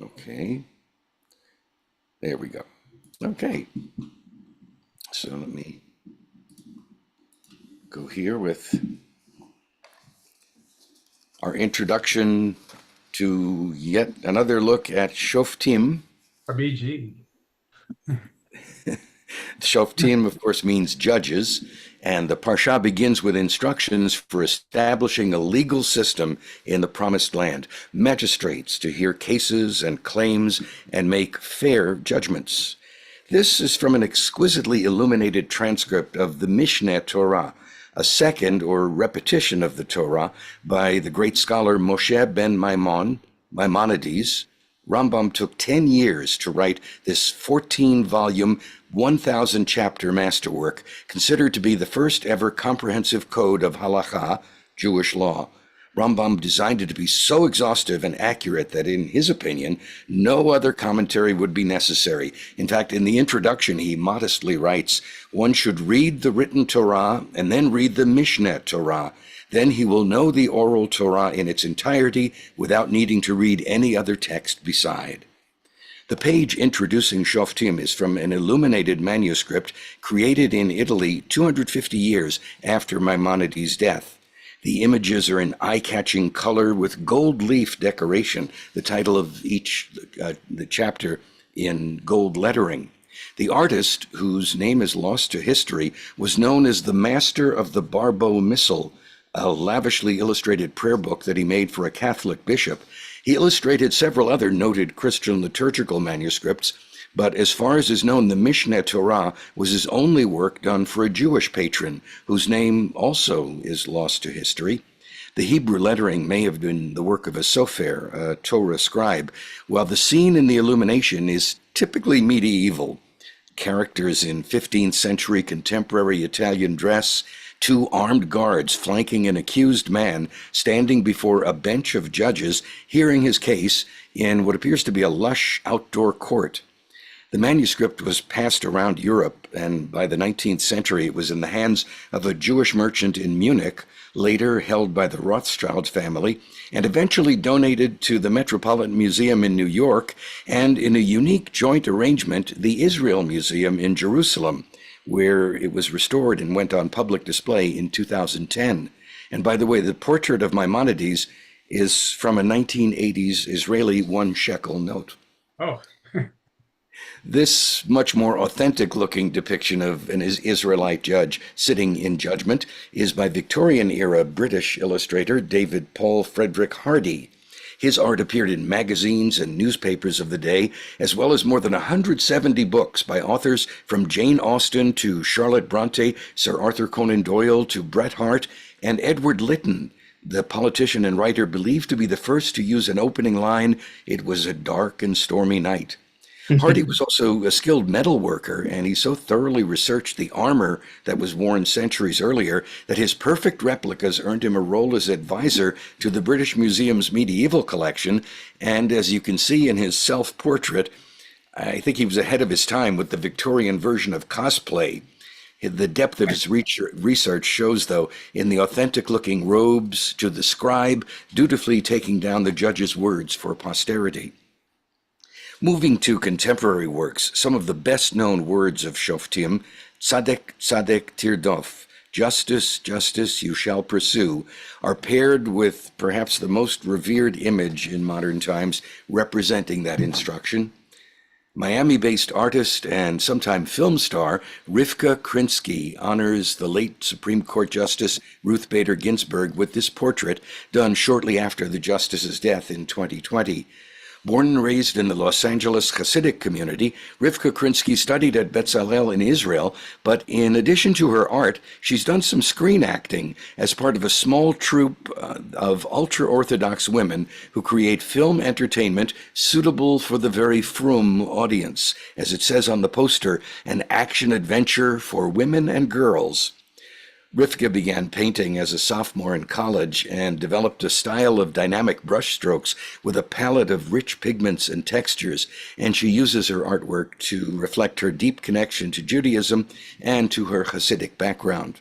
Okay, there we go. Okay, so let me go here with our introduction to yet another look at Shoftim. RBG. Shoftim, of course, means judges, and the Parsha begins with instructions for establishing a legal system in the Promised Land, magistrates to hear cases and claims and make fair judgments. This is from an exquisitely illuminated transcript of the Mishneh Torah, a second or repetition of the Torah by the great scholar Moshe ben Maimonides. Rambam took 10 years to write this 14-volume, 1,000-chapter masterwork, considered to be the first ever comprehensive code of halakha, Jewish law. Rambam designed it to be so exhaustive and accurate that, in his opinion, no other commentary would be necessary. In fact, in the introduction, he modestly writes, "One should read the written Torah and then read the Mishneh Torah. Then he will know the oral Torah in its entirety without needing to read any other text beside." The page introducing Shoftim is from an illuminated manuscript created in Italy 250 years after Maimonides' death. The images are in eye-catching color with gold leaf decoration, the title of each the chapter in gold lettering. The artist, whose name is lost to history, was known as the master of the Barbo Missal, a lavishly illustrated prayer book that he made for a Catholic bishop. He illustrated several other noted Christian liturgical manuscripts, but as far as is known, the Mishneh Torah was his only work done for a Jewish patron, whose name also is lost to history. The Hebrew lettering may have been the work of a sofer, a Torah scribe, while the scene in the illumination is typically medieval. Characters in 15th century contemporary Italian dress, two armed guards flanking an accused man standing before a bench of judges hearing his case in what appears to be a lush outdoor court. The manuscript was passed around Europe, and by the 19th century it was in the hands of a Jewish merchant in Munich, later held by the Rothschild family, and eventually donated to the Metropolitan Museum in New York, and in a unique joint arrangement, the Israel Museum in Jerusalem, where it was restored and went on public display in 2010. And by the way, the portrait of Maimonides is from a 1980s Israeli 1 shekel note. Oh, This much more authentic-looking depiction of an Israelite judge sitting in judgment is by Victorian-era British illustrator David Paul Frederick Hardy. His art appeared in magazines and newspapers of the day, as well as more than 170 books by authors from Jane Austen to Charlotte Bronte, Sir Arthur Conan Doyle to Bret Harte, and Edward Lytton, the politician and writer believed to be the first to use an opening line, "It was a dark and stormy night." Hardy was also a skilled metal worker, and he so thoroughly researched the armor that was worn centuries earlier that his perfect replicas earned him a role as advisor to the British Museum's medieval collection. And as you can see in his self-portrait, I think he was ahead of his time with the Victorian version of cosplay. The depth of his research shows, though, in the authentic-looking robes to the scribe dutifully taking down the judge's words for posterity. Moving to contemporary works, some of the best-known words of Shoftim, tzadek, tzadek, tirdof, justice, justice, you shall pursue, are paired with perhaps the most revered image in modern times representing that instruction. Miami-based artist and sometime film star Rivka Krinsky honors the late Supreme Court Justice Ruth Bader Ginsburg with this portrait done shortly after the justice's death in 2020. Born and raised in the Los Angeles Hasidic community, Rivka Krinsky studied at Betzalel in Israel, but in addition to her art, she's done some screen acting as part of a small troupe of ultra-Orthodox women who create film entertainment suitable for the very frum audience. As it says on the poster, an action-adventure for women and girls. Rivka began painting as a sophomore in college and developed a style of dynamic brushstrokes with a palette of rich pigments and textures, and she uses her artwork to reflect her deep connection to Judaism and to her Hasidic background.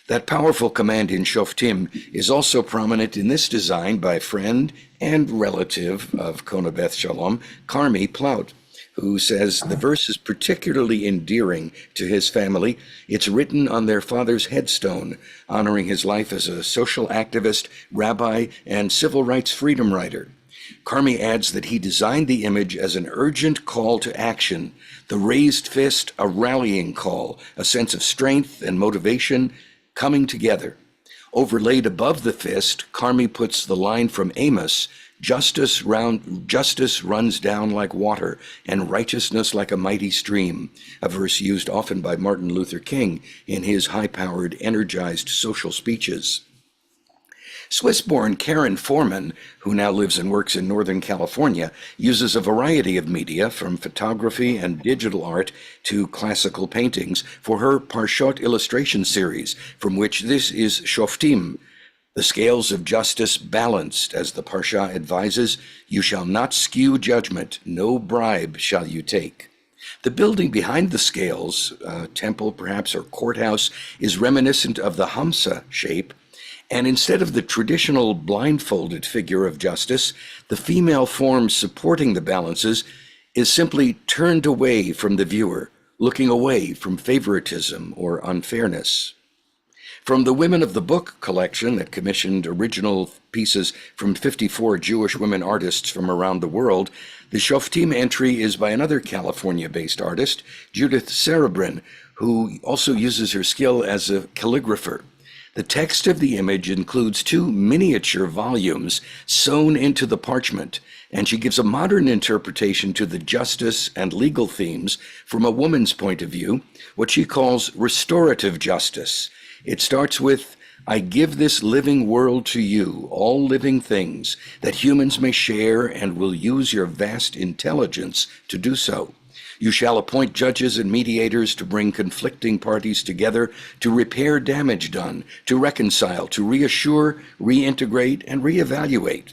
That powerful command in Shoftim is also prominent in this design by friend and relative of Kona Beth Shalom, Carmi Plout, who says the verse is particularly endearing to his family. It's written on their father's headstone, honoring his life as a social activist, rabbi, and civil rights freedom writer. Carmi adds that he designed the image as an urgent call to action, the raised fist a rallying call, a sense of strength and motivation coming together. Overlaid above the fist, Carmi puts the line from Amos, justice runs down like water, and righteousness like a mighty stream, a verse used often by Martin Luther King in his high-powered, energized social speeches. Swiss-born Karen Foreman, who now lives and works in Northern California, uses a variety of media, from photography and digital art to classical paintings, for her Parshot illustration series, from which this is Shoftim, the scales of justice balanced, as the Parsha advises. You shall not skew judgment, no bribe shall you take. The building behind the scales, temple perhaps or courthouse, is reminiscent of the Hamsa shape, and instead of the traditional blindfolded figure of justice, the female form supporting the balances is simply turned away from the viewer, looking away from favoritism or unfairness. From the Women of the Book collection that commissioned original pieces from 54 Jewish women artists from around the world, the Shoftim entry is by another California-based artist, Judith Cerebrin, who also uses her skill as a calligrapher. The text of the image includes 2 miniature volumes sewn into the parchment, and she gives a modern interpretation to the justice and legal themes from a woman's point of view, what she calls restorative justice. It starts with, I give this living world to you, all living things, that humans may share and will use your vast intelligence to do so. You shall appoint judges and mediators to bring conflicting parties together, to repair damage done, to reconcile, to reassure, reintegrate, and reevaluate.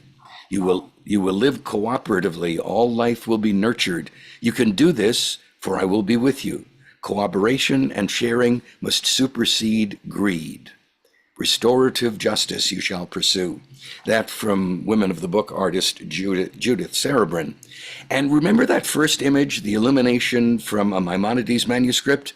You will live cooperatively. All life will be nurtured. You can do this, for I will be with you. Cooperation and sharing must supersede greed. Restorative justice you shall pursue. That from Women of the Book artist Judith Cerebrin. And remember that first image, the illumination from a Maimonides manuscript?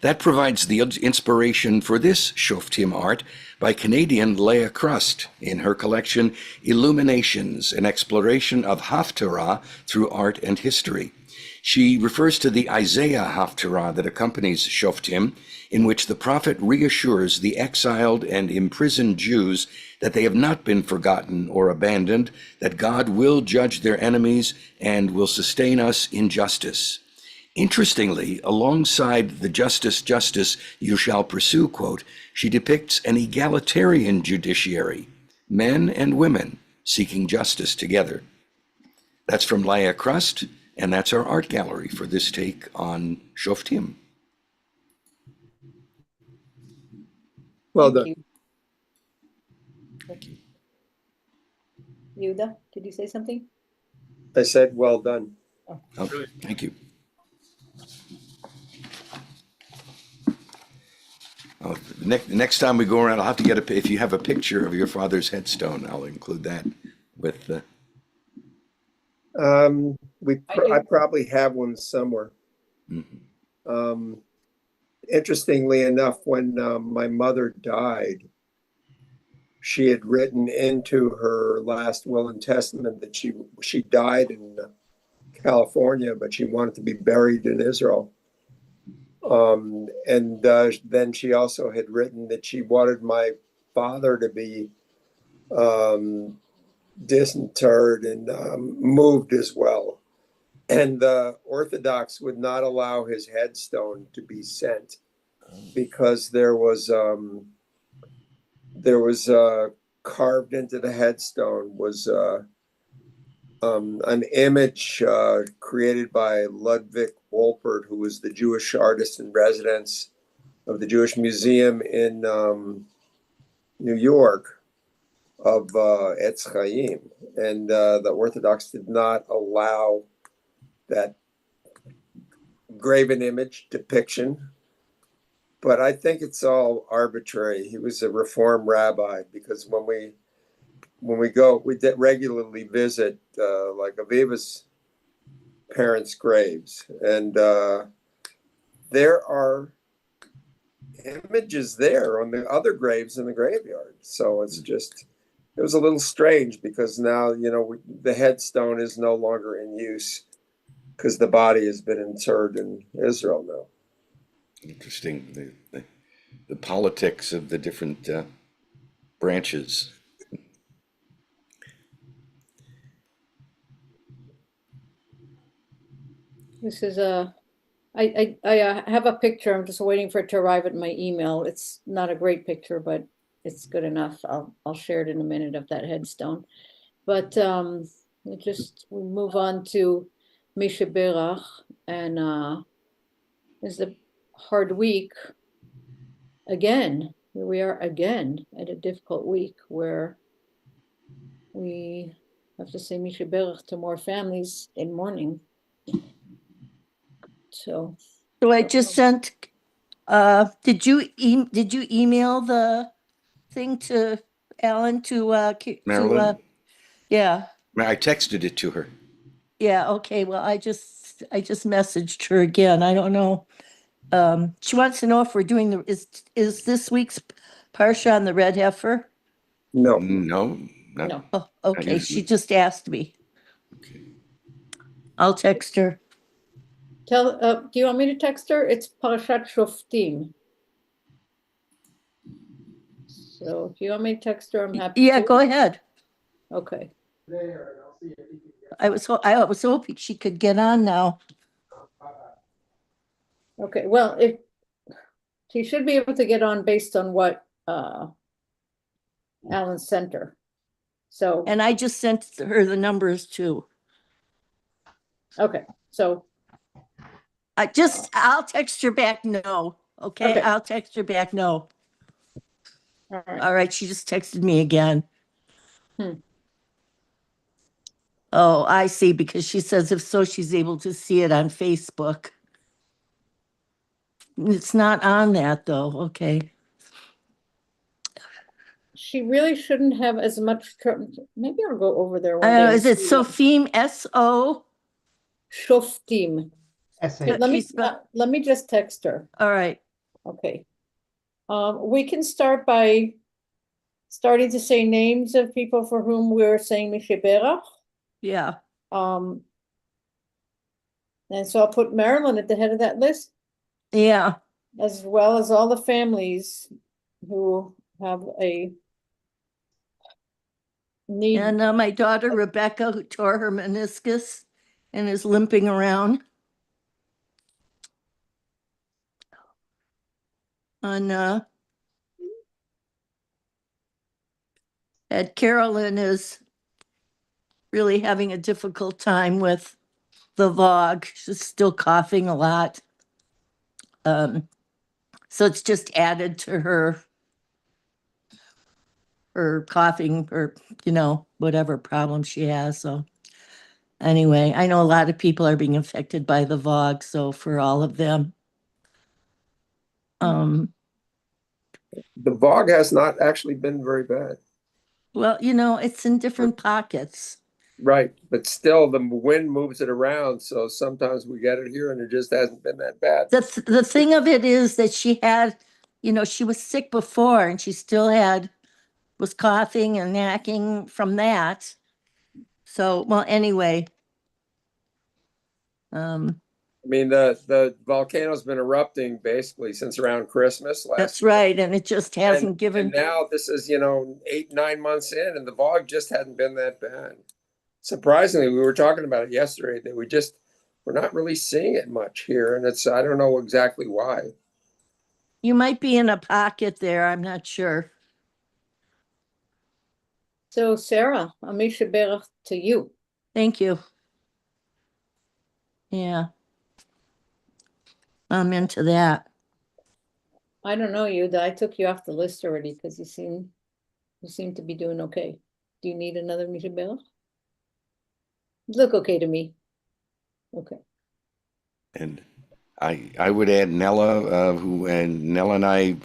That provides the inspiration for this Shoftim art by Canadian Leah Crust in her collection Illuminations, an exploration of Haftarah through art and history. She refers to the Isaiah Haftarah that accompanies Shoftim, in which the prophet reassures the exiled and imprisoned Jews that they have not been forgotten or abandoned, that God will judge their enemies and will sustain us in justice. Interestingly, alongside the justice you shall pursue quote, she depicts an egalitarian judiciary, men and women seeking justice together. That's from Leah Crust, and that's our art gallery for this take on Shoftim. Well done. Thank you. Yehuda, did you say something? I said well done. Oh, thank you. Oh, next time we go around, I'll have to get if you have a picture of your father's headstone, I'll include that with the. I probably have one somewhere. Mm-hmm. Interestingly enough, when my mother died, she had written into her last will and testament that she died in California, but she wanted to be buried in Israel. And then she also had written that she wanted my father to be disinterred and moved as well. And the Orthodox would not allow his headstone to be sent because there was carved into the headstone was an image created by Ludwig Wolpert, who was the Jewish artist in residence of the Jewish Museum in New York, of Etz Chaim. And the Orthodox did not allow that graven image depiction but I think it's all arbitrary. He was a Reform rabbi because when we go, we regularly visit like Aviva's parents' graves, and there are images there on the other graves in the graveyard. So it's just, it was a little strange because now, you know, the headstone is no longer in use because the body has been interred in Israel now. Interesting. The politics of the different branches. This is I have a picture. I'm just waiting for it to arrive at my email. It's not a great picture, but it's good enough. I'll share it in a minute of that headstone. But we move on to Misha Berach, and it's a hard week again. Here we are again at a difficult week where we have to say Misha Berach to more families in mourning. So I just sent, did you email the thing to Alan Marilyn? yeah, I texted it to her. yeah, okay, well, I just messaged her again. I don't know. She wants to know if we're doing is this week's Parsha on the red heifer? No, No, not, no. Oh, okay, she usually. just asked me. Okay. I'll text her. Do you want me to text her? It's Parashat Shoftim. So if you want me to text her, I'm happy Yeah, to. go ahead. Okay. I was hoping she could get on now. Okay. Well, if she should be able to get on based on what Alan sent her. So And I just sent her the numbers too. okay. So I'll text her back no. Okay, Okay. I'll text her back no. all right. All right, she just texted me again. Hmm. Oh, I see, because she says if so, she's able to see it on Facebook. It's not on that though, okay. She really shouldn't have as much trouble. Maybe I'll go over there one day. and Is it see what- Sophim, S-O? Shoftim? Essay. Let me just text her. All right, Okay. We can start by starting to say names of people for whom we're saying Misha Berach. yeah, And so I'll put Marilyn at the head of that list, yeah. as well as all the families who have a need. And my daughter Rebecca, who tore her meniscus and is limping around. And Carolyn is really having a difficult time with the VOG. She's still coughing a lot. So it's just added to her coughing or, whatever problem she has. So anyway, I know a lot of people are being affected by the VOG. So for all of them, the VOG has not actually been very bad. well, it's in different pockets. Right, but still the wind moves it around, so sometimes we get it here and it just hasn't been that bad. The thing of it is that she had, she was sick before and she still was coughing and hacking from that. So, well, anyway. I mean, the volcano's been erupting basically since around Christmas last That's year. right, and it just hasn't And given. now this is, 8-9 months in, and the VOG just hadn't been that bad. Surprisingly, we were talking about it yesterday that we're not really seeing it much here, and I don't know exactly why. You might be in a pocket there. I'm not sure. So Sarah, Misha Berach to you. Thank you. Yeah, I'm into that. I don't know you. I took you off the list already because you seem to be doing okay. Do you need another Misha Berach? Look okay to me. Okay. And I would add Nella, Nella and I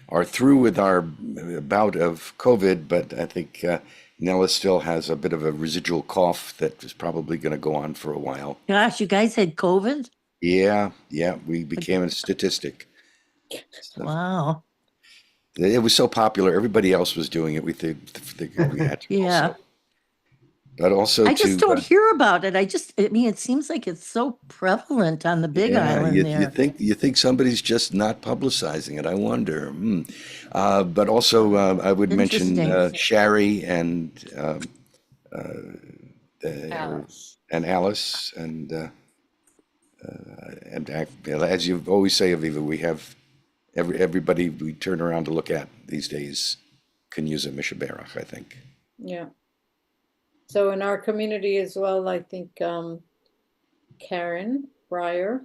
are through with our bout of COVID, but I think Nella still has a bit of a residual cough that is probably going to go on for a while. Gosh, you guys had COVID? Yeah, yeah, we became a statistic. So Wow. it was so popular, everybody else was doing it. We figured we had to Yeah. also. But also I just to don't hear about it. I mean, it seems like it's so prevalent on the Big yeah, Island you there. think somebody's just not publicizing it. I wonder. But also, I would mention Interesting. Shari and Alice. Alice as you always say, Aviva, we have everybody we turn around to look at these days can use a Mishaberach, I think. Yeah. So in our community as well, I think Karen Breyer,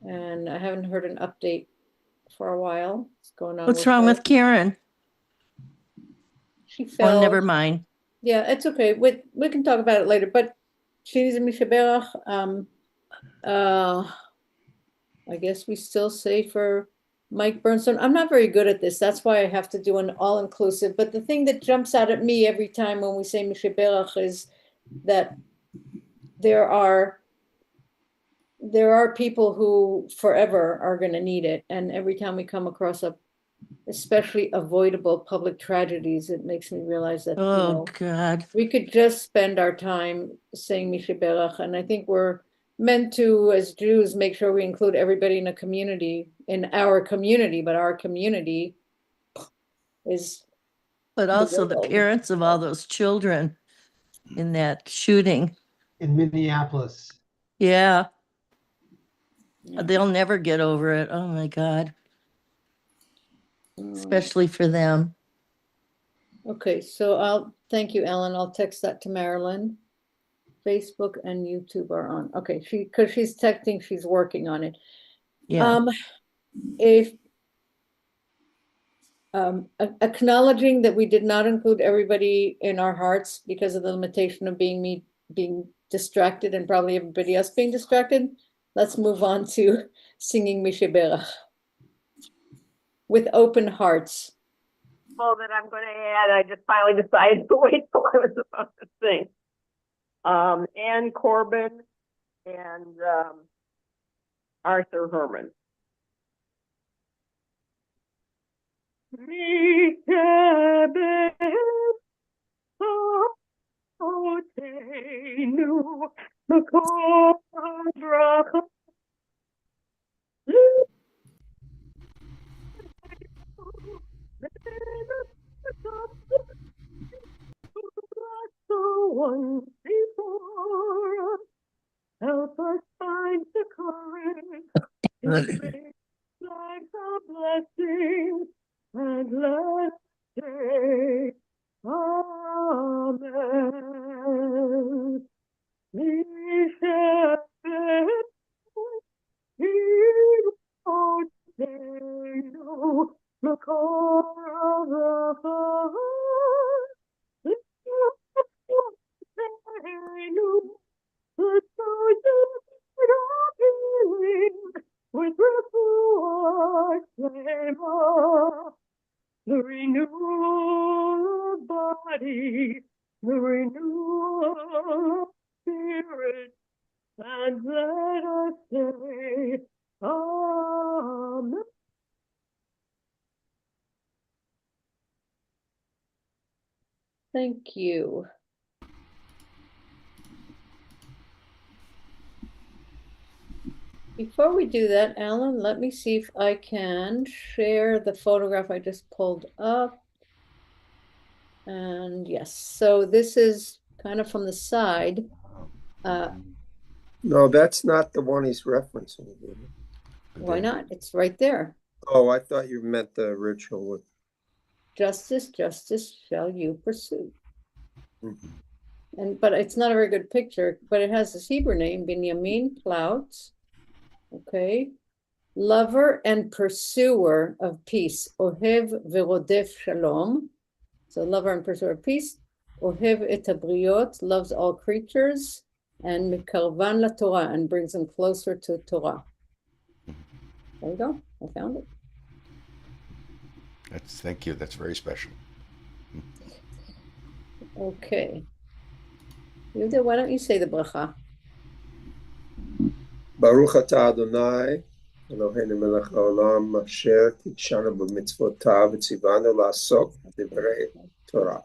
and I haven't heard an update for a while. What's going on What's with wrong her? with Karen? She Oh, fell. never mind. Yeah, it's okay. We can talk about it later, but she needs a Mishaberach. I guess we still say for Mike Bernstone. I'm not very good at this. That's why I have to do an all-inclusive. But the thing that jumps out at me every time when we say Mishaberach is that there are people who forever are going to need it. And every time we come across especially avoidable public tragedies, it makes me realize that, Oh, God. we could just spend our time saying Mishaberach. And I think we're meant to, as Jews, make sure we include everybody in a community, in our community, but our community is But also the world. parents of all those children in that shooting. in Minneapolis. Yeah, Yeah. they'll never get over it. Oh, my God. Especially for them. Okay, so thank you, Ellen. I'll text that to Marilyn. Facebook and YouTube are on. Okay, because she's texting, she's working on it. Yeah. If acknowledging that we did not include everybody in our hearts because of the limitation of being distracted and probably everybody else being distracted, let's move on to singing Mishaberach with open hearts. Well, that I'm going to add, I just finally decided to wait till I was about to sing. Ann Corbin and Arthur Herman. Once before, help us find the courage to make life a blessing and let's say Amen. With the renewal of body, the renewal of spirit, and let us say, Amen. Thank you. Before we do that, Alan, let me see if I can share the photograph I just pulled up. And yes, so this is kind of from the side. No, that's not the one he's referencing. Why not? It's right there. Oh, I thought you meant the original with. Justice, justice shall you pursue. Mhm. But it's not a very good picture, but it has this Hebrew name, Binyamin Ploutz. Okay. Lover and pursuer of peace. Ohev v'rodef shalom. So lover and pursuer of peace. Ohev et habriot, loves all creatures. And mikarvan la Torah, and brings them closer to Torah. There you go. I found it. Thank you. That's very special. Okay. Yehuda, why don't you say the bracha? Baruch atah Adonai, Eloheinu melech haolam, asher kitshanu b'mitzvotav v'tzivanu la'asok divrei Torah.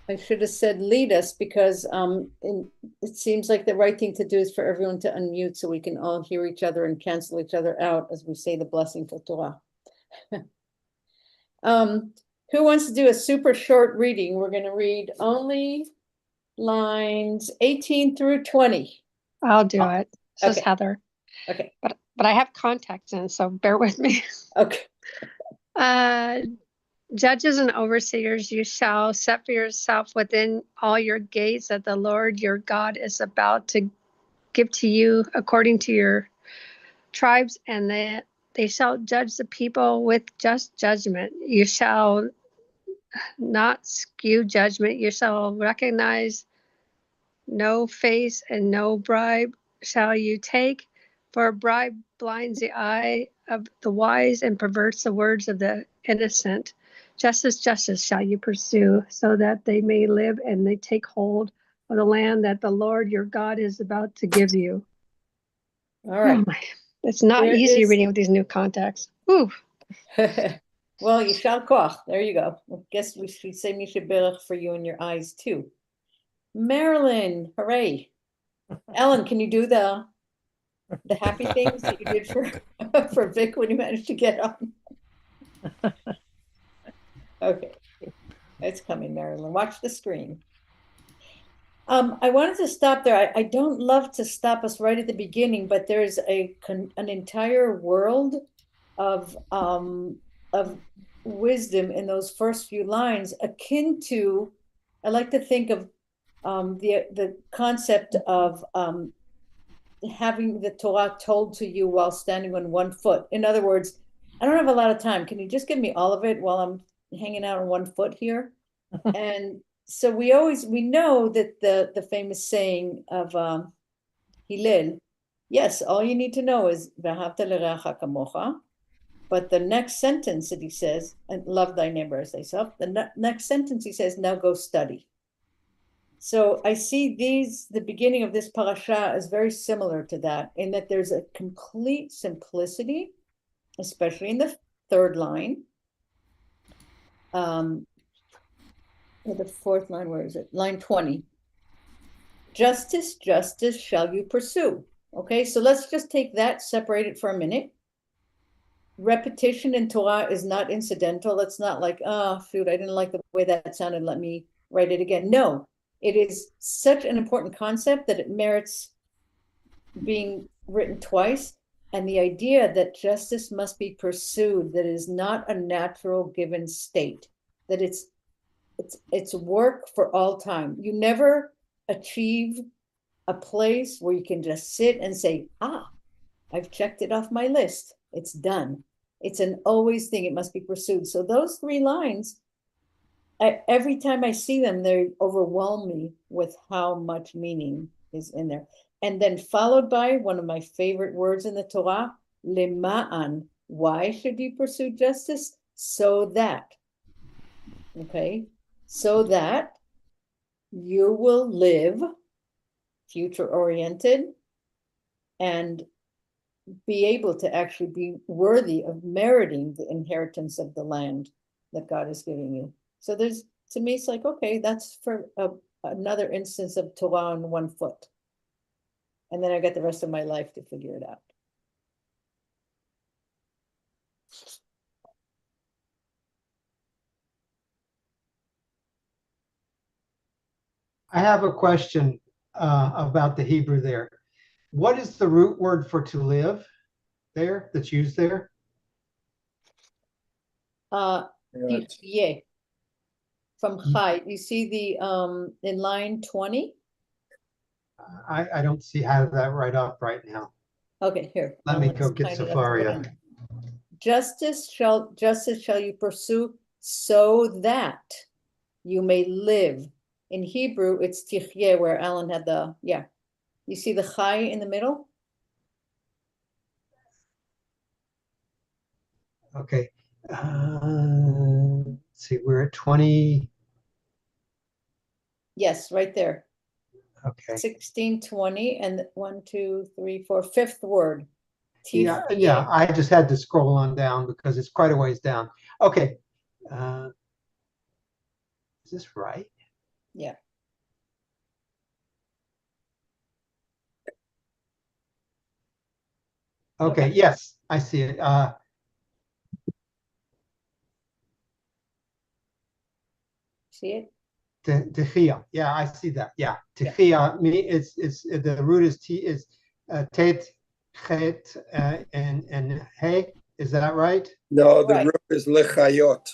I should have said lead us because it seems like the right thing to do is for everyone to unmute so we can all hear each other and cancel each other out as we say the blessing for Torah. Who wants to do a super short reading? We're going to read only lines 18 through 20. I'll do it. This is Okay. Heather. Okay. But I have contacts in, so bear with me. Okay. Judges and overseers, you shall set for yourself within all your gates that the Lord your God is about to give to you according to your tribes, and they shall judge the people with just judgment. You shall not skew judgment. You shall recognize no face and no bribe shall you take, for a bribe blinds the eye of the wise and perverts the words of the innocent. Justice shall you pursue, so that they may live and they take hold of the land that the Lord your God is about to give you. All right. Oh my, it's not There easy is- reading with these new contacts. Ooh. Well, Yishal Koch. There you go. I guess we should say Misha Berach for you and your eyes too. Marilyn, hooray. Ellen, can you do the happy things that you did for Vic when you managed to get on? Okay, it's coming, Marilyn. Watch the screen. I wanted to stop there. I don't love to stop us right at the beginning, but there's an entire world of wisdom in those first few lines, akin to, I like to think of the concept of having the Torah told to you while standing on one foot. In other words, I don't have a lot of time. Can you just give me all of it while I'm hanging out on one foot here? And so we know that the famous saying of Hillel, yes, all you need to know is V'ahavta l'reacha kamocha. But the next sentence that he says, and love thy neighbor as thyself, the next sentence he says, now go study. So I see the beginning of this parasha is very similar to that, in that there's a complete simplicity, especially in the third line. Or the fourth line, where is it? Line 20. Justice shall you pursue. Okay, so let's just take that, separate it for a minute. Repetition in Torah is not incidental. It's not like, oh, shoot, I didn't like the way that sounded. Let me write it again. No, it is such an important concept that it merits being written twice. And the idea that justice must be pursued, that is not a natural given state, that it's work for all time. You never achieve a place where you can just sit and say, I've checked it off my list. It's done. It's an always thing. It must be pursued. So those three lines, every time I see them, they overwhelm me with how much meaning is in there. And then followed by one of my favorite words in the Torah, lema'an. Why should you pursue justice? So that, okay, so that you will live future-oriented and be able to actually be worthy of meriting the inheritance of the land that God is giving you. So there's, to me, it's like, okay, that's for another instance of Torah on one foot. And then I got the rest of my life to figure it out. I have a question about the Hebrew there. What is the root word for to live there that's used there? Yeah. From Chai. You see the in line 20? I don't see how that right up right now. Okay, here. Let me Alan's go get kind enough to put Safaria. in. Justice shall you pursue so that you may live. In Hebrew, it's tichyeh, where Alan had the, yeah. You see the chai in the middle? Okay. Let's see, we're at 20. Yes, right there. Okay. 1620 and 1, 2, 3, 4, fifth word. Yeah, Tifie. yeah, I just had to scroll on down because it's quite a ways down. Okay. Is this right? Yeah. Okay, Okay. yes, I see it. See it? Tehia. Yeah, I see that. Yeah, Yeah. tehia. It's the root is t is tet, chet, and hey. Is that right? No, the Right. root is lechayot.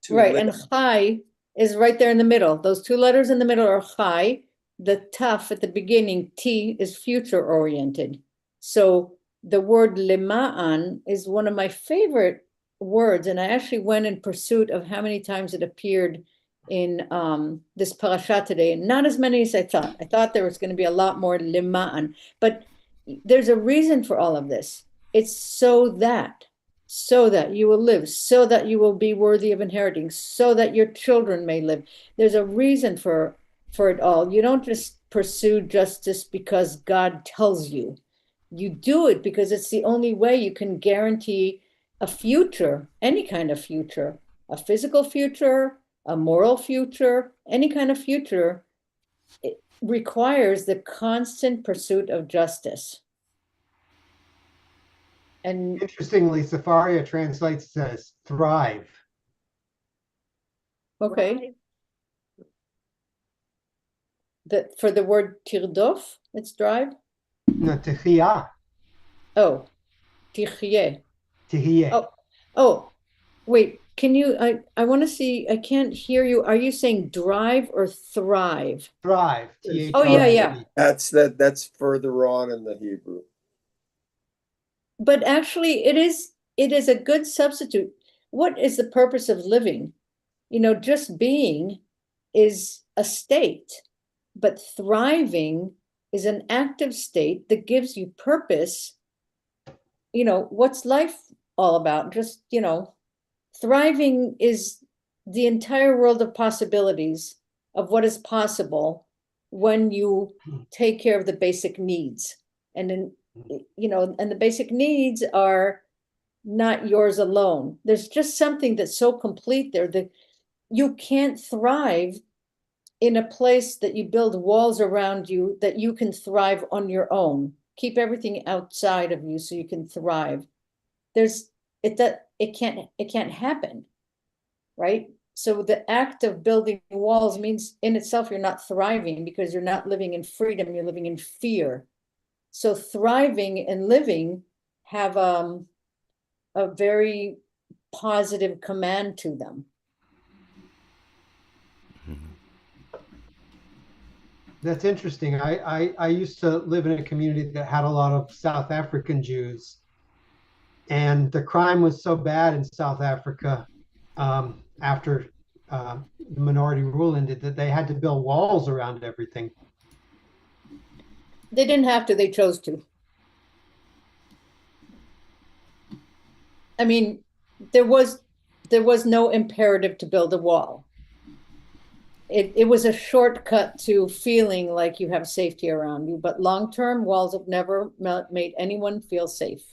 To Right, live. and chai is right there in the middle. Those two letters in the middle are chai. The taf at the beginning, T, is future oriented. So the word lema'an is one of my favorite words, and I actually went in pursuit of how many times it appeared in this parasha today, and not as many as I thought. I thought there was going to be a lot more lema'an, but there's a reason for all of this. It's so that you will live, so that you will be worthy of inheriting, so that your children may live. There's a reason for it all. You don't just pursue justice because God tells you. You do it because it's the only way you can guarantee a future, any kind of future, a physical future, a moral future, any kind of future. It requires the constant pursuit of justice. And Interestingly, Safaria translates as thrive. okay, that for the word tirdof, it's drive. No, tehia. Oh, tichye. Tehia. Oh, wait, can you, I want to see, I can't hear you. Are you saying drive or thrive? Thrive. Oh, yeah, yeah. THRIVE. That's further on in the Hebrew. But actually it is a good substitute. What is the purpose of living? You know, just being is a state, but thriving is an active state that gives you purpose. You know, what's life all about? Just, you know, thriving is the entire world of possibilities of what is possible when you take care of the basic needs. And then, you know, and the basic needs are not yours alone. There's just something that's so complete there that you can't thrive in a place that you build walls around you that you can thrive on your own. Keep everything outside of you so you can thrive. There's that it can't happen, right? So the act of building walls means in itself you're not thriving because you're not living in freedom, you're living in fear. So thriving and living have a very positive command to them. That's interesting. I used to live in a community that had a lot of South African Jews, and the crime was so bad in South Africa after the minority rule ended that they had to build walls around everything. They didn't have to, they chose to. I mean, there was no imperative to build a wall. It was a shortcut to feeling like you have safety around you, but long-term walls have never made anyone feel safe.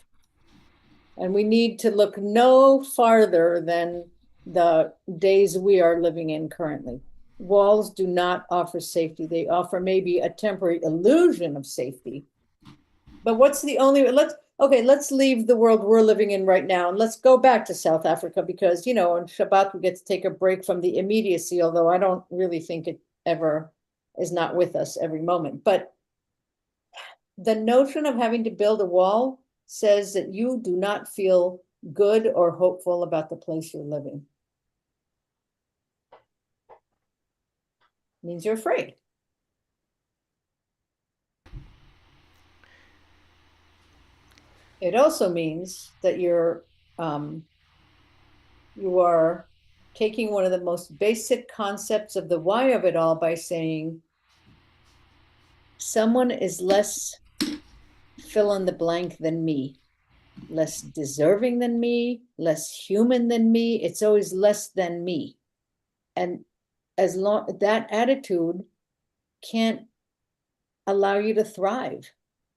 And we need to look no farther than the days we are living in currently. Walls do not offer safety. They offer maybe a temporary illusion of safety. But what's the only, let's leave the world we're living in right now and let's go back to South Africa because, you know, on Shabbat we get to take a break from the immediacy, although I don't really think it ever is not with us every moment. But the notion of having to build a wall says that you do not feel good or hopeful about the place you're living. It means you're afraid. It also means that you are taking one of the most basic concepts of the why of it all by saying someone is less fill in the blank than me. less deserving than me, less human than me. It's always less than me. And as long that attitude can't allow you to thrive.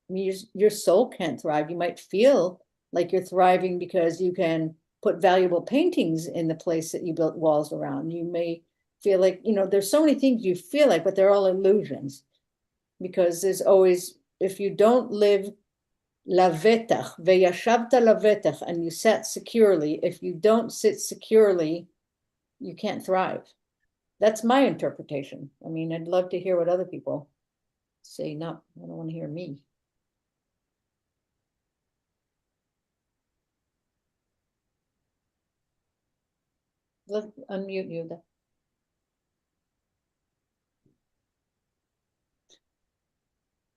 I mean, your soul can't thrive. You might feel like you're thriving because you can put valuable paintings in the place that you built walls around. You may feel like, there's so many things you feel like, but they're all illusions. Because there's always, if you don't live lavetach, veyashavta lavetach, and you sat securely, if you don't sit securely, you can't thrive. That's my interpretation. I mean, I'd love to hear what other people say. No, I don't want to hear me. Let unmute you.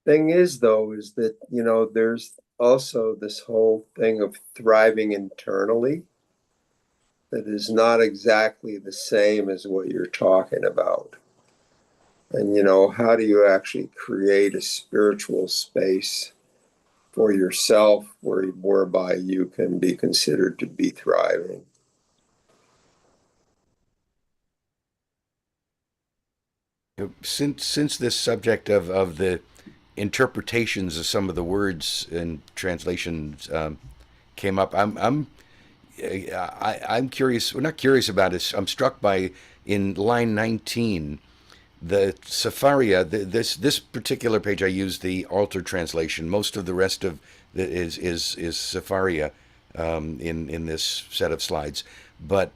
Thing is, though, is that, there's also this whole thing of thriving internally that is not exactly the same as what you're talking about. And, how do you actually create a spiritual space for yourself whereby you can be considered to be thriving? Since this subject of the interpretations of some of the words and translations came up, I'm curious. Well, not curious about it. I'm struck by in line 19, the Sepharia. This particular page, I used the Alter translation. Most of the rest of is Sepharia in this set of slides, but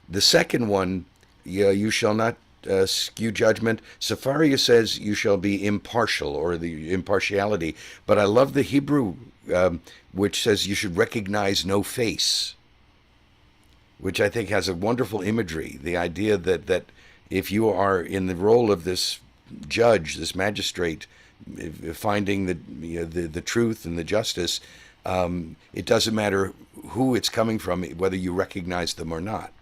the second one, you shall not skew judgment. Sepharia says you shall be impartial, or the impartiality. But I love the Hebrew, which says you should recognize no face, which I think has a wonderful imagery. The idea that if you are in the role of this judge, this magistrate, finding the truth and the justice, it doesn't matter who it's coming from, whether you recognize them or not.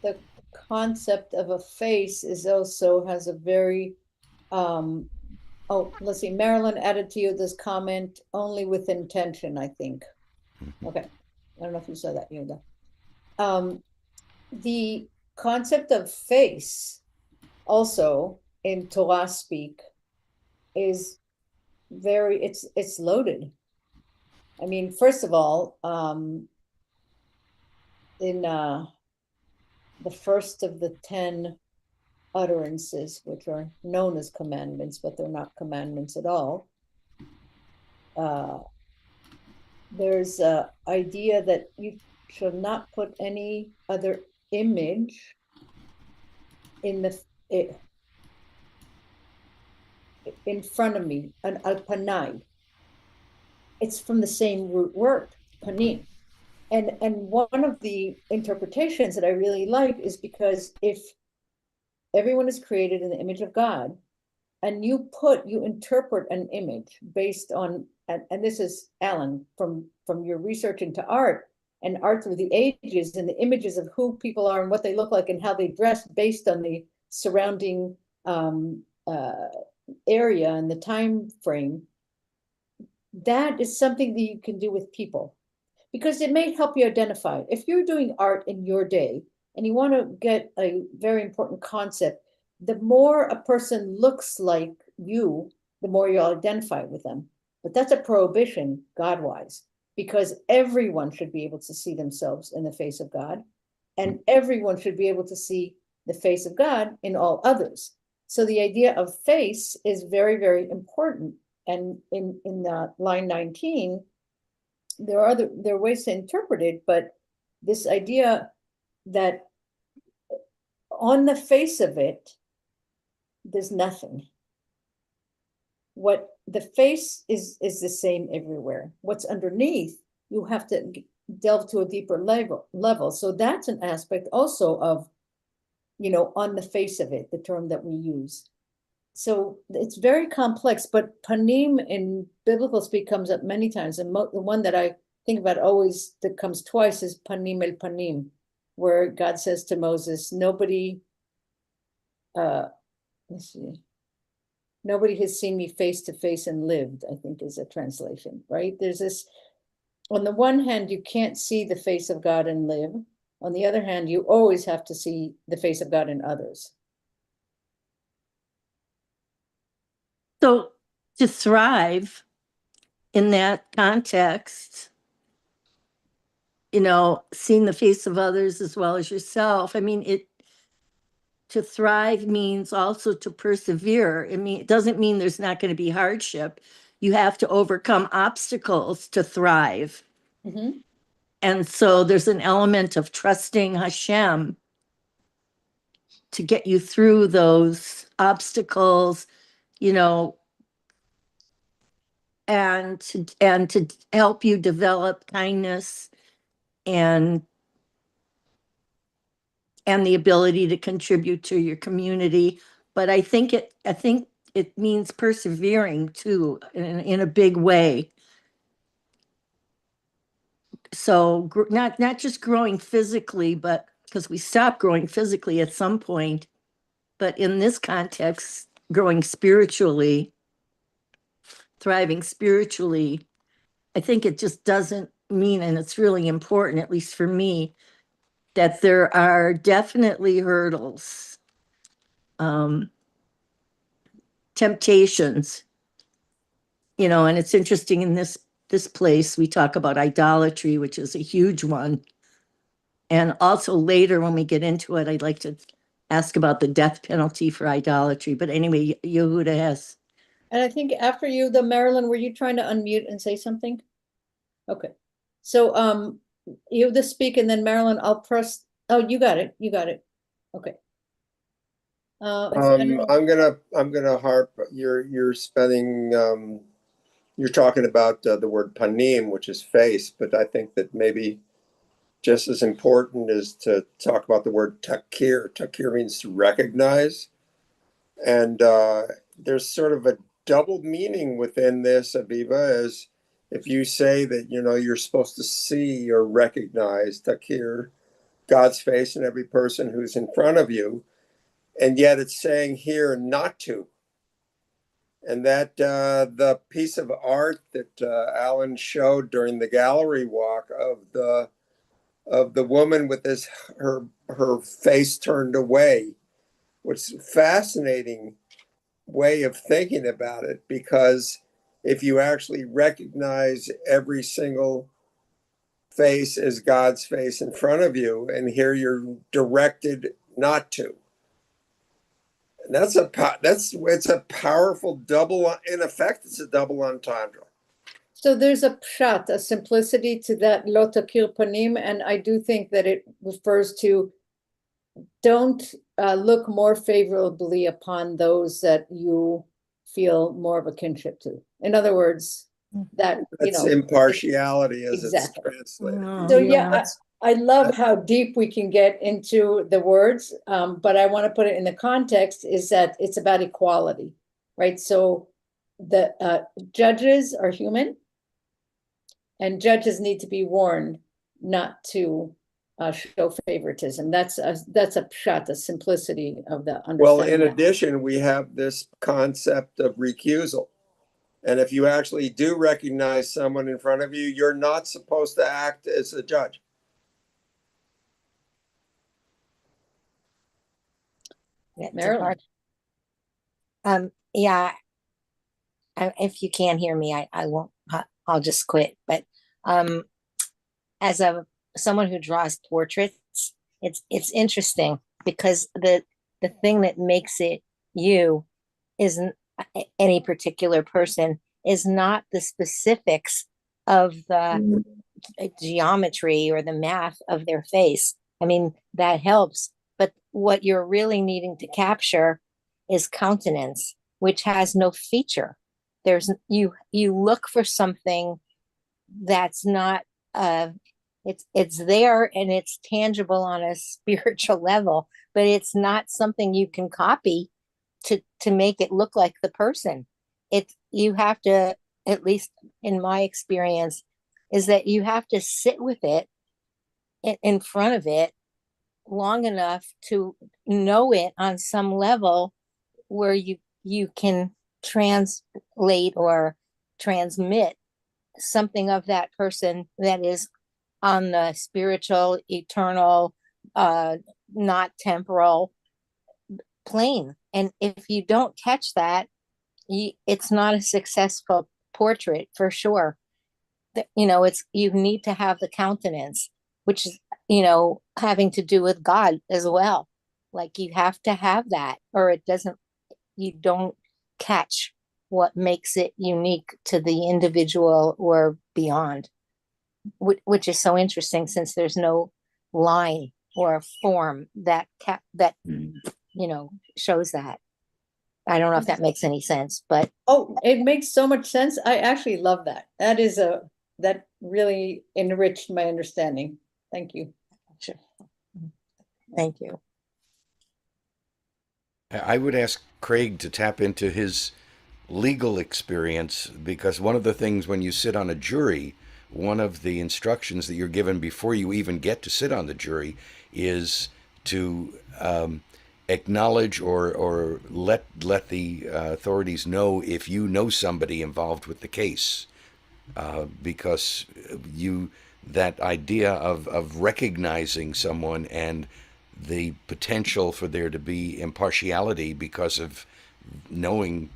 The concept of a face is also has a very, let's see, Marilyn added to you this comment only with intention, I think. Okay, I don't know if you saw that, Yehuda. The concept of face also in Torah speak is it's loaded. I mean, first of all, in the first of the 10 utterances, which are known as commandments, but they're not commandments at all, there's an idea that you should not put any other image in in front of me, an al-panai. It's from the same root word, panim. And one of the interpretations that I really like is because if everyone is created in the image of God, and you interpret an image based on, and this is Alan, from your research into art and art through the ages, and the images of who people are and what they look like and how they dress based on the surrounding area and the time frame, that is something that you can do with people, because it may help you identify. If you're doing art in your day and you want to get a very important concept, the more a person looks like you, the more you'll identify with them. But that's a prohibition, God-wise, because everyone should be able to see themselves in the face of God, and everyone should be able to see the face of God in all others. So the idea of face is very, very important. And in line 19, there are ways to interpret it, but this idea that on the face of it, there's nothing. What the face is the same everywhere. What's underneath, you have to delve to a deeper level. So that's an aspect also of, on the face of it, the term that we use. So it's very complex, but panim in biblical speak comes up many times. And the one that I think about always that comes twice is panim el panim, where God says to Moses, nobody, let's see, nobody has seen me face to face and lived, I think is a translation, right? There's this, on the one hand, you can't see the face of God and live. On the other hand, you always have to see the face of God in others. So to thrive in that context, you know, seeing the face of others as well as yourself. I mean, to thrive means also to persevere. I mean, it doesn't mean there's not going to be hardship. You have to overcome obstacles to thrive. Mhm. And so there's an element of trusting Hashem to get you through those obstacles, you know, and to help you develop kindness and the ability to contribute to your community. But I think it means persevering too in a big way. So not just growing physically, but because we stop growing physically at some point, but in this context, growing spiritually, thriving spiritually, I think it just doesn't mean, and it's really important, at least for me, that there are definitely hurdles, temptations, you know, and it's interesting in this place, we talk about idolatry, which is a huge one. And also later when we get into it, I'd like to ask about the death penalty for idolatry. But anyway, Yehuda has. And I think after you, the Marilyn, were you trying to unmute and say something? Okay. So you have to speak and then Marilyn, I'll press. Oh, you got it. You got it. Okay. I'm gonna harp. You're spending. You're talking about the word panim, which is face, but I think that maybe just as important is to talk about the word takir. Takir means to recognize, and there's sort of a double meaning within this, Aviva, as if you say that you're supposed to see or recognize takir, God's face in every person who's in front of you, and yet it's saying here not to. And that the piece of art that Alan showed during the gallery walk of the woman with her face turned away was fascinating way of thinking about it, because if you actually recognize every single face as God's face in front of you, and here you're directed not to. And it's a powerful double, in effect, it's a double entendre. So there's a pshat, a simplicity to that lo takir panim, and I do think that it refers to don't look more favorably upon those that you feel more of a kinship to. In other words, that That's impartiality as exactly. it's translated. So yeah, I love how deep we can get into the words, but I want to put it in the context is that it's about equality, right? So the judges are human, and judges need to be warned not to show favoritism. That's a pshat, the simplicity of the understanding. Well, in addition, we have this concept of recusal. And if you actually do recognize someone in front of you, you're not supposed to act as a judge. Marilyn. Yeah, if you can't hear me, I won't. I'll just quit. But as someone who draws portraits, it's interesting because the thing that makes it you isn't any particular person, is not the specifics of the geometry or the math of their face. I mean, that helps, but what you're really needing to capture is countenance, which has no feature. There's you look for something that's not it's there and it's tangible on a spiritual level, but it's not something you can copy to make it look like the person. You have to, at least in my experience, is that you have to sit with it in front of it long enough to know it on some level where you can translate or transmit something of that person that is on the spiritual, eternal, not temporal plane. And if you don't catch that, it's not a successful portrait for sure. You know, you need to have the countenance, which is, you know, having to do with God as well. Like you have to have that, or you don't catch what makes it unique to the individual or beyond, which is so interesting since there's no line or form that you know, shows that. I don't know if that makes any sense, but Oh, it makes so much sense. I actually love that. That really enriched my understanding. Thank you. sure. Thank you. I would ask Craig to tap into his legal experience, because one of the things when you sit on a jury, one of the instructions that you're given before you even get to sit on the jury is to acknowledge or let the authorities know if you know somebody involved with the case, because that idea of recognizing someone and the potential for there to be impartiality because of knowing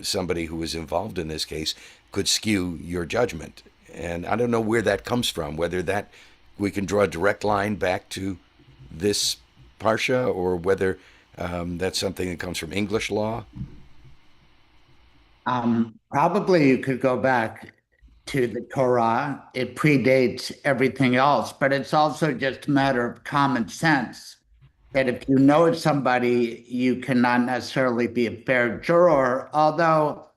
somebody who was involved in this case could skew your judgment. And I don't know where that comes from, whether that we can draw a direct line back to this Parsha, or whether that's something that comes from English law. Probably you could go back to the Torah. It predates everything else, but it's also just a matter of common sense that if you know somebody, you cannot necessarily be a fair juror, although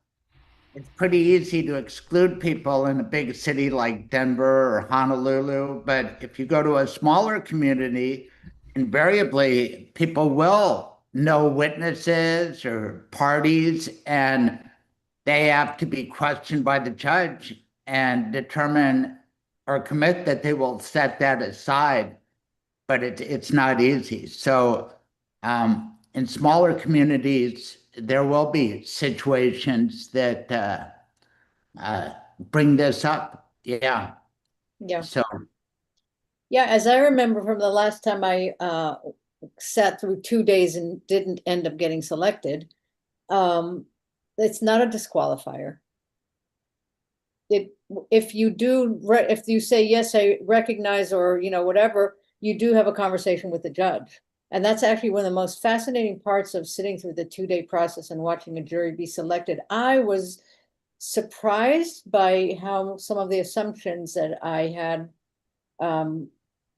it's pretty easy to exclude people in a big city like Denver or Honolulu. But if you go to a smaller community, invariably people will know witnesses or parties, and they have to be questioned by the judge and determine or commit that they will set that aside. But it's not easy. So in smaller communities, there will be situations that bring this up. Yeah. Yeah. So Yeah, as I remember from the last time I sat through 2 days and didn't end up getting selected, it's not a disqualifier. If you say, yes, I recognize, or, you know, whatever, you do have a conversation with the judge. And that's actually one of the most fascinating parts of sitting through the 2-day process and watching a jury be selected. I was surprised by how some of the assumptions that I had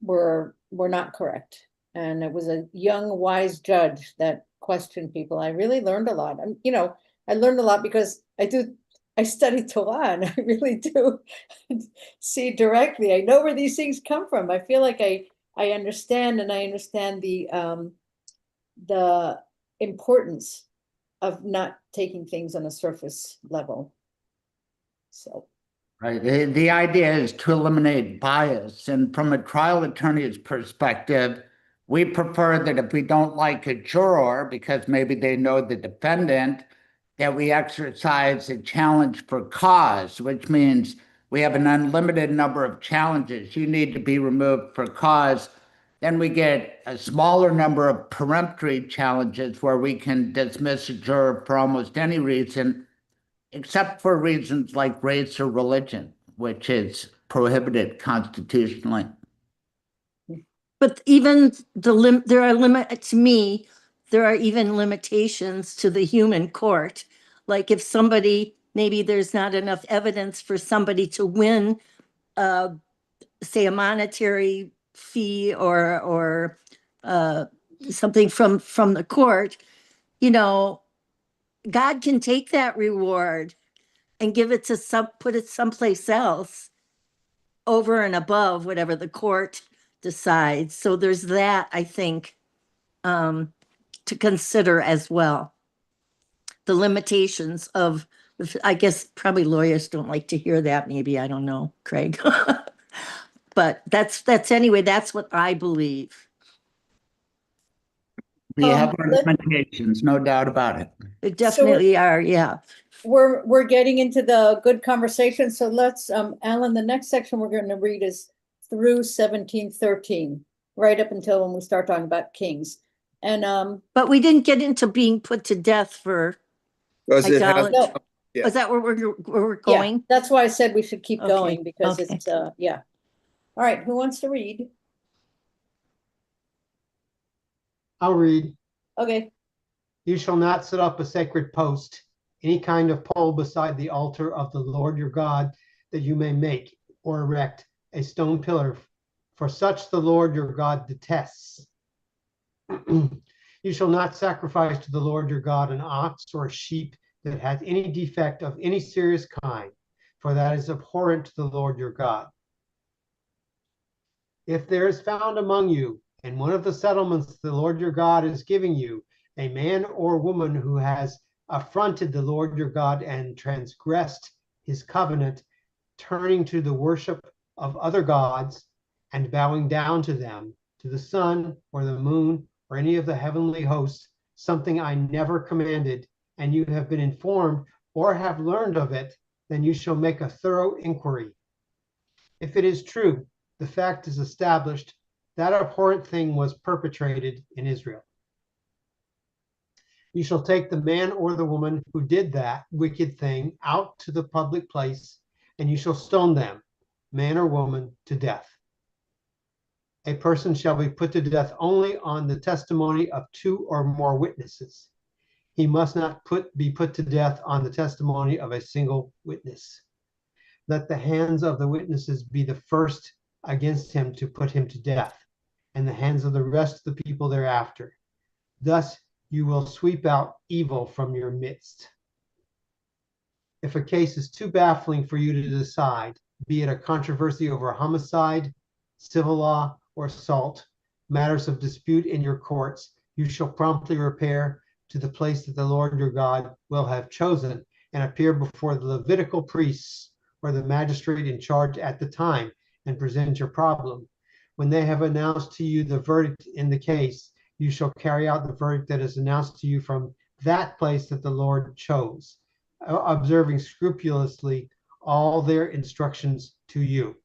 were not correct. And it was a young, wise judge that questioned people. I really learned a lot. You know, I learned a lot because I study Torah, and I really do see directly. I know where these things come from. I feel like I understand, and I understand the importance of not taking things on a surface level. So. right. The idea is to eliminate bias. And from a trial attorney's perspective, we prefer that if we don't like a juror because maybe they know the defendant, that we exercise a challenge for cause, which means we have an unlimited number of challenges. You need to be removed for cause. Then we get a smaller number of peremptory challenges where we can dismiss a juror for almost any reason, except for reasons like race or religion, which is prohibited constitutionally. But even there are limits to me. There are even limitations to the human court. Like if somebody, maybe there's not enough evidence for somebody to win, say a monetary fee or something from the court, you know, God can take that reward and give it to put it someplace else over and above whatever the court decides. So there's that, I think, to consider as well. The limitations of, I guess probably lawyers don't like to hear that. Maybe, I don't know, Craig. But that's anyway, that's what I believe. We have our limitations, no doubt about it. They definitely are, yeah. We're getting into the good conversation. So let's, Alan, the next section we're going to read is through 1713, right up until when we start talking about kings. And But we didn't get into being put to death for Does it have, idolatry. no, Yeah. Is that where we're yeah, going? that's why I said we should keep Okay, going because okay. it's yeah. All right, who wants to read? I'll read. Okay. You shall not set up a sacred post, any kind of pole beside the altar of the Lord your God, that you may make or erect a stone pillar, for such the Lord your God detests. You shall not sacrifice to the Lord your God an ox or a sheep that hath any defect of any serious kind, for that is abhorrent to the Lord your God. If there is found among you, in one of the settlements the Lord your God is giving you, a man or woman who has affronted the Lord your God and transgressed his covenant, turning to the worship of other gods and bowing down to them, to the sun or the moon or any of the heavenly hosts, something I never commanded, and you have been informed or have learned of it, then you shall make a thorough inquiry. If it is true, the fact is established, that abhorrent thing was perpetrated in Israel. You shall take the man or the woman who did that wicked thing out to the public place, and you shall stone them, man or woman, to death. A person shall be put to death only on the testimony of 2 or more witnesses. He must not be put to death on the testimony of a single witness. Let the hands of the witnesses be the first against him to put him to death, and the hands of the rest of the people thereafter. Thus you will sweep out evil from your midst. If a case is too baffling for you to decide, be it a controversy over homicide, civil law, or assault, matters of dispute in your courts, you shall promptly repair to the place that the Lord your God will have chosen and appear before the Levitical priests or the magistrate in charge at the time and present your problem. When they have announced to you the verdict in the case, you shall carry out the verdict that is announced to you from that place that the Lord chose, observing scrupulously all their instructions to you.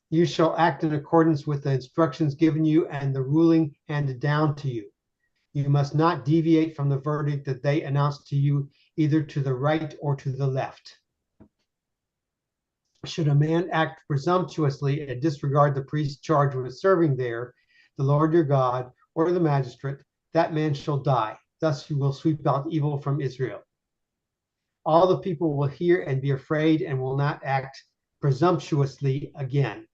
You shall act in accordance with the instructions given you and the ruling handed down to you. You must not deviate from the verdict that they announced to you, either to the right or to the left. Should a man act presumptuously and disregard the priest charged with serving there, the Lord your God, or the magistrate, that man shall die. Thus you will sweep out evil from Israel. All the people will hear and be afraid and will not act presumptuously again.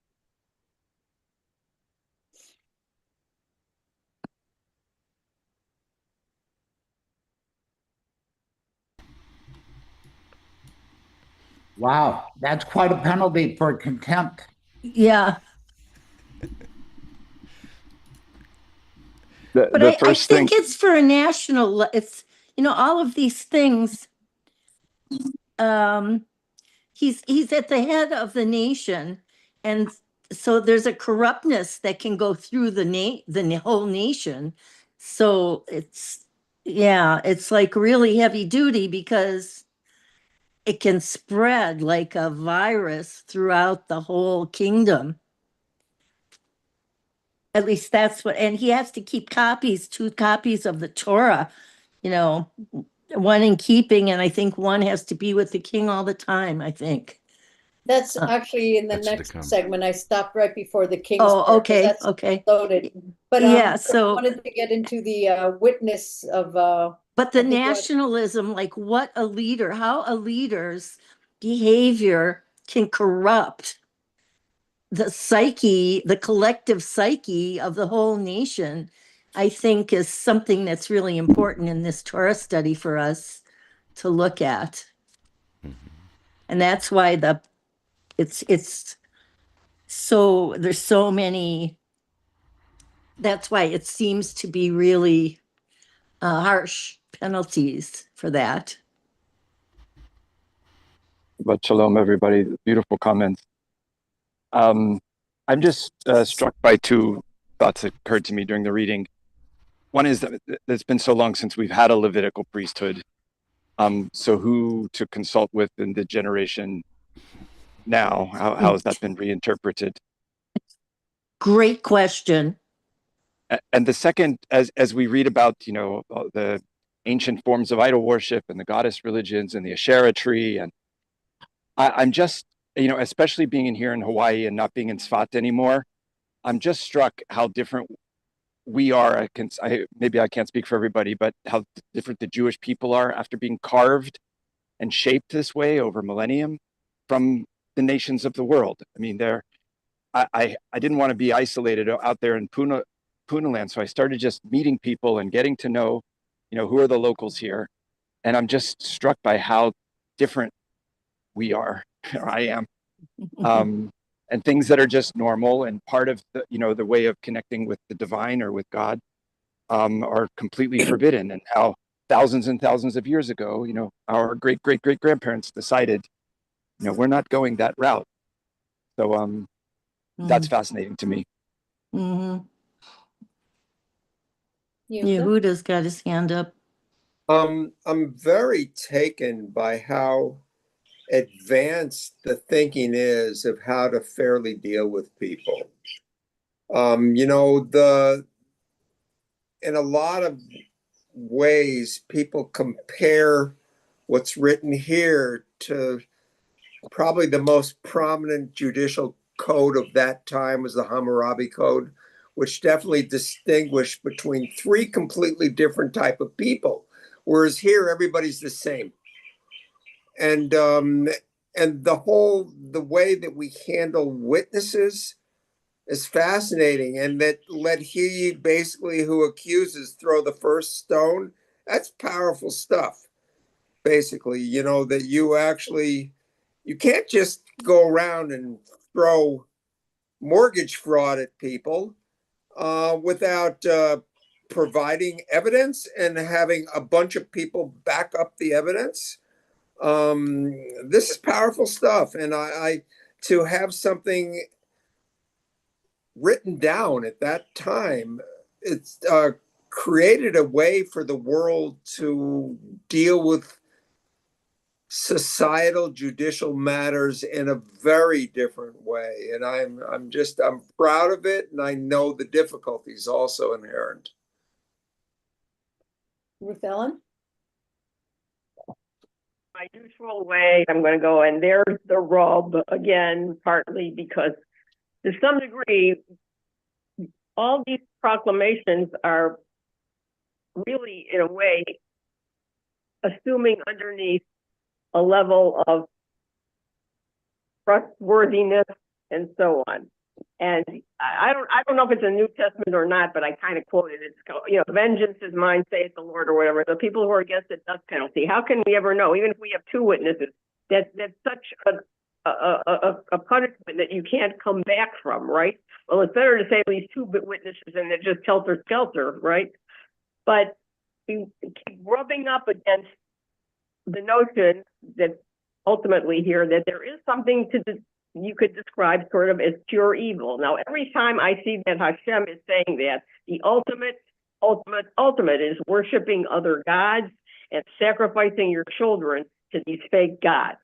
Wow, that's quite a penalty for contempt. Yeah, but The I first think thing, it's for a national, it's, all of these things. Um, he's at the head of the nation, and so there's a corruptness that can go through the whole nation. So it's like really heavy duty because it can spread like a virus throughout the whole kingdom. At least that's what, and he has to keep 2 copies of the Torah, one in keeping, and I think one has to be with the king all the time, I think. That's actually in the That's to next come. segment. I stopped right before the king's Oh, part, 'cause okay, that's okay. loaded. But Yeah, Chris so, wanted to get into the witness of but the I think what- nationalism, like how a leader's behavior can corrupt the psyche, the collective psyche of the whole nation, I think is something that's really important in this Torah study for us to look at. And that's why it's so, there's so many, that's why it seems to be really harsh penalties for that. but shalom, everybody. Beautiful comments. I'm just struck by 2 thoughts that occurred to me during the reading. one is that it's been so long since we've had a Levitical priesthood. So who to consult with in the generation now? How has that been reinterpreted? Great question. And the second, as we read about, the ancient forms of idol worship and the goddess religions and the Asherah tree, and I'm just, especially being in here in Hawaii and not being in Sfat anymore, I'm just struck how different we are. Maybe I can't speak for everybody, but how different the Jewish people are after being carved and shaped this way over millennium from the nations of the world. I mean, I didn't want to be isolated out there in Puna land, so I started just meeting people and getting to know, who are the locals here, and I'm just struck by how different we are. Or I am, and things that are just normal and part of the, the way of connecting with the divine or with God, are completely forbidden, and how thousands and thousands of years ago, our great great great grandparents decided, we're not going that route. So that's fascinating to me. Mm-hmm. Yehuda? Yehuda's got his hand up. I'm very taken by how advanced the thinking is of how to fairly deal with people. In a lot of ways, people compare what's written here to probably the most prominent judicial code of that time was the Hammurabi Code, which definitely distinguished between three completely different type of people, whereas here everybody's the same. And the way that we handle witnesses is fascinating, and that let he basically who accuses throw the first stone. That's powerful stuff. Basically, that you can't just go around and throw mortgage fraud at people without providing evidence and having a bunch of people back up the evidence. This is powerful stuff, and I to have something written down at that time, it's created a way for the world to deal with societal judicial matters in a very different way, and I'm proud of it, and I know the difficulties also inherent. Ruth Ellen? My usual way, I'm going to go, and there's the rub again, partly because to some degree, all these proclamations are really, in a way, assuming underneath a level of trustworthiness and so on. And I don't know if it's a New Testament or not, but I kind of quoted it. It's, vengeance is mine, saith the Lord, or whatever. The people who are against the death penalty. How can we ever know, even if we have two witnesses, that's such a punishment that you can't come back from, right? Well, it's better to say at least two witnesses and it just helter-skelter, right? But you keep rubbing up against the notion that ultimately here that there is something you could describe sort of as pure evil. Now, every time I see that Hashem is saying that, the ultimate is worshiping other gods and sacrificing your children to these fake gods,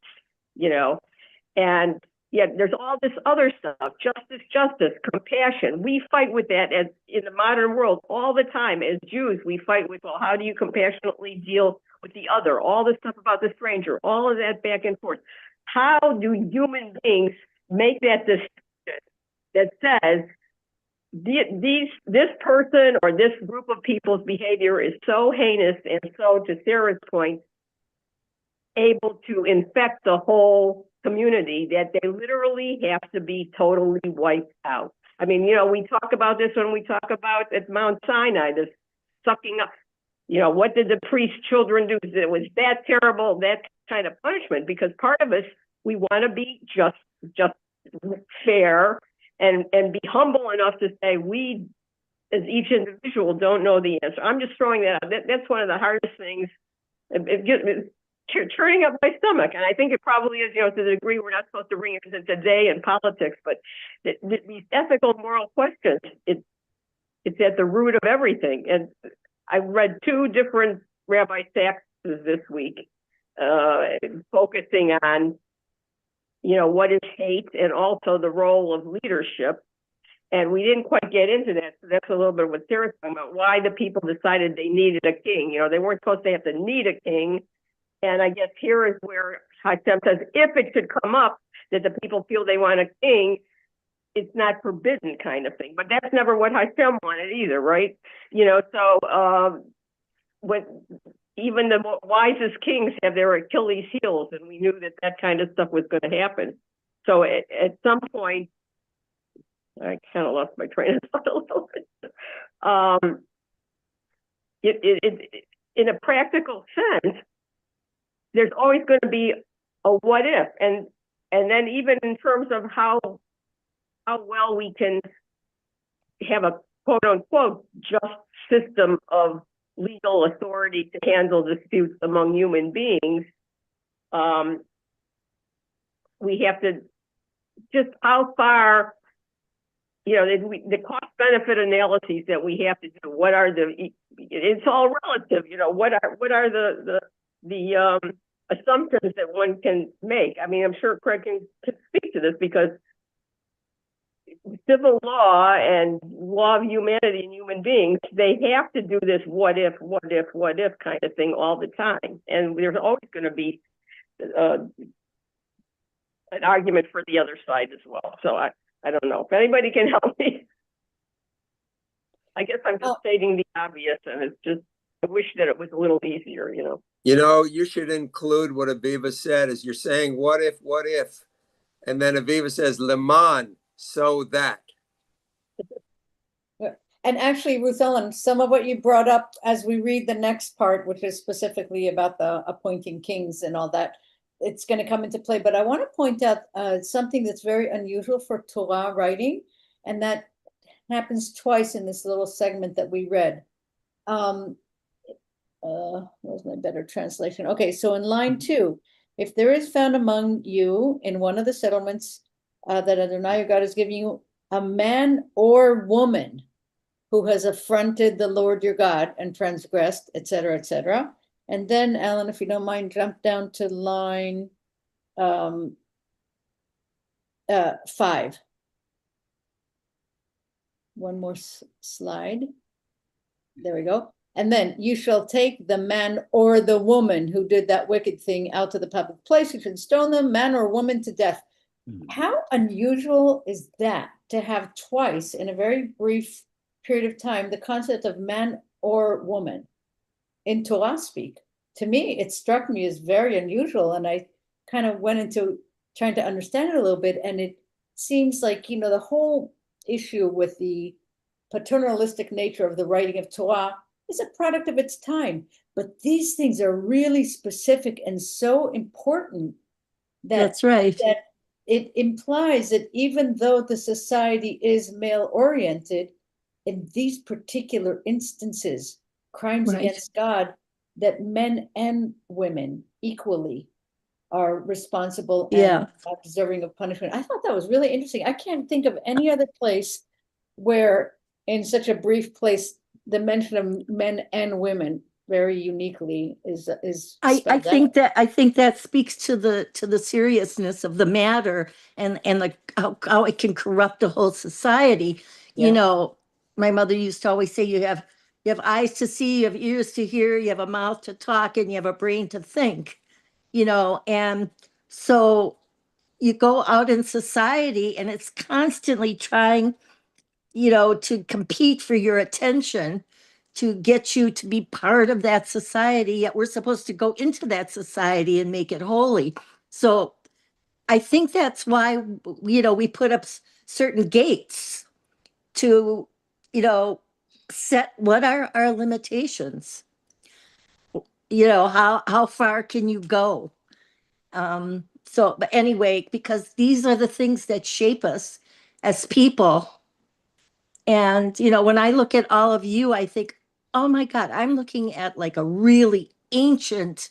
and yet there's all this other stuff, justice, compassion. We fight with that as in the modern world all the time. As Jews, we fight with, well, how do you compassionately deal with the other? All this stuff about the stranger, all of that back and forth. How do human beings make that distinction that says this person or this group of people's behavior is so heinous and so, to Sarah's point, able to infect the whole community that they literally have to be totally wiped out? I mean, we talk about this when we talk about at Mount Sinai, this sucking up. What did the priest's children do? It was that terrible, that kind of punishment, because part of us, we want to be just fair and be humble enough to say we, as each individual, don't know the answer. I'm just throwing that out. That's one of the hardest things. It's turning up my stomach, and I think it probably is, to the degree we're not supposed to bring it into today in politics, but these ethical, moral questions, it's at the root of everything. And I read 2 different Rabbi Saxes this week, focusing on, what is hate and also the role of leadership. And we didn't quite get into that. So that's a little bit of what Sarah's talking about, why the people decided they needed a king. They weren't supposed to have to need a king. And I guess here is where Hashem says, if it should come up that the people feel they want a king, it's not forbidden kind of thing. But that's never what Hashem wanted either, right? When even the wisest kings have their Achilles heels, and we knew that kind of stuff was going to happen. So at some point, I kind of lost my train of thought a little bit. In a practical sense, there's always going to be a what if, and then even in terms of how well we can have a quote unquote just system of legal authority to handle disputes among human beings, we have to just how far, the cost benefit analyses that we have to do. What are it's all relative. What are the assumptions that one can make? I mean, I'm sure Craig can speak to this, because civil law and law of humanity and human beings, they have to do this what if kind of thing all the time. And there's always going to be an argument for the other side as well. So I don't know if anybody can help me. I guess I'm just stating the obvious, and it's just, I wish that it was a little easier, You should include what Aviva said, is you're saying, what if? And then Aviva says, Leman, so that. And actually, Ruth Ellen, some of what you brought up as we read the next part, which is specifically about the appointing kings and all that, it's going to come into play. But I want to point out something that's very unusual for Torah writing, and that happens twice in this little segment that we read. Where's my better translation? Okay, so in line 2, if there is found among you in one of the settlements that Adonai your God is giving you, a man or woman who has affronted the Lord your God and transgressed, etc., etc. And then, Alan, if you don't mind, jump down to line 5. One more slide. There we go. And then you shall take the man or the woman who did that wicked thing out to the public place. You should stone them, man or woman, to death. How unusual is that, to have twice in a very brief period of time the concept of man or woman in Torah speak? To me, it struck me as very unusual, and I kind of went into trying to understand it a little bit, and it seems like, the whole issue with the paternalistic nature of the writing of Torah is a product of its time. But these things are really specific and so important That's right. that it implies that even though the society is male-oriented, in these particular instances, crimes against God, that men and women equally are responsible and deserving of punishment. I thought that was really interesting. I can't think of any other place where, in such a brief place, the mention of men and women very uniquely is I think that speaks to the seriousness of the matter, and how it can corrupt the whole society. My mother used to always say, you have eyes to see, you have ears to hear, you have a mouth to talk, and you have a brain to think. And so you go out in society, and it's constantly trying, to compete for your attention, to get you to be part of that society, yet we're supposed to go into that society and make it holy. So I think that's why, we put up certain gates to, set what are our limitations. How far can you go? But anyway, because these are the things that shape us as people. And, when I look at all of you, I think, oh my God, I'm looking at like a really ancient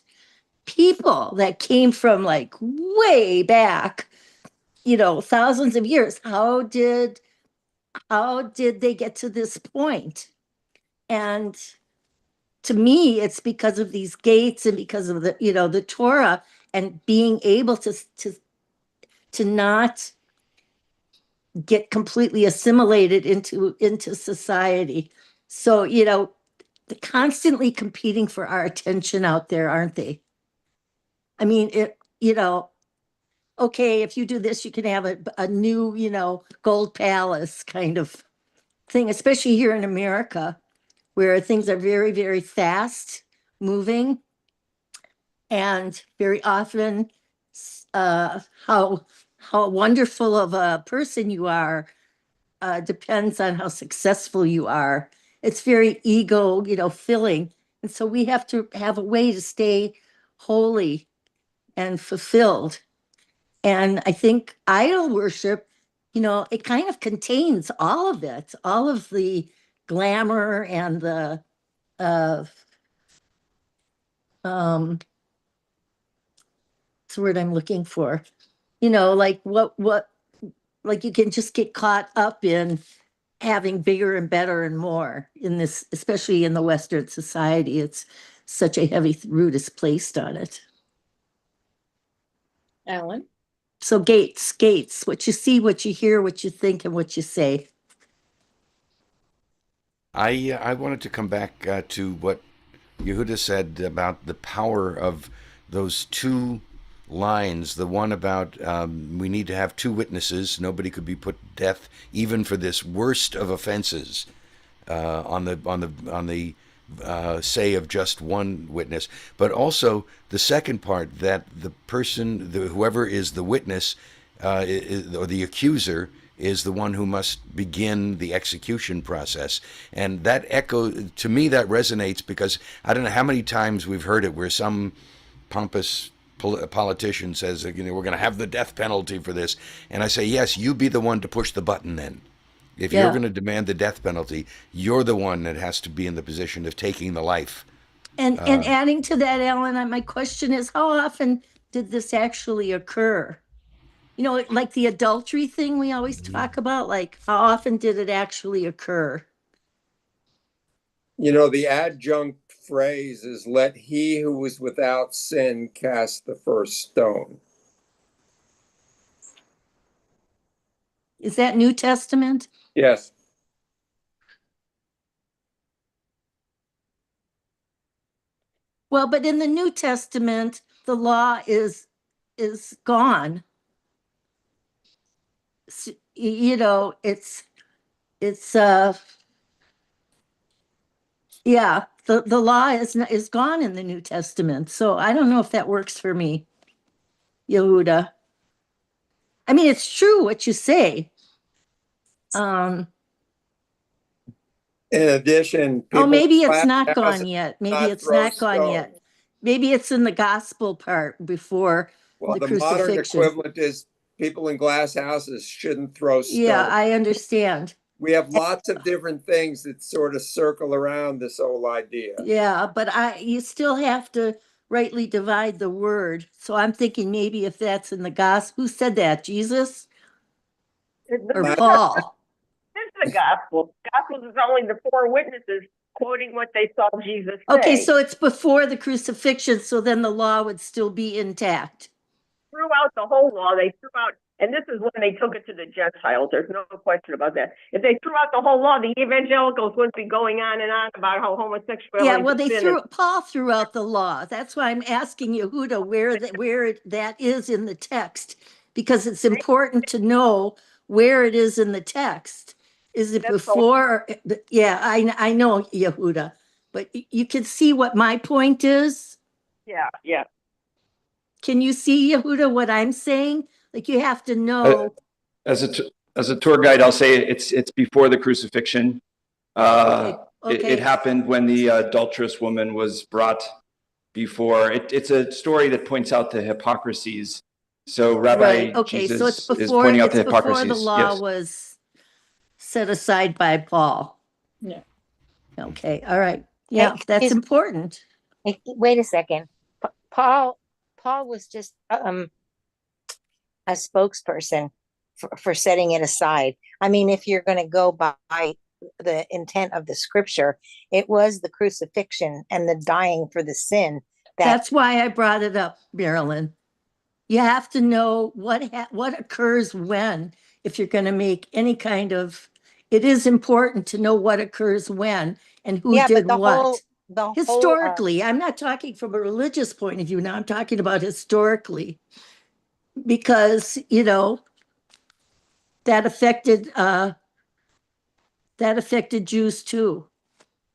people that came from like way back, thousands of years. How did how did they get to this point? And to me, it's because of these gates and because of the, the Torah and being able to not get completely assimilated into society. So, they're constantly competing for our attention out there, aren't they? I mean, okay, if you do this, you can have a new, gold palace kind of thing, especially here in America, where things are very, very fast moving. And very often, how wonderful of a person you are depends on how successful you are. It's very ego, filling. And so we have to have a way to stay holy and fulfilled. And I think idol worship, it kind of contains all of it, all of the glamour and the uh what's the word I'm looking for? Like like you can just get caught up in having bigger and better and more in this, especially in the Western society. It's such a heavy root is placed on it. Alan? So gates, what you see, what you hear, what you think, and what you say. I wanted to come back to what Yehuda said about the power of those two lines. The one about we need to have two witnesses. Nobody could be put to death, even for this worst of offenses, on the say of just one witness. But also the second part, that the person, whoever is the witness or the accuser, is the one who must begin the execution process. And that to me, that resonates, because I don't know how many times we've heard it where some pompous politician says, we're going to have the death penalty for this. And I say, yes, you be the one to push the button then. If you're going to demand the death penalty, you're the one that has to be in the position of taking the life. And adding to that, Alan, my question is, how often did this actually occur? Like the adultery thing we always talk about, like how often did it actually occur? The adjunct phrase is, let he who is without sin cast the first stone. Is that New Testament? Yes. Well, but in the New Testament, the law is gone. It's yeah, the law is gone in the New Testament. So I don't know if that works for me, Yehuda. I mean, it's true what you say. In addition, Maybe it's not gone yet. Maybe it's not gone yet. Maybe it's in the gospel part before the modern crucifixion. equivalent is people in glass houses shouldn't throw stones. Yeah, I understand. We have lots of different things that sort of circle around this whole idea. Yeah, but you still have to rightly divide the word. So I'm thinking maybe if that's in the gospel, who said that? Jesus or Paul? It's the gospel. Gospel is only the four witnesses quoting what they saw Jesus say. Okay, so it's before the crucifixion, so then the law would still be intact. Throughout the whole law, they threw out, and this is when they took it to the Gentiles. There's no question about that. If they threw out the whole law, the evangelicals wouldn't be going on and on about how homosexuality. Yeah, well, Paul threw out the law. That's why I'm asking Yehuda where that is in the text, because it's important to know where it is in the text. Is it before? Yeah, I know, Yehuda, but you can see what my point is. Yeah. Can you see, Yehuda, what I'm saying? Like, you have to know. As a tour guide, I'll say it's before the crucifixion. Okay. It happened when the adulterous woman was brought before. It's a story that points out the hypocrisies. So Rabbi Jesus so it's before, is pointing out the hypocrisies. Before the law was set aside by Paul. Yeah. Okay. All right. Yeah, that's important. Wait a second. Paul was just a spokesperson. for setting it aside. I mean, if you're going to go by the intent of the scripture, it was the crucifixion and the dying for the sin that. That's why I brought it up, Marilyn. You have to know what occurs when, if you're going to make any kind of, it is important to know what occurs when and who Yeah, but did what. Historically, I'm not talking from a religious point of view now, I'm talking about historically. Because, you know, that affected Jews too.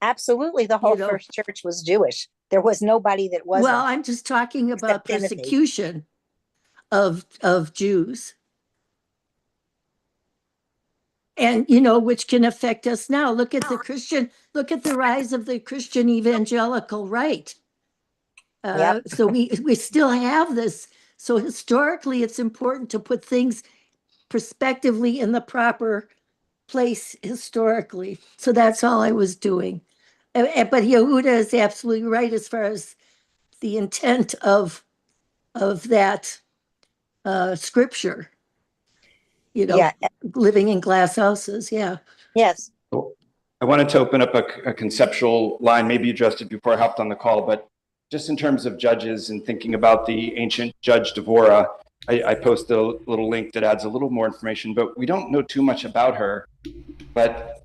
Absolutely, the whole first church was Jewish. There was nobody that wasn't. Well, I'm just talking about except Timothy. persecution of Jews. And, you know, which can affect us now. Look at the rise of the Christian evangelical right. Yep. So we still have this. So historically, it's important to put things prospectively in the proper place historically. So that's all I was doing. But Yehuda is absolutely right as far as the intent of that scripture. You know, Yeah. living in glass houses. Yeah. Yes. I wanted to open up a conceptual line, maybe you addressed it before I hopped on the call, but just in terms of judges and thinking about the ancient judge Devorah, I posted a little link that adds a little more information, but we don't know too much about her. But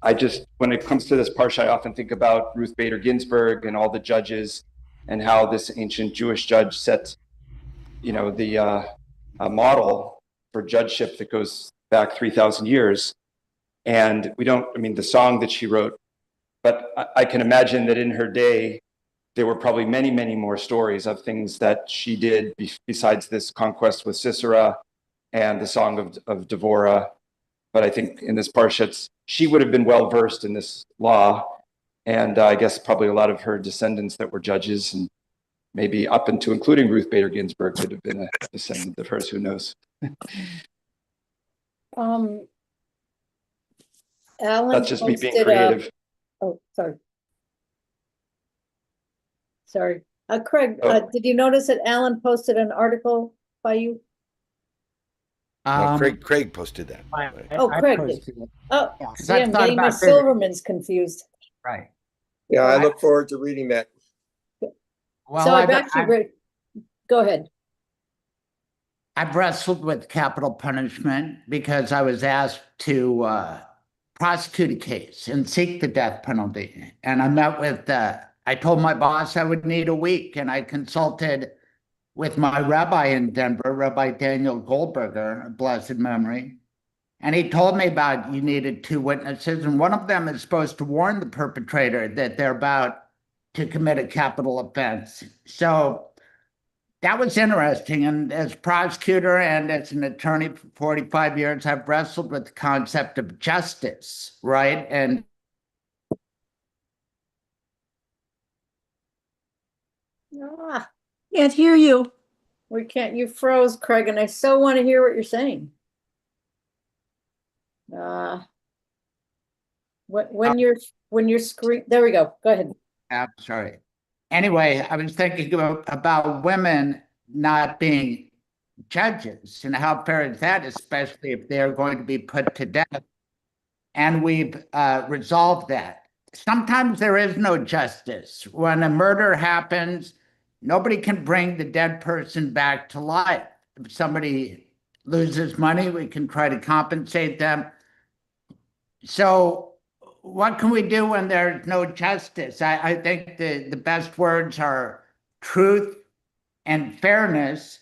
when it comes to this parsha, I often think about Ruth Bader Ginsburg and all the judges and how this ancient Jewish judge set, you know, the model for judgeship that goes back 3,000 years. And the song that she wrote, but I can imagine that in her day, there were probably many, many more stories of things that she did besides this conquest with Sisera and the song of Devorah. But I think in this parsha, she would have been well versed in this law. And I guess probably a lot of her descendants that were judges, and maybe up into including Ruth Bader Ginsburg could have been a descendant of hers, who knows? Alan That's just me being posted creative. oh, sorry. Craig, Oh. did you notice that Alan posted an article by you? Craig posted that. Craig did. Oh, Yeah, 'cause see, I've I'm thought getting my about this. Silvermans confused. Right. Yeah, I look forward to reading that. Well, So I've actually read. Go ahead. I've wrestled with capital punishment because I was asked to prosecute a case and seek the death penalty. And I met with, I told my boss I would need a week, and I consulted with my rabbi in Denver, Rabbi Daniel Goldberger, of blessed memory. And he told me about you needed 2 witnesses, and one of them is supposed to warn the perpetrator that they're about to commit a capital offense. So that was interesting. And as prosecutor and as an attorney for 45 years, I've wrestled with the concept of justice, right? And Can't hear you. We can't. You froze, Craig, and I so want to hear what you're saying. When you're screen. There we go. Go ahead. I'm sorry. Anyway, I was thinking about women not being judges, and how fair is that, especially if they're going to be put to death. And we've resolved that. Sometimes there is no justice. When a murder happens, nobody can bring the dead person back to life. If somebody loses money, we can try to compensate them. So what can we do when there's no justice? I think the best words are truth and fairness.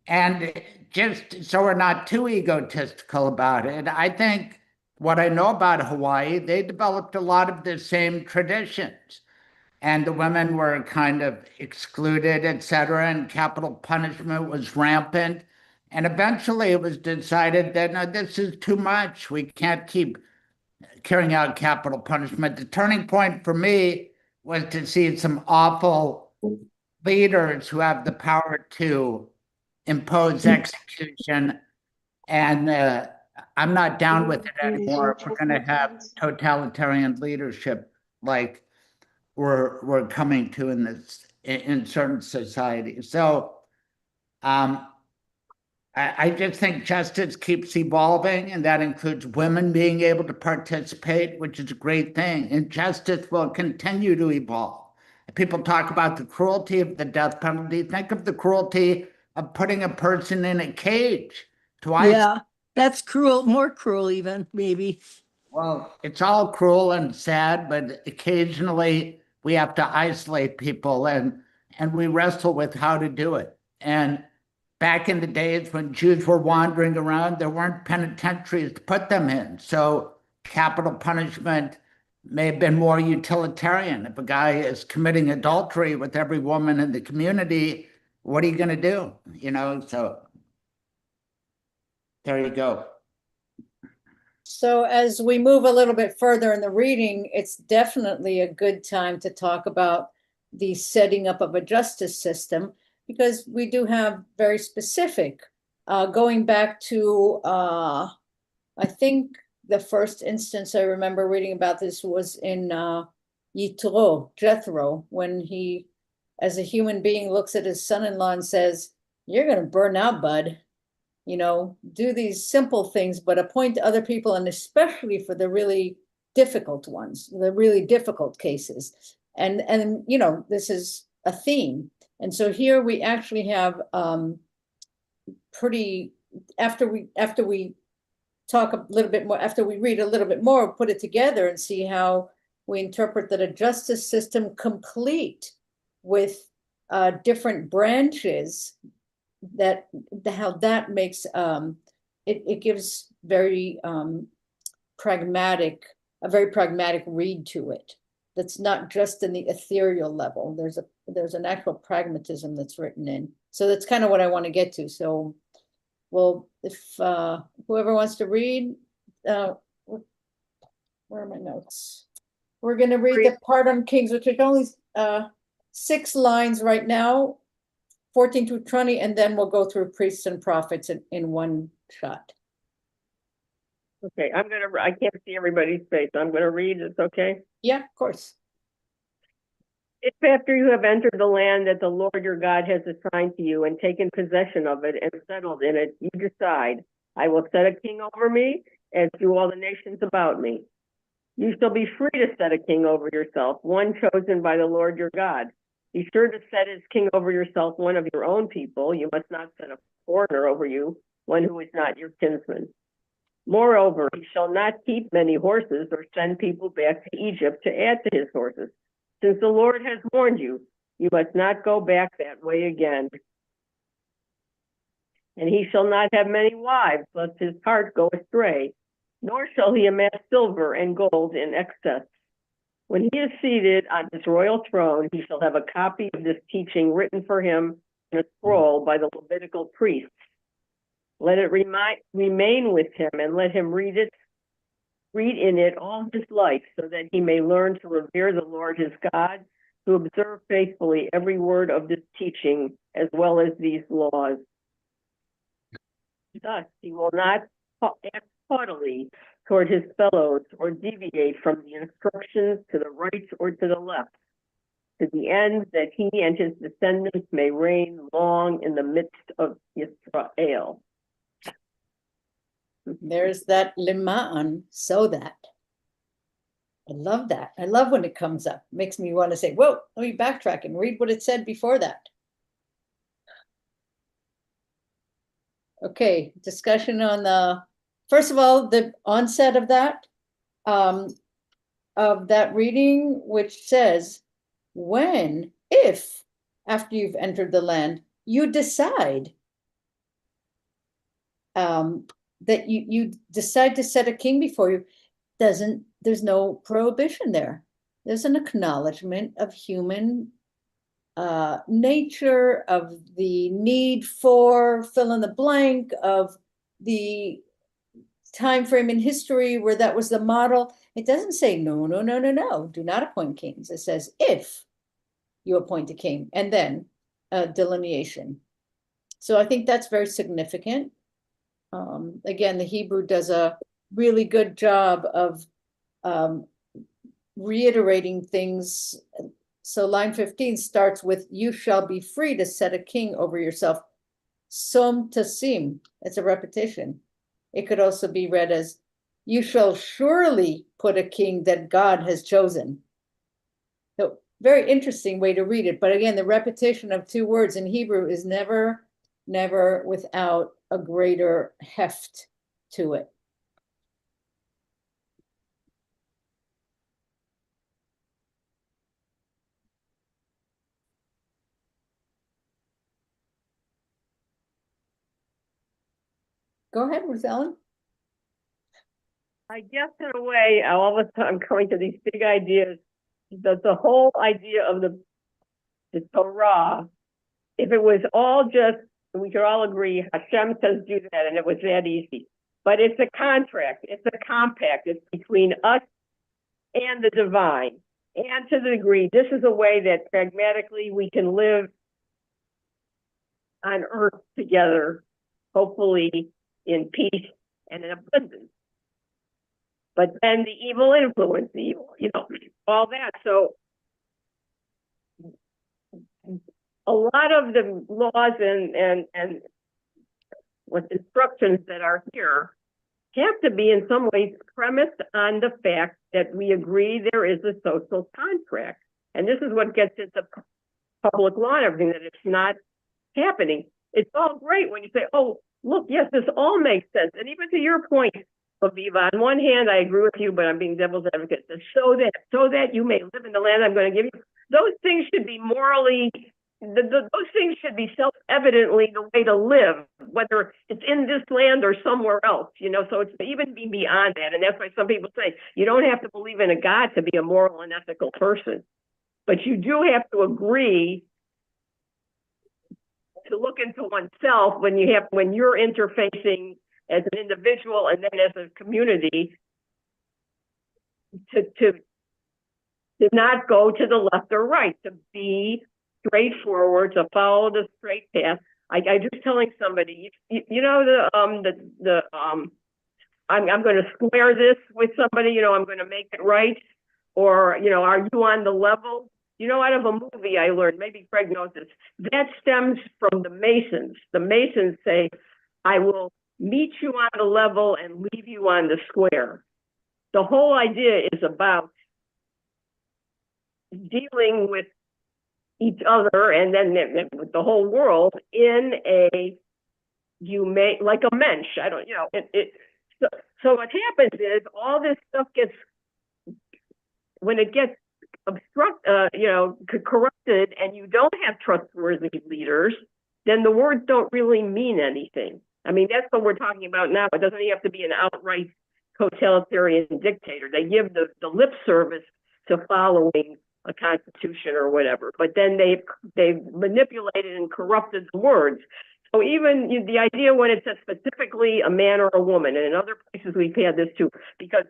And just so we're not too egotistical about it, I think what I know about Hawaii, they developed a lot of the same traditions. And the women were kind of excluded, et cetera, and capital punishment was rampant. And eventually it was decided that, no, this is too much. We can't keep carrying out capital punishment. The turning point for me was to see some awful leaders who have the power to impose execution. And I'm not down with it anymore if we're going to have totalitarian leadership like we're coming to in certain societies. So I just think justice keeps evolving, and that includes women being able to participate, which is a great thing. And justice will continue to evolve. People talk about the cruelty of the death penalty. Think of the cruelty of putting a person in a cage twice. Yeah, that's cruel, more cruel even, maybe. Well, it's all cruel and sad, but occasionally we have to isolate people and we wrestle with how to do it. And back in the days when Jews were wandering around, there weren't penitentiaries to put them in. So capital punishment may have been more utilitarian. If a guy is committing adultery with every woman in the community, what are you going to do? So there you go. So as we move a little bit further in the reading, it's definitely a good time to talk about the setting up of a justice system, because we do have very specific, going back to, I think the first instance I remember reading about this was in Yitro, Jethro, when he, as a human being, looks at his son-in-law and says, "You're going to burn out, bud. Do these simple things, but appoint other people, and especially for the really difficult ones, the really difficult cases." And this is a theme. And so here we actually have pretty, after we talk a little bit more, after we read a little bit more, put it together and see how we interpret that a justice system complete with different branches, that how that makes it gives very pragmatic, a very pragmatic read to it. That's not just in the ethereal level. There's an actual pragmatism that's written in. So that's kind of what I want to get to. So, well, if whoever wants to read, where are my notes? We're going to read the part on Kings, which is only 6 lines right now, 14 to 20, and then we'll go through priests and prophets in one shot. Okay, I can't see everybody's face. I'm gonna read, it's okay? Yeah, of course. If after you have entered the land that the Lord your God has assigned to you and taken possession of it and settled in it, you decide, I will set a king over me, as do all the nations about me. You shall be free to set a king over yourself, one chosen by the Lord your God. Be sure to set as king over yourself one of your own people. You must not set a foreigner over you, one who is not your kinsman. Moreover, he shall not keep many horses or send people back to Egypt to add to his horses. Since the Lord has warned you, you must not go back that way again. And he shall not have many wives, lest his heart go astray, nor shall he amass silver and gold in excess. When he is seated on his royal throne, he shall have a copy of this teaching written for him in a scroll by the Levitical priests. Let it remain with him, and let him read in it all his life, so that he may learn to revere the Lord his God, to observe faithfully every word of this teaching, as well as these laws. Thus, he will not act haughtily toward his fellows, or deviate from the instructions to the right or to the left, to the end that he and his descendants may reign long in the midst of Israel. There's that lima'an, so that. I love that. I love when it comes up. It makes me want to say, whoa, let me backtrack and read what it said before that. Okay, discussion on the, first of all, the onset of that reading, which says, when, if, after you've entered the land, you decide that you decide to set a king before you, there's no prohibition there. There's an acknowledgement of human nature, of the need for fill in the blank, of the time frame in history where that was the model. It doesn't say no, do not appoint kings. It says if you appoint a king, and then a delineation. So I think that's very significant. Again, the Hebrew does a really good job of reiterating things. So line 15 starts with, you shall be free to set a king over yourself. som tasim. It's a repetition. It could also be read as, you shall surely put a king that God has chosen. So very interesting way to read it. But again, the repetition of two words in Hebrew is never without a greater heft to it. Go ahead, Ruth Ellen. I guess in a way, all of a sudden I'm coming to these big ideas. That the whole idea of the Torah, if it was all just, we could all agree, Hashem says do that, and it was that easy. But it's a contract, it's a compact, it's between us and the divine. And to the degree, this is a way that pragmatically we can live on earth together, hopefully in peace and in abundance. But then the evil influence, the evil, all that. So a lot of the laws and what instructions that are here have to be in some ways premised on the fact that we agree there is a social contract. And this is what gets into public law and everything, that it's not happening. It's all great when you say, oh, look, yes, this all makes sense. And even to your point, Aviva, on one hand, I agree with you, but I'm being devil's advocate. So that you may live in the land I'm going to give you. Those things should be morally, those things should be self-evidently the way to live, whether it's in this land or somewhere else, so it's even be beyond that. And that's why some people say you don't have to believe in a God to be a moral and ethical person, but you do have to agree to look into oneself when you're interfacing as an individual and then as a community, to not go to the left or right, to be straightforward, to follow the straight path. I just telling somebody, I'm going to square this with somebody, I'm going to make it right, or are you on the level? Out of a movie I learned, maybe Craig knows this, that stems from the Masons. The Masons say, I will meet you on the level and leave you on the square. The whole idea is about dealing with each other and then with the whole world in like a mensch. I don't, so what happens is all this stuff when it gets corrupted, and you don't have trustworthy leaders, then the words don't really mean anything. I mean, that's what we're talking about now. It doesn't have to be an outright totalitarian dictator. They give the lip service to following a constitution or whatever, but then they've manipulated and corrupted the words. So even the idea when it says specifically a man or a woman, and in other places we've had this too, because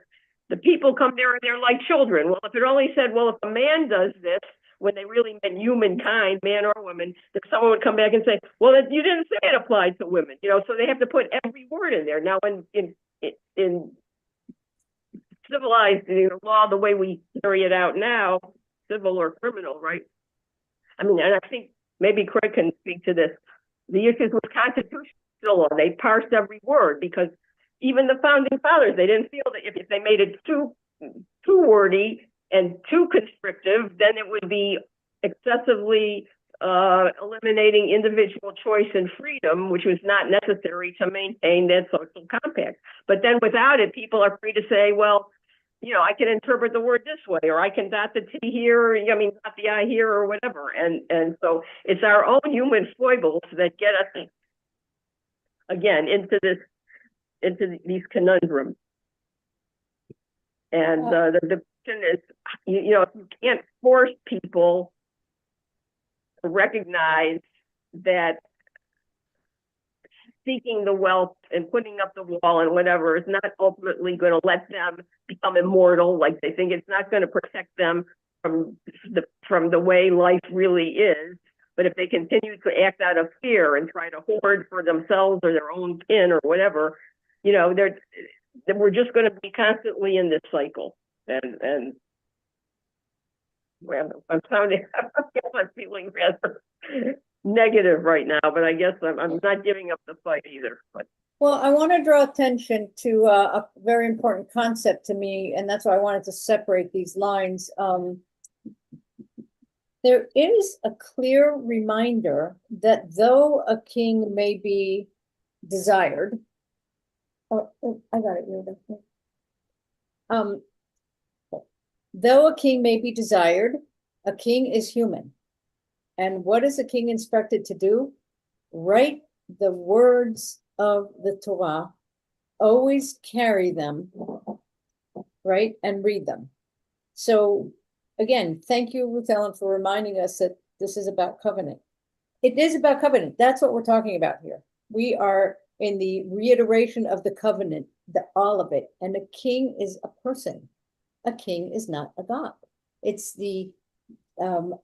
the people come there and they're like children. Well, if it only said, well, if a man does this, when they really meant humankind, man or woman, then someone would come back and say, well, you didn't say it applied to women, so they have to put every word in there. Now, in civilized law, the way we carry it out now, civil or criminal, right? I mean, and I think maybe Craig can speak to this. The issues with constitutional law, they parsed every word, because even the founding fathers, they didn't feel that if they made it too wordy and too constrictive, then it would be excessively eliminating individual choice and freedom, which was not necessary to maintain that social compact. But then without it, people are free to say, well, I can interpret the word this way, or I can dot the T here, dot the I here, or whatever. And so it's our own human foibles that get us, again, into these conundrums. And the question is, you can't force people to recognize that seeking the wealth and putting up the wall and whatever is not ultimately going to let them become immortal. Like they think it's not going to protect them from the way life really is. But if they continue to act out of fear and try to hoard for themselves or their own kin or whatever, we're just going to be constantly in this cycle. And well, I'm feeling rather negative right now, but I guess I'm not giving up the fight either. But Well, I want to draw attention to a very important concept to me, and that's why I wanted to separate these lines. There is a clear reminder that though a king may be desired, I got it. Though a king may be desired, a king is human. And what is a king instructed to do? Write the words of the Torah, always carry them, right? And read them. So again, thank you, Ruth Ellen, for reminding us that this is about covenant. It is about covenant. That's what we're talking about here. We are in the reiteration of the covenant, all of it. And a king is a person. A king is not a god. It's the a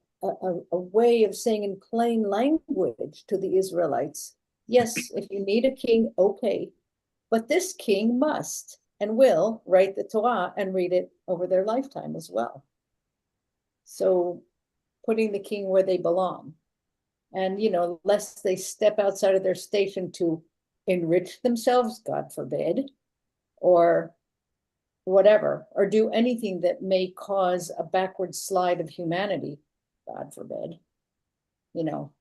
way of saying in plain language to the Israelites, yes, if you need a king, okay, but this king must and will write the Torah and read it over their lifetime as well. So putting the king where they belong. And, you know, lest they step outside of their station to enrich themselves, God forbid, or whatever, or do anything that may cause a backward slide of humanity, God forbid. You know,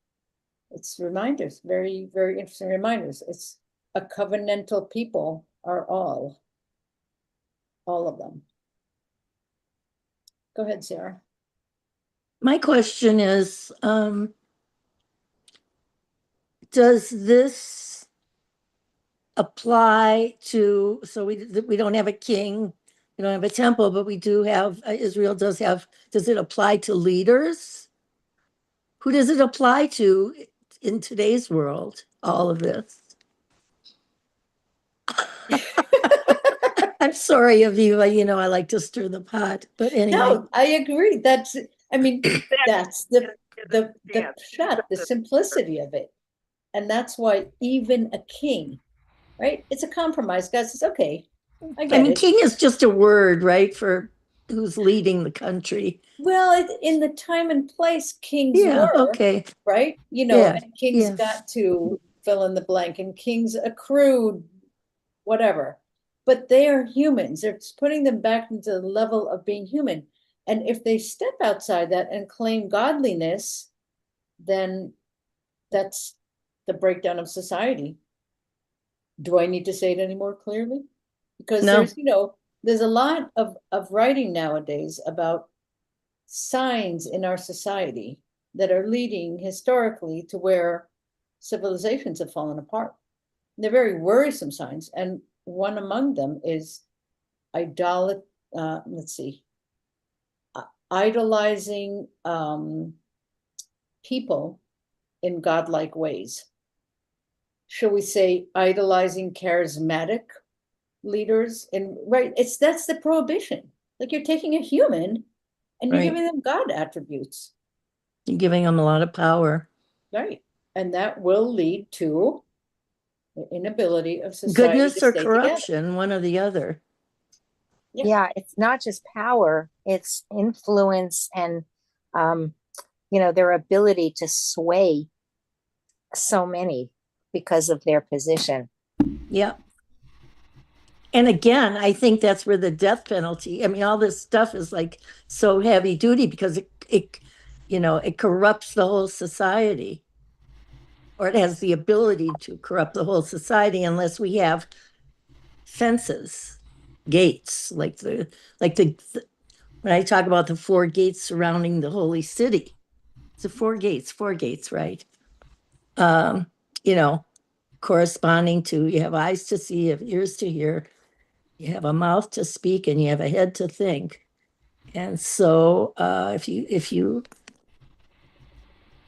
it's reminders, very, very interesting reminders. It's a covenantal people are all of them. Go ahead, Sarah. My question is, does this apply to, so we don't have a king, we don't have a temple, but we do have, Israel does have, does it apply to leaders? Who does it apply to in today's world, all of this? I'm sorry, Aviva, you know, I like to stir the pot, but anyway. No, I agree. That's, I mean, that's the shot, the simplicity of it. And that's why even a king, right? It's a compromise. God says, okay, I get I mean, it. king is just a word, right, for who's leading the country. Well, in the time and place, kings Yeah, were, okay. right? You know, Yeah, and kings yes. got to fill in the blank, and kings accrued, whatever. But they are humans. It's putting them back into the level of being human. And if they step outside that and claim godliness, then that's the breakdown of society. Do I need to say it any more clearly? Because No. there's, you know, there's a lot of writing nowadays about signs in our society that are leading historically to where civilizations have fallen apart. They're very worrisome signs. And one among them is idolizing people in godlike ways. Shall we say idolizing charismatic leaders? And right, that's the prohibition. Like you're taking a human and you're Right. giving them God attributes. You're giving them a lot of power. Right. And that will lead to the inability of society Goodness to or stay corruption, together. one or the other. Yeah, it's not just power, it's influence and you know, their ability to sway so many because of their position. Yeah. And again, I think that's where the death penalty, I mean, all this stuff is like so heavy duty because it you know, it corrupts the whole society. Or it has the ability to corrupt the whole society unless we have fences, gates, like the when I talk about the 4 gates surrounding the holy city. It's a 4 gates, right? You know, corresponding to, you have eyes to see, you have ears to hear, you have a mouth to speak, and you have a head to think. And so if you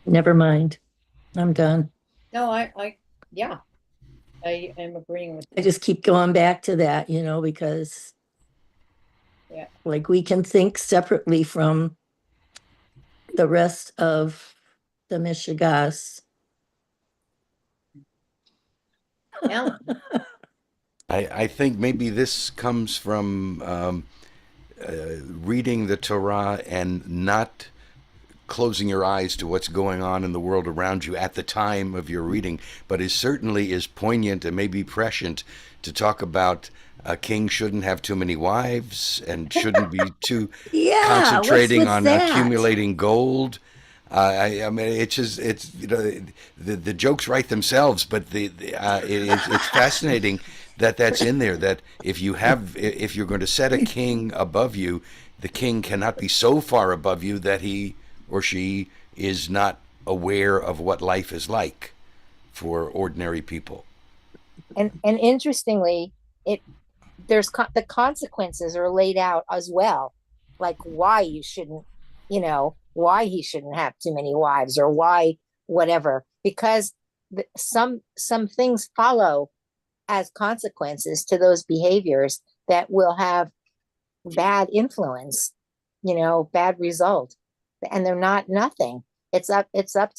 never mind, I'm done. No, I am agreeing with I you. just keep going back to that, you know, because Yeah. like we can think separately from the rest of the Mishigas. Alan. I think maybe this comes from reading the Torah and not closing your eyes to what's going on in the world around you at the time of your reading, but it certainly is poignant and maybe prescient to talk about a king shouldn't have too many wives and shouldn't be too Yeah, concentrating what's on with that? accumulating gold. I mean, it's just, it's, you know, the jokes write themselves, but it's fascinating that that's in there, that if you're going to set a king above you, the king cannot be so far above you that he or she is not aware of what life is like for ordinary people. And interestingly, the consequences are laid out as well, like why you shouldn't, why he shouldn't have too many wives, or why whatever, because some things follow as consequences to those behaviors that will have bad influence, bad result. And they're not nothing. It's up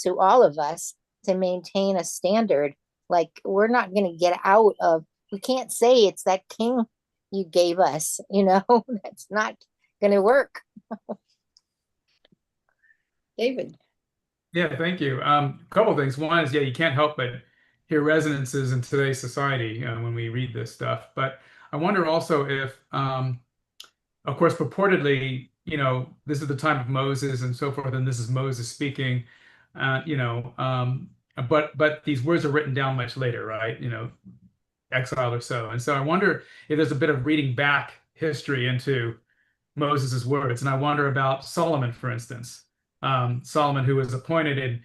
to all of us to maintain a standard. Like, we're not going to get out of, we can't say it's that king you gave us, that's not going to work. David. Yeah, thank you. A couple of things. One is, yeah, you can't help but hear resonances in today's society when we read this stuff. But I wonder also if, of course, purportedly, this is the time of Moses and so forth, and this is Moses speaking, but these words are written down much later, right? Exile or so. And so I wonder if there's a bit of reading back history into Moses's words. And I wonder about Solomon, for instance. Solomon, who was appointed in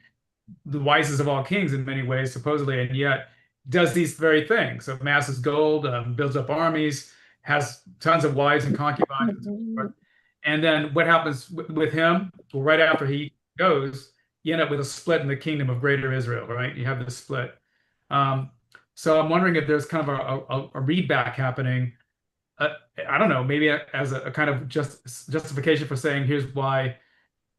the wisest of all kings in many ways, supposedly, and yet does these very things. So amasses gold, builds up armies, has tons of wives and concubines, and so forth. And then what happens with him? Well, right after he goes, you end up with a split in the kingdom of Greater Israel, right? You have this split. So I'm wondering if there's kind of a read back happening. I don't know, maybe as a kind of justification for saying, here's why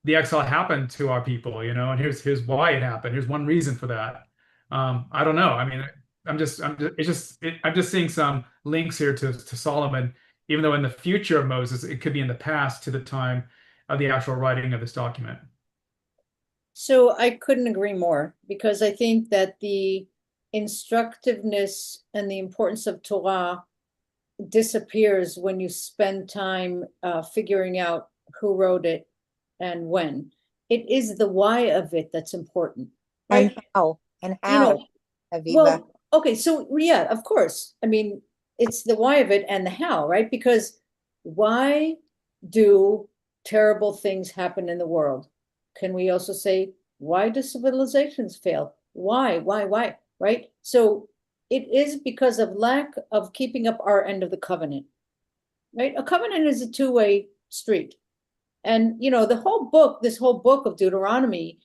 the exile happened to our people, and here's why it happened. Here's one reason for that. I don't know. I mean, I'm just seeing some links here to Solomon, even though in the future of Moses, it could be in the past to the time of the actual writing of this document. So I couldn't agree more, because I think that the instructiveness and the importance of Torah disappears when you spend time figuring out who wrote it and when. It is the why of it that's important, right? And how, Aviva. Well, okay, so yeah, of course. I mean, it's the why of it and the how, right? Because why do terrible things happen in the world? Can we also say, why do civilizations fail? Why, right? So it is because of lack of keeping up our end of the covenant, right? A covenant is a two-way street. And, this whole book of Deuteronomy,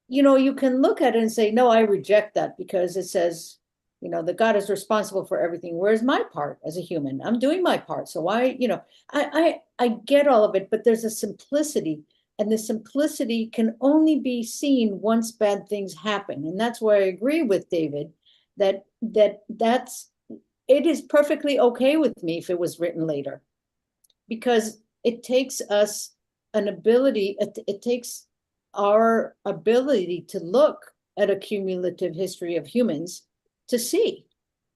you can look at it and say, no, I reject that, because it says, that God is responsible for everything. Where's my part as a human? I'm doing my part. So why, I get all of it, but there's a simplicity, and the simplicity can only be seen once bad things happen. And that's why I agree with David that it is perfectly okay with me if it was written later, because it takes us an ability, it takes our ability to look at a cumulative history of humans to see.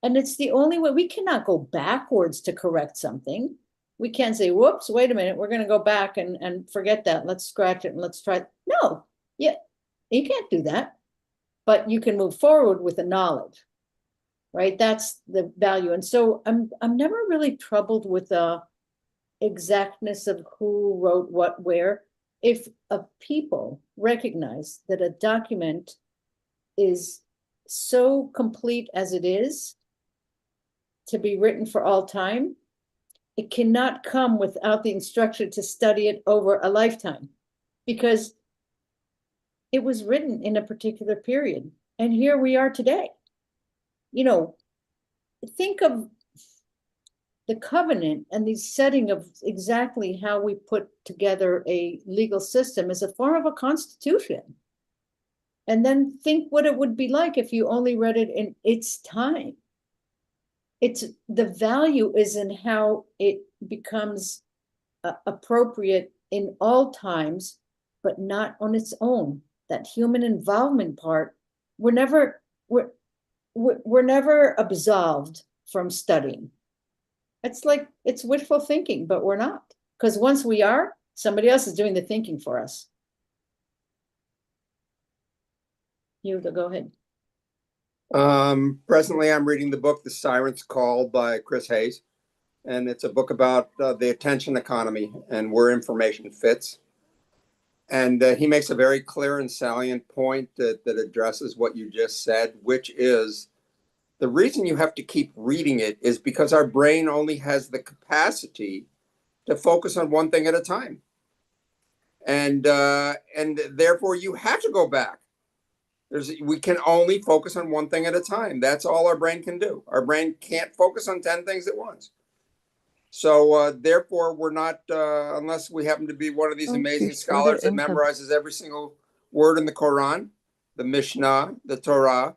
And it's the only way. We cannot go backwards to correct something. We can't say, whoops, wait a minute, we're going to go back and forget that. Let's scratch it and let's try. No, yeah, you can't do that. But you can move forward with the knowledge, right? That's the value. And so I'm never really troubled with the exactness of who wrote what where. If a people recognize that a document is so complete as it is to be written for all time, it cannot come without the instruction to study it over a lifetime, because it was written in a particular period. And here we are today. Think of the covenant and the setting of exactly how we put together a legal system as a form of a constitution. And then think what it would be like if you only read it in its time. The value is in how it becomes appropriate in all times, but not on its own. That human involvement part, we're never absolved from studying. It's like, it's wishful thinking, but we're not. Because once we are, somebody else is doing the thinking for us. Hugo, go ahead. Presently, I'm reading the book The Siren's Call by Chris Hayes. And it's a book about the attention economy and where information fits. And he makes a very clear and salient point that addresses what you just said, which is the reason you have to keep reading it is because our brain only has the capacity to focus on one thing at a time. And therefore you have to go back. We can only focus on one thing at a time. That's all our brain can do. Our brain can't focus on 10 things at once. So therefore, we're not, unless we happen to be one of these amazing scholars that memorizes every single word in the Quran, the Mishnah, the Torah.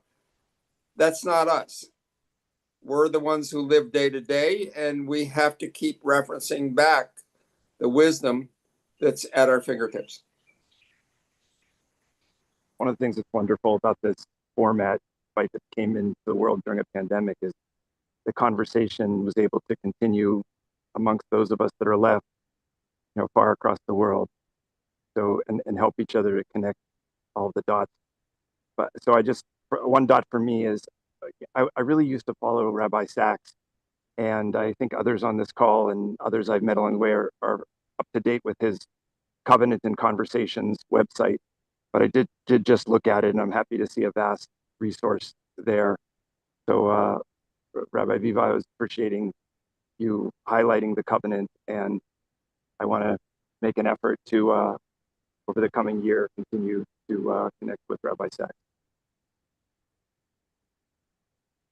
That's not us. We're the ones who live day to day, and we have to keep referencing back the wisdom that's at our fingertips. One of the things that's wonderful about this format, right, that came into the world during a pandemic is the conversation was able to continue amongst those of us that are left, far across the world. So, and help each other to connect all the dots. But so one dot for me is, I really used to follow Rabbi Sachs, and I think others on this call and others I've met along the way are up to date with his Covenant and Conversations website. But I did just look at it, and I'm happy to see a vast resource there. So Rabbi Viva, I was appreciating you highlighting the covenant, and I want to make an effort to, over the coming year, continue to connect with Rabbi Sachs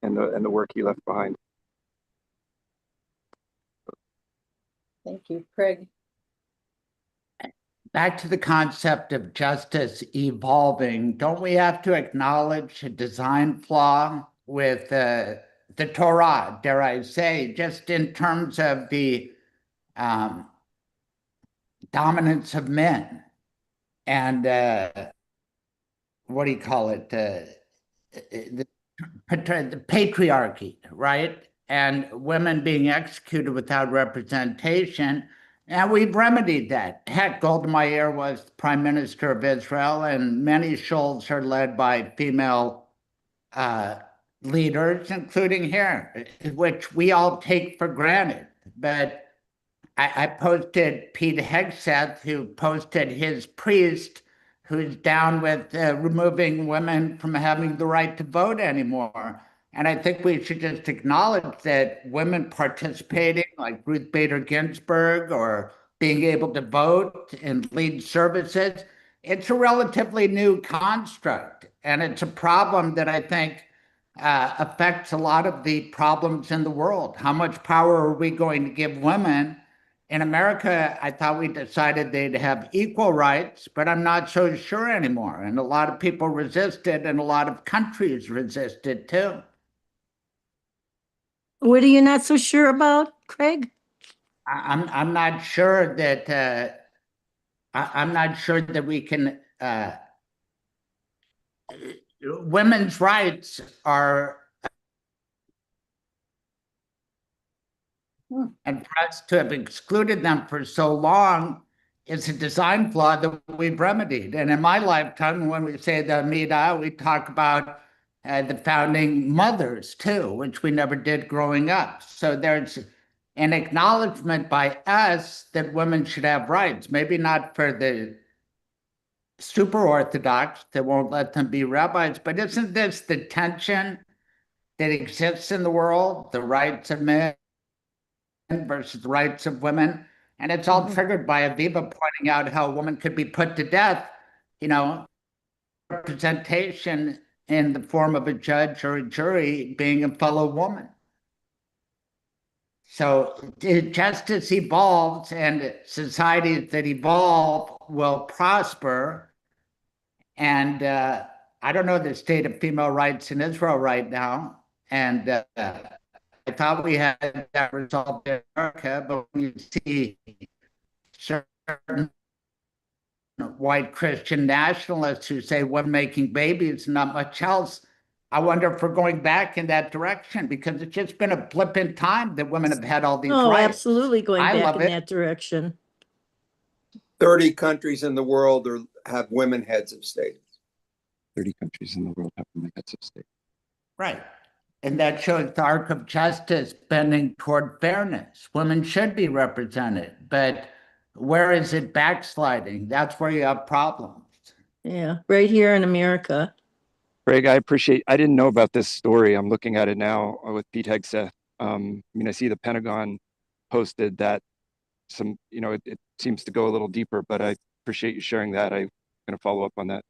and the work he left behind. Thank you, Craig. Back to the concept of justice evolving, don't we have to acknowledge a design flaw with the Torah, dare I say, just in terms of the dominance of men and what do you call it? The patriarchy, right? And women being executed without representation. And we've remedied that. Heck, Golda Meir was the Prime Minister of Israel, and many shuls are led by female leaders, including here, which we all take for granted. But I posted Pete Hegseth, who posted his priest, who's down with removing women from having the right to vote anymore. And I think we should just acknowledge that women participating, like Ruth Bader Ginsburg, or being able to vote and lead services, it's a relatively new construct. And it's a problem that I think affects a lot of the problems in the world. How much power are we going to give women? In America, I thought we decided they'd have equal rights, but I'm not so sure anymore. And a lot of people resisted, and a lot of countries resisted too. What are you not so sure about, Craig? I'm not sure that I'm not sure that we can. Women's rights are. And for us to have excluded them for so long is a design flaw that we've remedied. And in my lifetime, when we say the Midah, we talk about the founding mothers too, which we never did growing up. So there's an acknowledgement by us that women should have rights, maybe not for the super Orthodox that won't let them be rabbis, but isn't this the tension that exists in the world, the rights of men versus the rights of women? And it's all triggered by Aviva pointing out how a woman could be put to death, representation in the form of a judge or a jury being a fellow woman. So justice evolves, and societies that evolve will prosper. And I don't know the state of female rights in Israel right now. And I thought we had that resolved in America, but when you see certain white Christian nationalists who say women making babies, not much else. I wonder if we're going back in that direction, because it's just been a blip in time that women have had all these Oh, rights. absolutely going I back love in it. that direction. 30 countries in the world have women heads of state. 30 countries in the world have women heads of state. Right. And that shows the arc of justice bending toward fairness. Women should be represented, but where is it backsliding? That's where you have problems. Yeah, right here in America. Greg, I didn't know about this story. I'm looking at it now with Pete Hegseth. I mean, I see the Pentagon posted that it seems to go a little deeper, but I appreciate you sharing that. I'm going to follow up on that.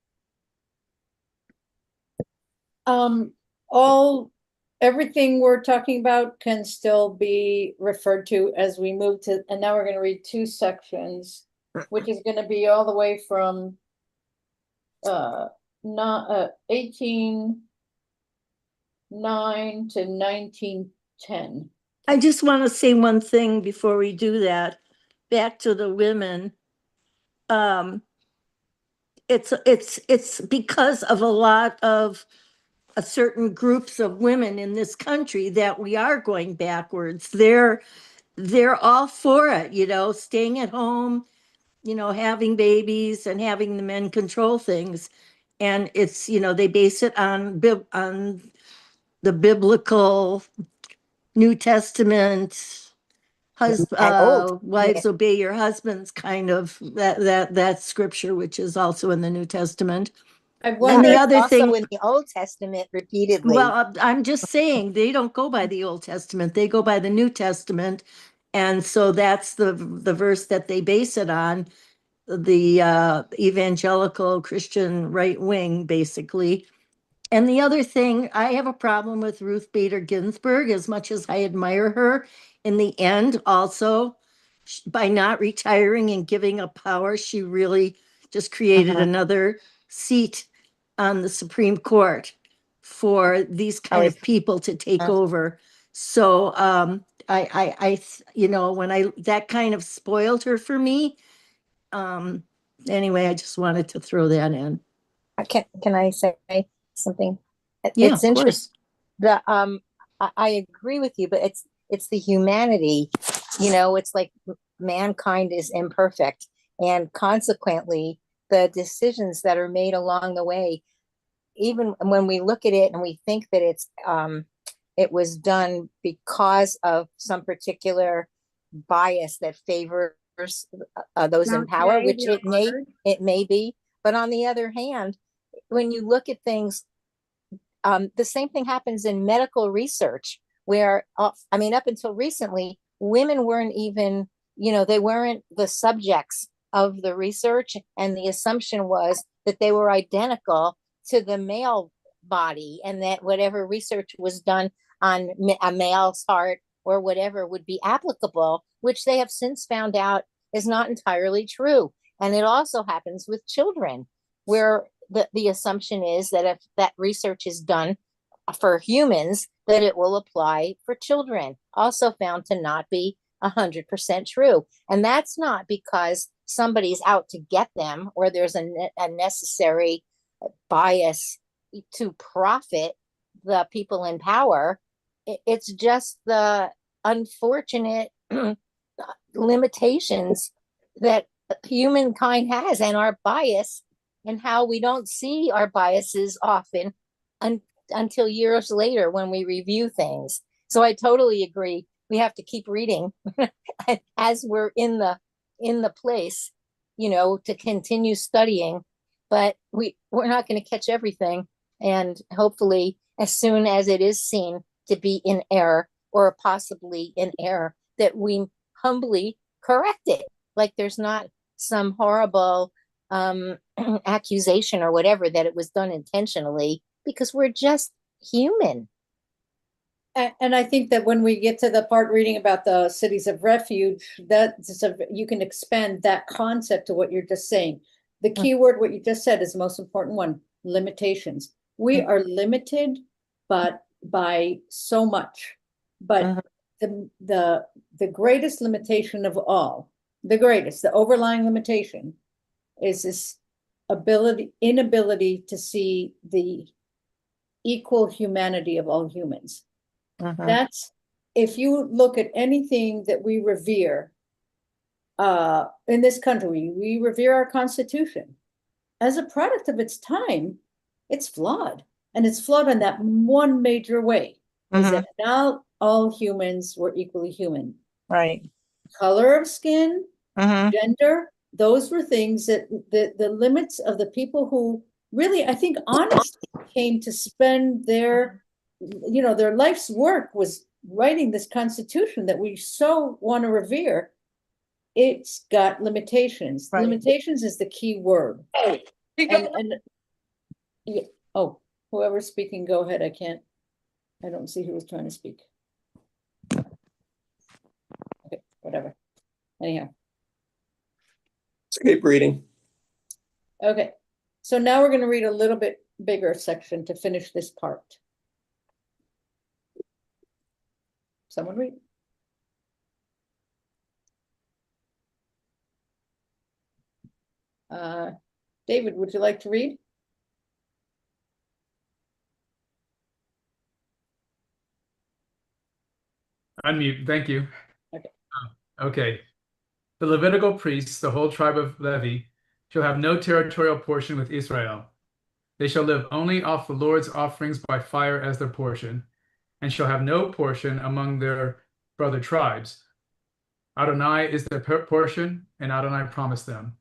Everything we're talking about can still be referred to as we move to, and now we're going to read 2 sections, which is going to be all the way from 1809 to 1910. I just want to say one thing before we do that. Back to the women. It's because of a lot of certain groups of women in this country that we are going backwards. They're all for it, staying at home, having babies and having the men control things. And it's, they base it on the biblical New Testament, wives obey your husbands, kind of that scripture, which is also in the New Testament. I And wonder, the other also thing, in the Old Testament repeatedly. well, I'm just saying they don't go by the Old Testament; they go by the New Testament, and so that's the verse that they base it on. The evangelical Christian right wing, basically. And the other thing, I have a problem with Ruth Bader Ginsburg, as much as I admire her. In the end, also, by not retiring and giving up power, she really just created another seat on the Supreme Court for these kind of people to take over. So when that kind of spoiled her for me. Anyway, I just wanted to throw that in. Can I say something? Yeah, It's of interesting. course. I agree with you, but it's the humanity. It's like mankind is imperfect, and consequently, the decisions that are made along the way, even when we look at it and we think that it was done because of some particular bias that favors those in power, which it may be. But on the other hand, when you look at things, the same thing happens in medical research, where up until recently, women weren't even, they weren't the subjects of the research, and the assumption was that they were identical to the male body, and that whatever research was done on a male's heart or whatever would be applicable, which they have since found out is not entirely true. And it also happens with children, where the assumption is that if that research is done for humans, that it will apply for children, also found to not be 100% true. And that's not because somebody's out to get them, or there's a necessary bias to profit the people in power. It's just the unfortunate limitations that humankind has, and our bias, and how we don't see our biases often until years later when we review things. So I totally agree. We have to keep reading as we're in the place, to continue studying, but we're not going to catch everything. And hopefully, as soon as it is seen to be in error, or possibly in error, that we humbly correct it. Like there's not some horrible accusation or whatever that it was done intentionally, because we're just human. and I think that when we get to the part reading about the cities of refuge, you can expand that concept to what you're just saying. The key word, what you just said, is the most important one: limitations. We are limited, but by so much. But the greatest limitation of all, the overlying limitation, is this inability to see the equal humanity of all humans. That's, if you look at anything that we revere in this country, we revere our Constitution. As a product of its time, it's flawed. And it's flawed in that one major way, is that not all humans were equally human. Right. Color of skin, gender, those were things that the limits of the people who really, I think, honestly came to spend their, their life's work was writing this Constitution that we so want to revere. It's got limitations. Right. Limitations is the key word. Yeah, oh, whoever's speaking, go ahead. I don't see who was trying to speak. Okay, whatever. Anyhow. Escape reading. Okay, so now we're going to read a little bit bigger section to finish this part. Someone read. David, would you like to read? Unmute, thank you. Okay. Okay. The Levitical priests, the whole tribe of Levi, shall have no territorial portion with Israel. They shall live only off the Lord's offerings by fire as their portion, and shall have no portion among their brother tribes. Adonai is their portion, and Adonai promised them.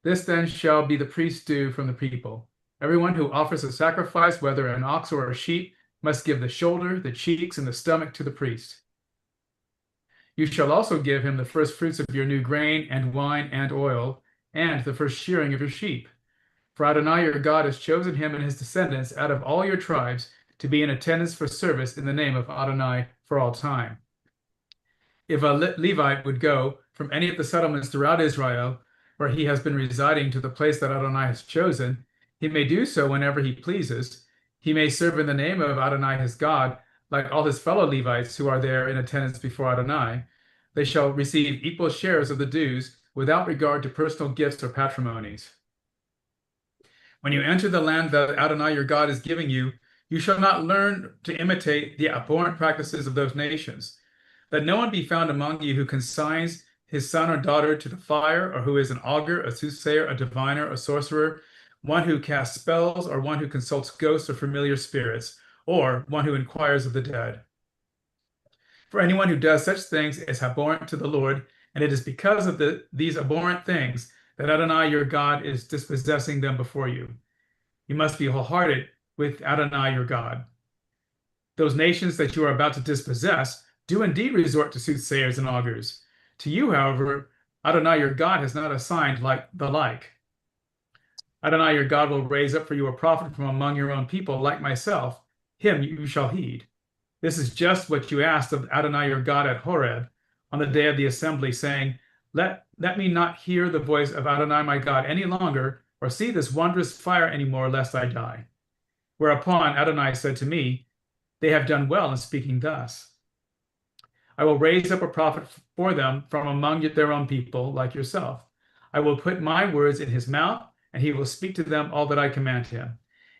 This then shall be the priest's due from the people. Everyone who offers a sacrifice, whether an ox or a sheep, must give the shoulder, the cheeks, and the stomach to the priest. You shall also give him the first fruits of your new grain and wine and oil, and the first shearing of your sheep. For Adonai your God has chosen him and his descendants out of all your tribes to be in attendance for service in the name of Adonai for all time. If a Levite would go from any of the settlements throughout Israel, where he has been residing, to the place that Adonai has chosen, he may do so whenever he pleases. He may serve in the name of Adonai his God, like all his fellow Levites who are there in attendance before Adonai. They shall receive equal shares of the dues without regard to personal gifts or patrimonies. When you enter the land that Adonai your God is giving you, you shall not learn to imitate the abhorrent practices of those nations. Let no one be found among you who consigns his son or daughter to the fire, or who is an augur, a soothsayer, a diviner, a sorcerer, one who casts spells, or one who consults ghosts or familiar spirits, or one who inquires of the dead. For anyone who does such things is abhorrent to the Lord, and it is because of these abhorrent things that Adonai your God is dispossessing them before you. You must be wholehearted with Adonai your God. Those nations that you are about to dispossess do indeed resort to soothsayers and augurs. To you, however, Adonai your God has not assigned the like. Adonai your God will raise up for you a prophet from among your own people, like myself. Him you shall heed. This is just what you asked of Adonai your God at Horeb on the day of the assembly, saying, Let me not hear the voice of Adonai my God any longer, or see this wondrous fire any more, lest I die. Whereupon Adonai said to me, They have done well in speaking thus. I will raise up a prophet for them from among their own people, like yourself. I will put my words in his mouth, and he will speak to them all that I command him.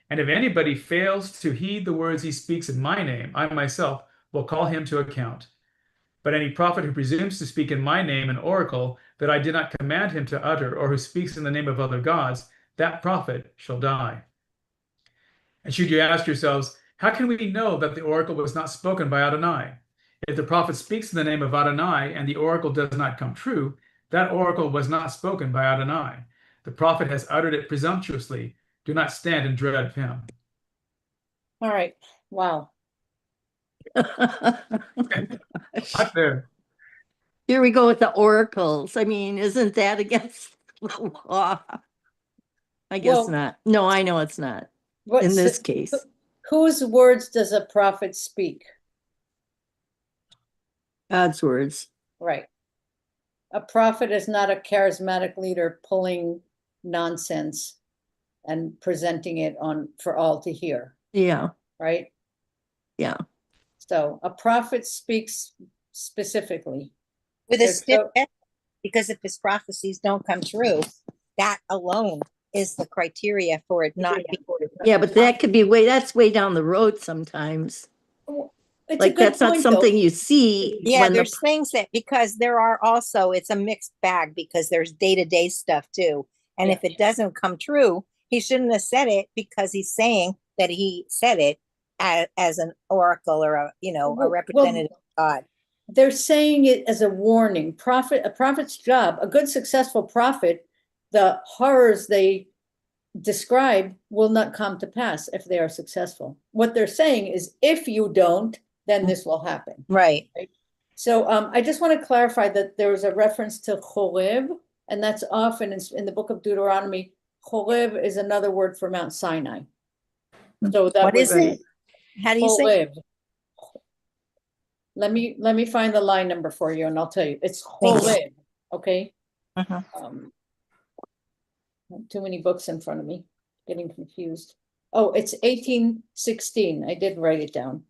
And if anybody fails to heed the words he speaks in my name, I myself will call him to account. But any prophet who presumes to speak in my name an oracle that I did not command him to utter, or who speaks in the name of other gods, that prophet shall die. And should you ask yourselves, how can we know that the oracle was not spoken by Adonai? If the prophet speaks in the name of Adonai and the oracle does not come true, that oracle was not spoken by Adonai. The prophet has uttered it presumptuously. Do not stand in dread of him. All right. Wow. Up there. Here we go with the oracles. I mean, isn't that against the law? I guess Well, not. No, I know it's not in What's this case. Whose words does a prophet speak? God's words. Right. A prophet is not a charismatic leader pulling nonsense and presenting it for all to hear. Yeah. Right? Yeah. So a prophet speaks specifically. With a stiff neck, because if his prophecies don't come true, that alone is the criteria for it not being. Yeah, but that could be that's way down the road sometimes. It's a Like, good that's not point, though. something you see Yeah, when there's things that, because there are also, it's a mixed bag because there's day-to-day stuff too. And if it doesn't come true, he shouldn't have said it, because he's saying that he said it as an oracle or a, you know, a Well, representative of God. They're saying it as a warning. A prophet's job, a good successful prophet, the horrors they describe will not come to pass if they are successful. What they're saying is, if you don't, then this will happen. Right. So I just want to clarify that there was a reference to Horeb, and that's often in the book of Deuteronomy. Horeb is another word for Mount Sinai. So that What was is it? How do you say? Horeb. Let me find the line number for you, and I'll tell you. It's Thank you. Horeb. Okay. Uh-huh. Too many books in front of me, getting confused. Oh, it's 1816. I did write it down.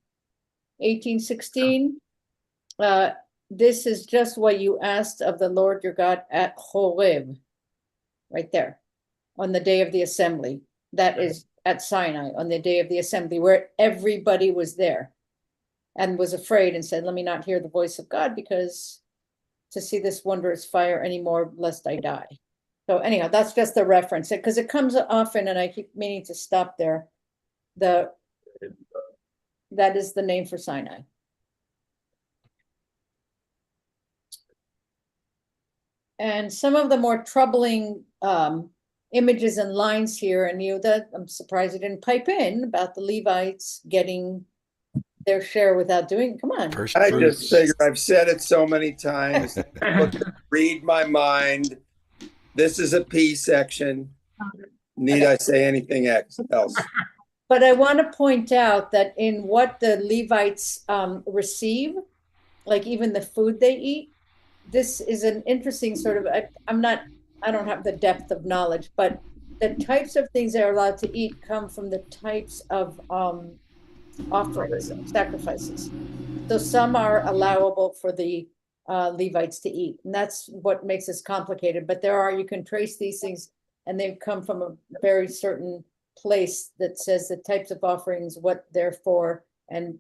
1816. This is just what you asked of the Lord your God at Horeb, right there, on the day of the assembly. That is at Sinai, on the day of the assembly, where everybody was there and was afraid and said, let me not hear the voice of God, because to see this wondrous fire anymore, lest I die. So anyhow, that's just the reference, because it comes often, and I keep meaning to stop there. That is the name for Sinai. And some of the more troubling images and lines here, and that I'm surprised you didn't pipe in about the Levites getting their share without doing. Come on. First I fruits. just figure I've said it so many times. Read my mind. This is a P section. Need I say anything else? But I want to point out that in what the Levites receive, like even the food they eat, this is an interesting sort of, I don't have the depth of knowledge, but the types of things they're allowed to eat come from the types of offerings, sacrifices. So some are allowable for the Levites to eat, and that's what makes this complicated. But you can trace these things, and they come from a very certain place that says the types of offerings, what they're for, and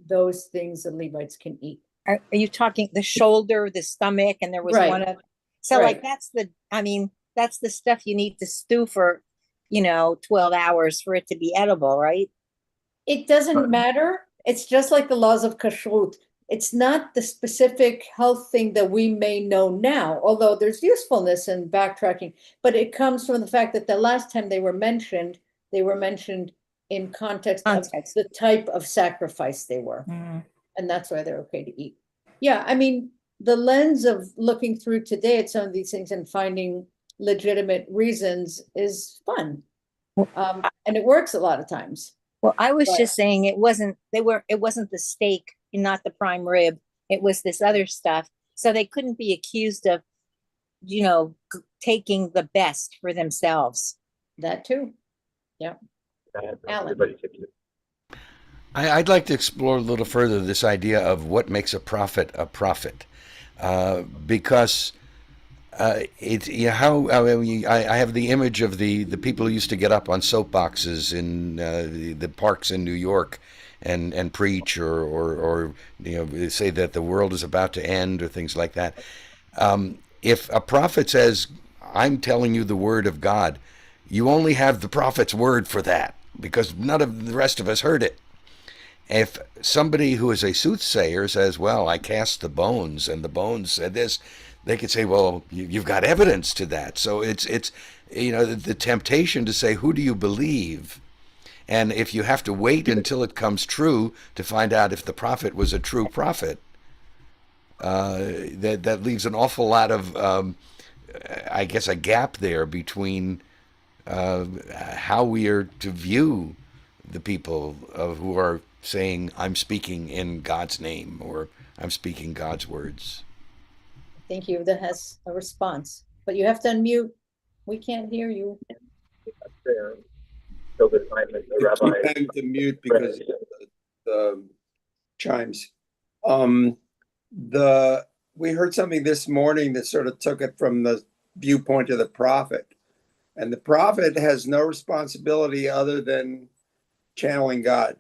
those things the Levites can eat. Are you talking the shoulder, the stomach, and there was Right. one of, so Right. like that's the stuff you need to stew for, 12 hours for it to be edible, right? It doesn't matter. It's just like the laws of kashrut. It's not the specific health thing that we may know now, although there's usefulness in backtracking, but it comes from the fact that the last time they were mentioned in context of the type of sacrifice they were. And that's why they're okay to eat. Yeah, I mean, the lens of looking through today at some of these things and finding legitimate reasons is fun. And it works a lot of times. Well, I was just saying it wasn't the steak, not the prime rib. It was this other stuff. So they couldn't be accused of, taking the best for themselves. That too. Yeah. Alan. I'd like to explore a little further this idea of what makes a prophet, because I have the image of the people who used to get up on soapboxes in the parks in New York and preach or say that the world is about to end or things like that. If a prophet says, "I'm telling you the word of God," you only have the prophet's word for that, because none of the rest of us heard it. If somebody who is a soothsayer says, "Well, I cast the bones and the bones said this," they could say, "Well, you've got evidence to that." So it's the temptation to say, "Who do you believe?" And if you have to wait until it comes true to find out if the prophet was a true prophet, that leaves an awful lot of, I guess, a gap there between how we are to view the people who are saying, "I'm speaking in God's name," or "I'm speaking God's words." Thank you. That has a response, but you have to unmute. We can't hear you. Keep having to mute because of the chimes. We heard something this morning that sort of took it from the viewpoint of the prophet. And the prophet has no responsibility other than channeling God.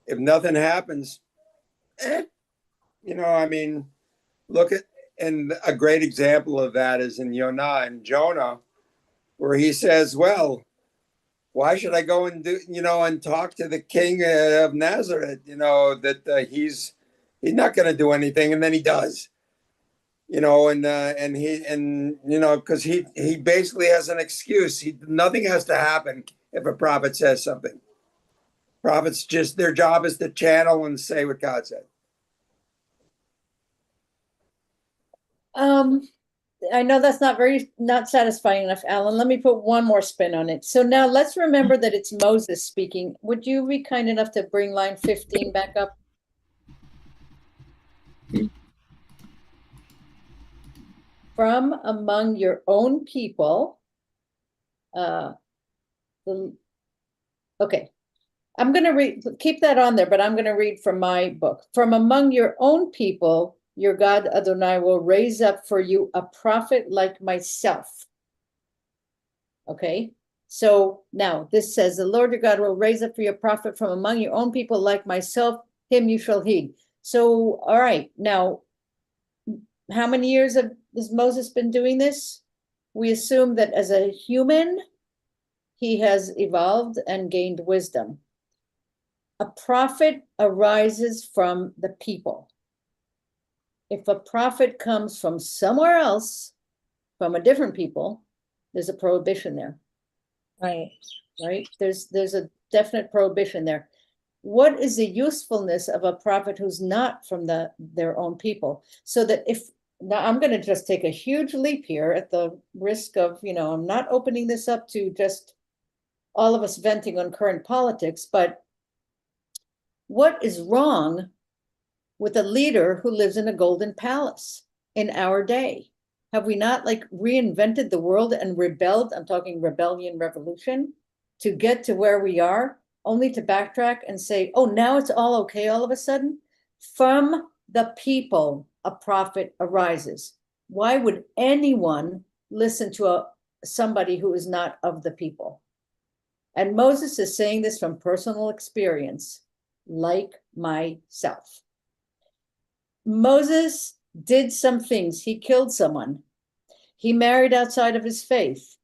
If nothing happens, I mean, look at, and a great example of that is in Jonah, where he says, well, why should I go and and talk to the king of Nazareth, that he's not going to do anything. And then he does, because he basically has an excuse. Nothing has to happen if a prophet says something. Prophets just, their job is to channel and say what God said. I know that's not satisfying enough, Alan. Let me put one more spin on it. So now let's remember that it's Moses speaking. Would you be kind enough to bring line 15 back up? From among your own people. Okay. I'm going to read, keep that on there, but I'm going to read from my book. From among your own people, your God Adonai will raise up for you a prophet like myself. Okay, so now this says, the Lord your God will raise up for you a prophet from among your own people like myself, him you shall heed. So, all right, now, how many years has Moses been doing this? We assume that as a human, he has evolved and gained wisdom. A prophet arises from the people. If a prophet comes from somewhere else, from a different people, there's a prohibition there. Right. Right? There's a definite prohibition there. What is the usefulness of a prophet who's not from their own people? So that now I'm going to just take a huge leap here at the risk of, I'm not opening this up to just all of us venting on current politics, but what is wrong with a leader who lives in a golden palace in our day? Have we not reinvented the world and rebelled? I'm talking rebellion, revolution, to get to where we are, only to backtrack and say, oh, now it's all okay all of a sudden? From the people, a prophet arises. Why would anyone listen to somebody who is not of the people? And Moses is saying this from personal experience, like myself. Moses did some things. He killed someone. He married outside of his faith.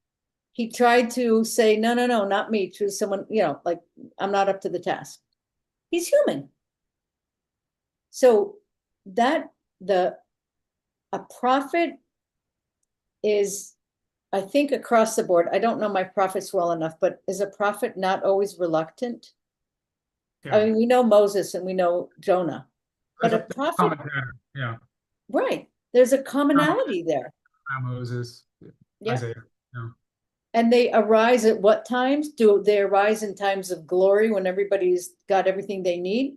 He tried to say, no, not me, choose someone, I'm not up to the task. He's human. So a prophet is, I think, across the board, I don't know my prophets well enough, but is a prophet not always reluctant? Yeah. I mean, we know Moses and we know Jonah, but a prophet, common pattern. Yeah. right? There's a commonality there. Moses, Yeah. Isaiah. Yeah. And they arise at what times? Do they arise in times of glory when everybody's got everything they need?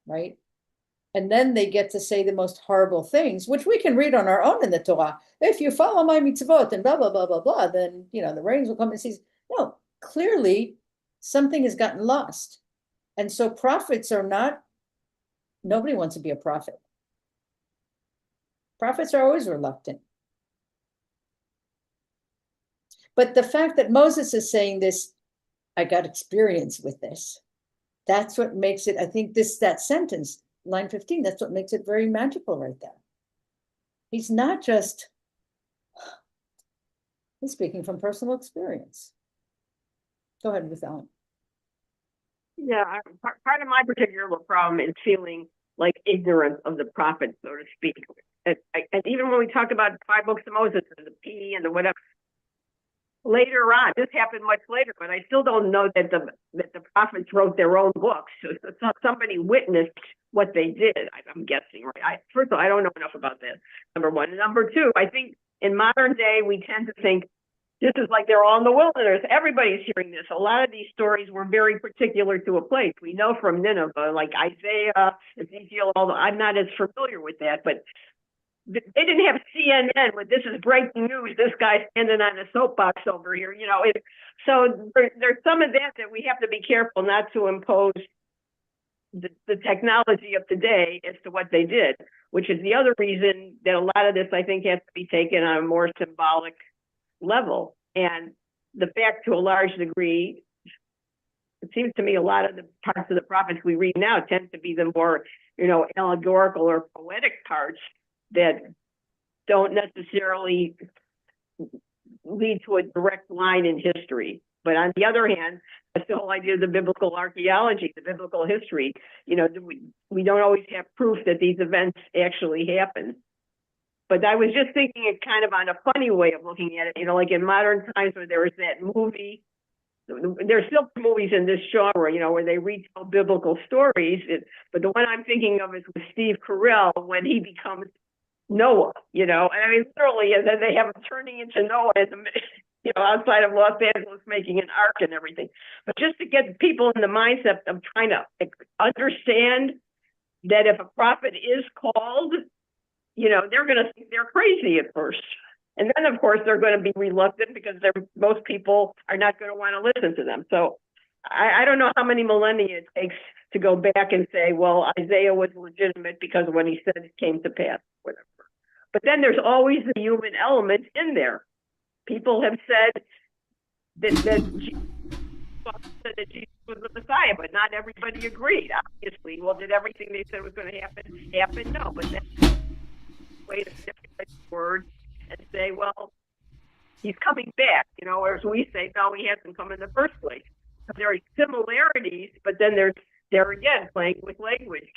Right? And then they get to say the most horrible things, which we can read on our own in the Torah. If you follow my mitzvot and blah, blah, blah, blah, blah, then, the rains will come and cease. No, clearly something has gotten lost. And so prophets are not, nobody wants to be a prophet. Prophets are always reluctant. But the fact that Moses is saying this, I got experience with this. That's what makes it, I think that sentence, line 15, that's what makes it very magical right there. He's not just, he's speaking from personal experience. Go ahead, Ruth Ellen. Yeah, part of my particular problem is feeling like ignorant of the prophet, so to speak. And even when we talk about 5 books of Moses and the P and the whatever, later on, this happened much later, but I still don't know that the prophets wrote their own books. So somebody witnessed what they did. I'm guessing, right? First of all, I don't know enough about this. Number one. And number two, I think in modern day we tend to think this is like they're all in the wilderness. Everybody's hearing this. A lot of these stories were very particular to a place. We know from Nineveh, like Isaiah, Ezekiel, although I'm not as familiar with that, but they didn't have CNN with this is breaking news. This guy's standing on a soapbox over here, so there's some of that we have to be careful not to impose the technology of today as to what they did, which is the other reason that a lot of this, I think, has to be taken on a more symbolic level. And the fact, to a large degree, it seems to me a lot of the parts of the prophets we read now tend to be the more, allegorical or poetic parts that don't necessarily lead to a direct line in history. But on the other hand, that's the whole idea of the biblical archaeology, the biblical history. We don't always have proof that these events actually happened. But I was just thinking it kind of on a funny way of looking at it, like in modern times where there was that movie. There's still movies in this genre, where they retell biblical stories. But the one I'm thinking of is with Steve Carell when he becomes Noah, and I mean, literally, and then they have him turning into Noah in the, outside of Los Angeles, making an ark and everything. But just to get people in the mindset of trying to understand that if a prophet is called, they're going to think they're crazy at first. And then, of course, they're going to be reluctant because most people are not going to want to listen to them. So I don't know how many millennia it takes to go back and say, well, Isaiah was legitimate because when he said it came to pass, whatever. But then there's always the human element in there. People have said that Jesus was the Messiah, but not everybody agreed, obviously. Well, did everything they said was going to happen? No, but that's a way to manipulate the word and say, well, he's coming back, whereas we say, no, he hasn't come in the first place. There are similarities, but then they're again playing with language,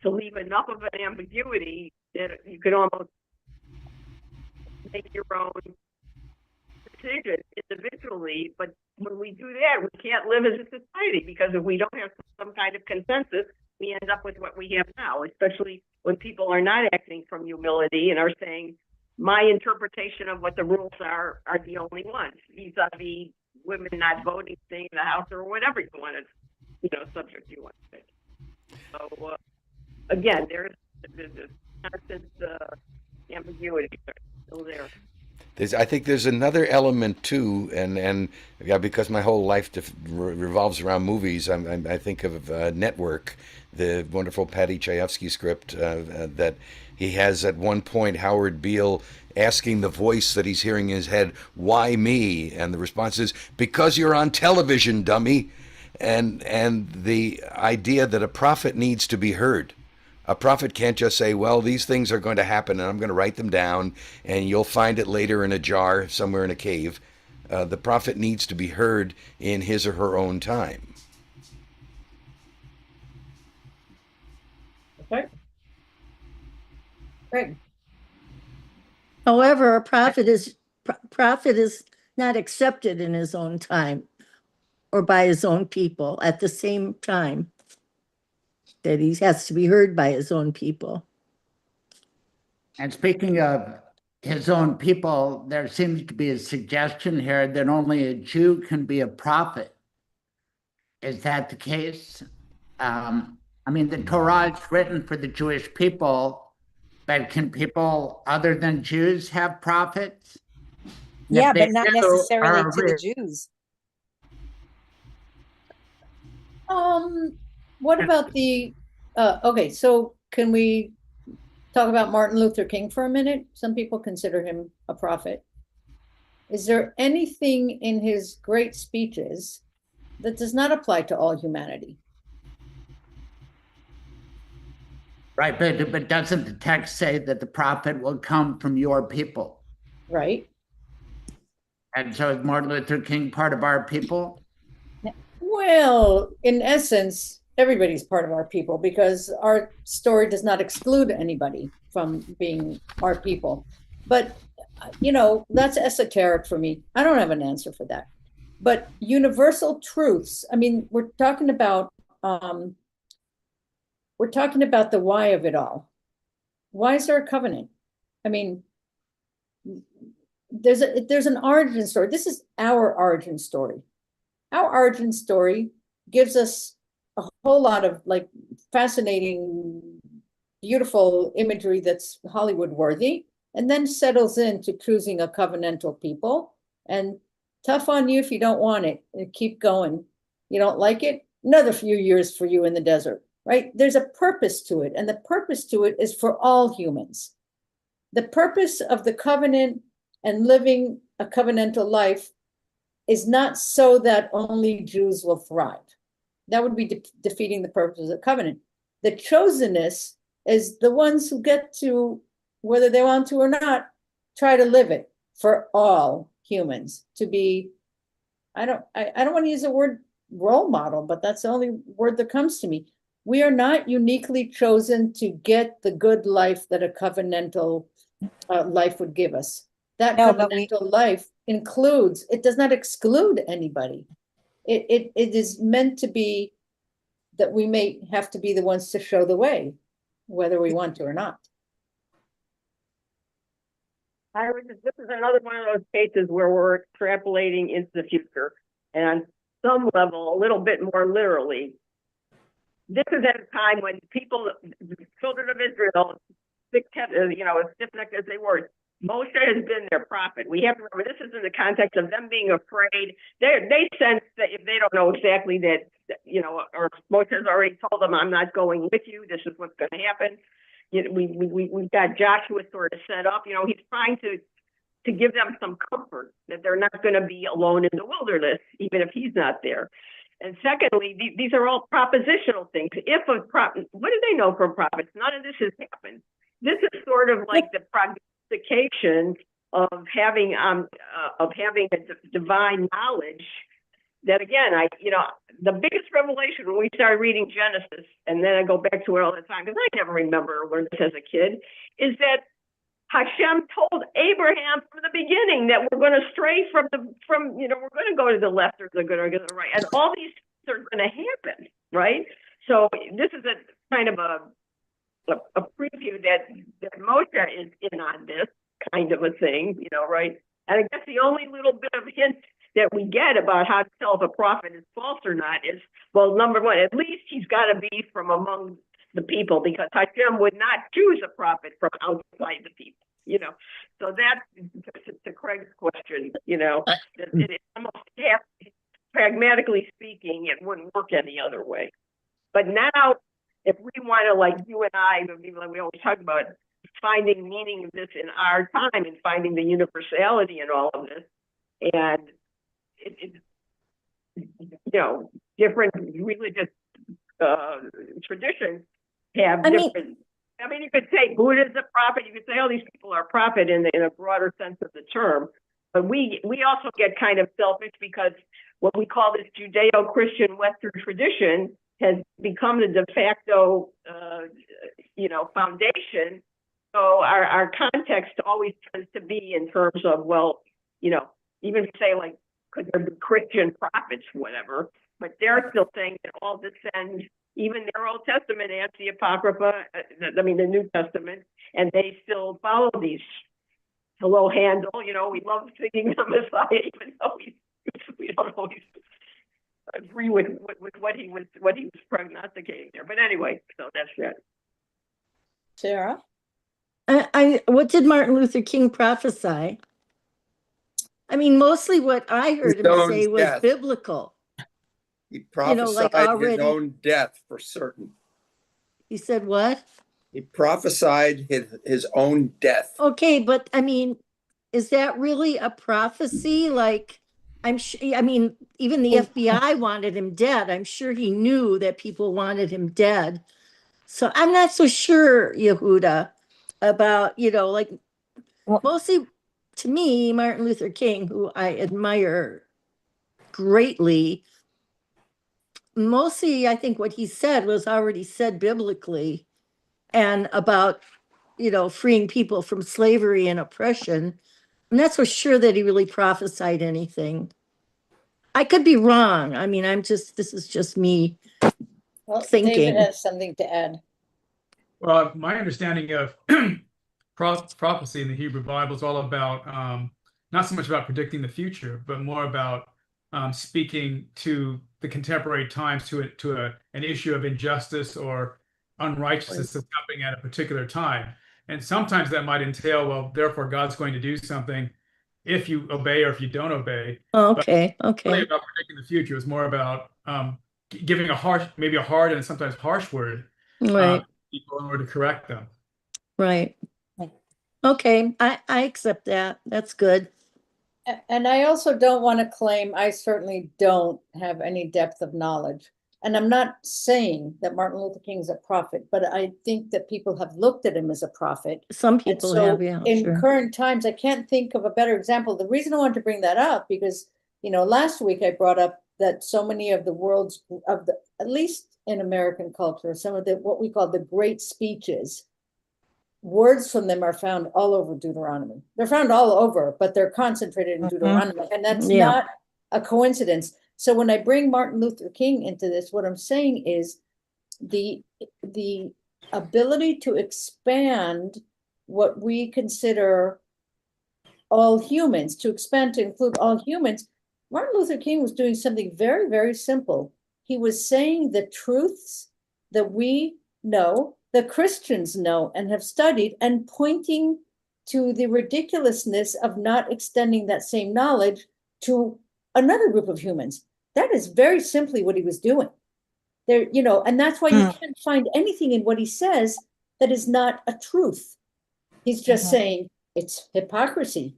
to leave enough of an ambiguity that you can almost make your own decision individually. But when we do that, we can't live as a society, because if we don't have some kind of consensus, we end up with what we have now, especially when people are not acting from humility and are saying, my interpretation of what the rules are the only ones, vis-a-vis women not voting, staying in the house, or whatever you want to, subject you want to say. So, again, there's constant ambiguity still there. I think there's another element too, and yeah, because my whole life revolves around movies. I think of Network, the wonderful Paddy Chayefsky script that he has at one point Howard Beale asking the voice that he's hearing in his head, "Why me?" And the response is, "Because you're on television, dummy." And the idea that a prophet needs to be heard. A prophet can't just say, well, these things are going to happen and I'm going to write them down and you'll find it later in a jar somewhere in a cave. The prophet needs to be heard in his or her own time. Okay. Great. However, a prophet is not accepted in his own time or by his own people at the same time that he has to be heard by his own people. And speaking of his own people, there seems to be a suggestion here that only a Jew can be a prophet. Is that the case? The Torah is written for the Jewish people, but can people other than Jews have prophets? Yeah, but not necessarily to the Jews. What about the okay, so can we talk about Martin Luther King for a minute? Some people consider him a prophet. Is there anything in his great speeches that does not apply to all humanity? Right, but doesn't the text say that the prophet will come from your people? Right. And so is Martin Luther King part of our people? Well, in essence, everybody's part of our people, because our story does not exclude anybody from being our people. But, that's esoteric for me. I don't have an answer for that. But universal truths, we're talking about the why of it all. Why is there a covenant? There's an origin story. This is our origin story. Our origin story gives us a whole lot of fascinating, beautiful imagery that's Hollywood worthy, and then settles into choosing a covenantal people. And tough on you if you don't want it. Keep going. You don't like it? another few years for you in the desert, right? There's a purpose to it, and the purpose to it is for all humans. The purpose of the covenant and living a covenantal life is not so that only Jews will thrive. That would be defeating the purpose of the covenant. The chosenness is the ones who get to, whether they want to or not, try to live it for all humans to be. I don't want to use the word role model, but that's the only word that comes to me. We are not uniquely chosen to get the good life that a covenantal life would give us. That covenantal life includes, it does not exclude anybody. It is meant to be that we may have to be the ones to show the way, whether we want to or not. This is another one of those cases where we're extrapolating into the future, and on some level, a little bit more literally. This is at a time when people, the children of Israel, as stiff-necked as they were, Moshe has been their prophet. We have to remember this is in the context of them being afraid. They sense that if they don't know exactly that, or Moshe has already told them, "I'm not going with you. This is what's going to happen." We've got Joshua sort of set up. He's trying to give them some comfort that they're not going to be alone in the wilderness, even if he's not there. And secondly, these are all propositional things. What do they know from prophets? None of this has happened. This is sort of like the prognostication of having a divine knowledge. That again, the biggest revelation when we started reading Genesis, and then I go back to it all the time because I never remember learning this as a kid, is that Hashem told Abraham from the beginning that we're going to stray we're going to go to the left or we're going to go to the right, and all these things are going to happen, right? So this is a kind of a preview that Moshe is in on this kind of a thing, right? And I guess the only little bit of hint that we get about how to tell if a prophet is false or not is, well, number one, at least he's got to be from among the people, because Hashem would not choose a prophet from outside the people, So that's to Craig's question, it almost pragmatically speaking, it wouldn't work any other way. But now, if we want to, like you and I, we always talk about finding meaning of this in our time and finding the universality in all of this, and different religious traditions have different. You could say Buddha is a prophet. You could say, these people are a prophet in a broader sense of the term. But we also get kind of selfish because what we call this Judeo-Christian Western tradition has become the de facto, foundation. So our context always tends to be in terms of, even say like, could there be Christian prophets, whatever, but they're still saying that all descend, even their Old Testament and the Apocrypha, the New Testament, and they still follow these. Hello, Handel, we love singing the Messiah, even though we don't always agree with what he was prognosticating there. But anyway, so that's that. Sarah? What did Martin Luther King prophesy? Mostly what I heard him say was biblical. He prophesied his own death for certain. He said what? He prophesied his own death. Okay, but is that really a prophecy? Like, I'm sure, even the FBI wanted him dead. I'm sure he knew that people wanted him dead. So I'm not so sure, Yehuda, about, mostly to me, Martin Luther King, who I admire greatly, mostly I think what he said was already said biblically, and about, freeing people from slavery and oppression. I'm not so sure that he really prophesied anything. I could be wrong. This is just me thinking. David has something to add. Well, my understanding of prophecy in the Hebrew Bible is all about not so much about predicting the future, but more about speaking to the contemporary times, to an issue of injustice or unrighteousness that's happening at a particular time. And sometimes that might entail, well, therefore God's going to do something if you obey or if you don't obey. Okay. But really about predicting the future is more about giving a harsh, maybe a hard and sometimes harsh word, Right, people in order to correct them. right. Okay, I accept that. That's good. And I also don't want to claim, I certainly don't have any depth of knowledge. And I'm not saying that Martin Luther King is a prophet, but I think that people have looked at him as a prophet. Some And people so have, yeah, in sure. current times, I can't think of a better example. The reason I wanted to bring that up, because, you know, last week I brought up that so many of the world's, of the, at least in American culture, some of the, what we call the great speeches, words from them are found all over Deuteronomy. They're found all over, but they're concentrated in Deuteronomy. And that's Yeah. not a coincidence. So when I bring Martin Luther King into this, what I'm saying is the ability to expand what we consider all humans, to expand to include all humans. Martin Luther King was doing something very, very simple. He was saying the truths that we know, that Christians know and have studied, and pointing to the ridiculousness of not extending that same knowledge to another group of humans. That is very simply what he was doing. There, you know, and that's why you can't find anything in what he says that is not a truth. He's just saying it's hypocrisy.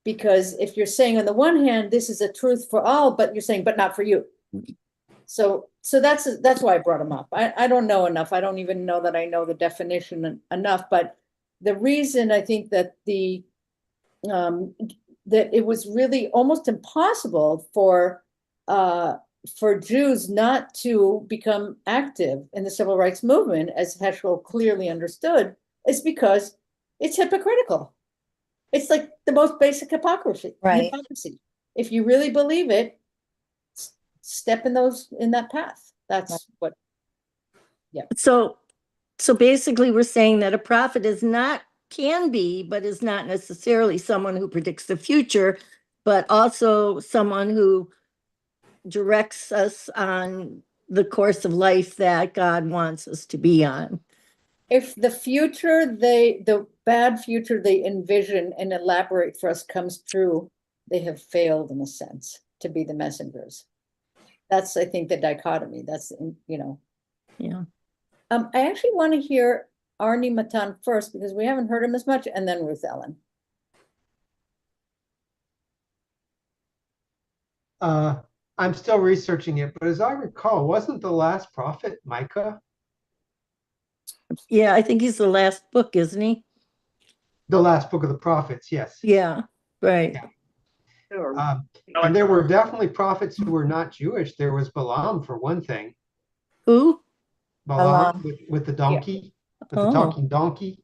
Because if you're saying on the one hand, this is a truth for all, but you're saying, but not for you. So that's why I brought him up. I don't know enough. I don't even know that I know the definition enough, but the reason I think that that it was really almost impossible for Jews not to become active in the civil rights movement, as Heschel clearly understood, is because it's hypocritical. It's like the most basic hypocrisy. Right. Hypocrisy. If you really believe it, step in that path. That's what. Yeah. So basically we're saying that a prophet is not, can be, but is not necessarily someone who predicts the future, but also someone who directs us on the course of life that God wants us to be on. If the future the bad future they envision and elaborate for us comes true, they have failed in a sense to be the messengers. That's, I think, the dichotomy. That's, you know. Yeah. I actually want to hear Arnie Matan first, because we haven't heard him as much, and then Ruth Ellen. I'm still researching it, but as I recall, wasn't the last prophet Micah? Yeah, I think he's the last book, isn't he? The last book of the prophets, yes. Yeah, right. Yeah. Sure. And there were definitely prophets who were not Jewish. There was Balaam, for one thing. Who? Balaam with the donkey, with the talking donkey.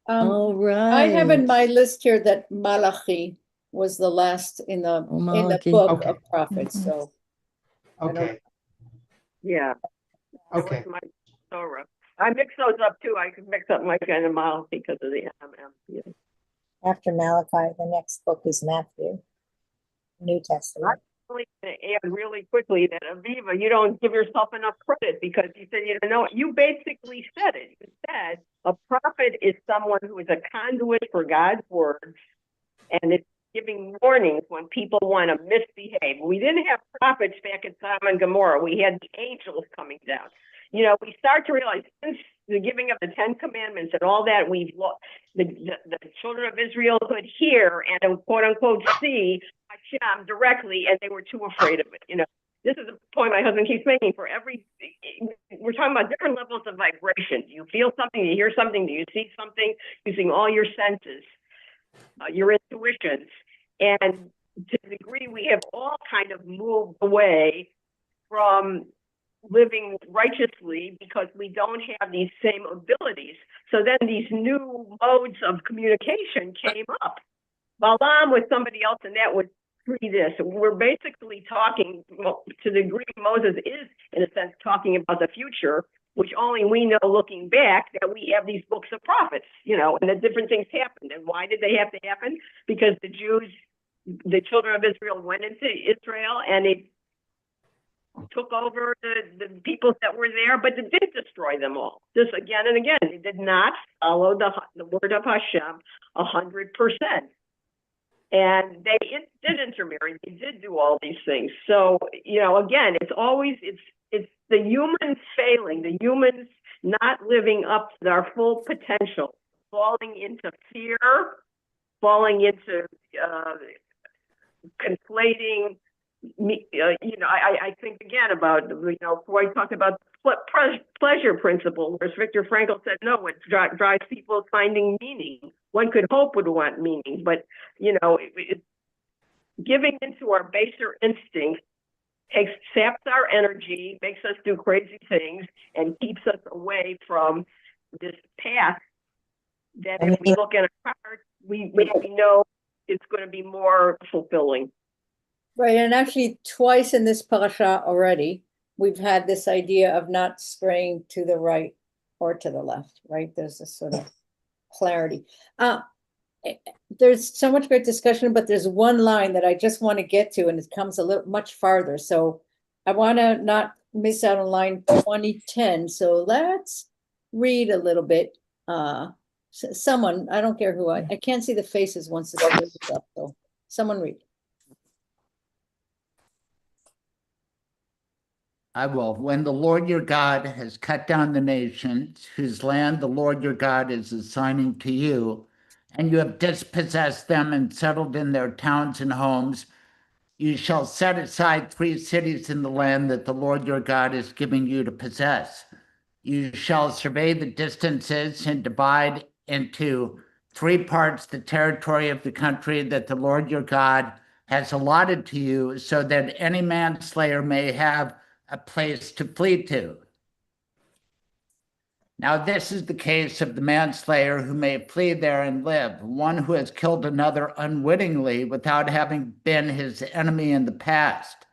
All right. I have in my list here that Malachi was the last in the Malachi. book Okay. of prophets. So Okay. Yeah. Okay. That was my Torah. I mix those up too. I could mix up Micah and Malachi because of the MM. Yeah. After Malachi, the next book is Matthew, New Testament. I'm going to add really quickly that Aviva, you don't give yourself enough credit, because you said you don't know. You basically said it. You said a prophet is someone who is a conduit for God's word, and it's giving warnings when people want to misbehave. We didn't have prophets back in Sodom and Gomorrah. We had the angels coming down. You know, we start to realize since the giving of the 10 Commandments and all that, we've the children of Israel could hear and quote unquote see Hashem directly, and they were too afraid of it. You know, this is a point my husband keeps making. For every, we're talking about different levels of vibration. You feel something, you hear something, do you see something, using all your senses, your intuitions, and to the degree we have all kind of moved away from living righteously because we don't have these same abilities. So then these new modes of communication came up. Balaam was somebody else, and that was pre this. We're basically talking, to the degree Moses is, in a sense, talking about the future, which only we know looking back, that we have these books of prophets, you know, and that different things happened. And why did they have to happen? Because the Jews, the children of Israel, went into Israel and they took over the peoples that were there, but it did destroy them all. Just again and again, they did not follow the word of Hashem 100%. And it did intermarry. They did do all these things. So, again, it's the humans failing, the humans not living up to their full potential, falling into fear, falling into conflating. I think again about, Freud talked about pleasure principle, whereas Viktor Frankl said, no, it drives people finding meaning. One could hope would want meaning, but, giving into our baser instincts saps our energy, makes us do crazy things, and keeps us away from this path that if we look at our heart, we know it's going to be more fulfilling. Right, and actually twice in this parasha already, we've had this idea of not straying to the right or to the left, right? There's this sort of clarity. There's so much great discussion, but there's one line that I just want to get to, and it comes a little much farther. So I want to not miss out on line 2010. So let's read a little bit. Someone, I don't care who, I can't see the faces once the screen is up, so someone read. I will. When the Lord your God has cut down the nations whose land the Lord your God is assigning to you, and you have dispossessed them and settled in their towns and homes, you shall set aside 3 cities in the land that the Lord your God is giving you to possess. You shall survey the distances and divide into 3 parts the territory of the country that the Lord your God has allotted to you, so that any manslayer may have a place to flee to. Now this is the case of the manslayer who may flee there and live, one who has killed another unwittingly without having been his enemy in the past.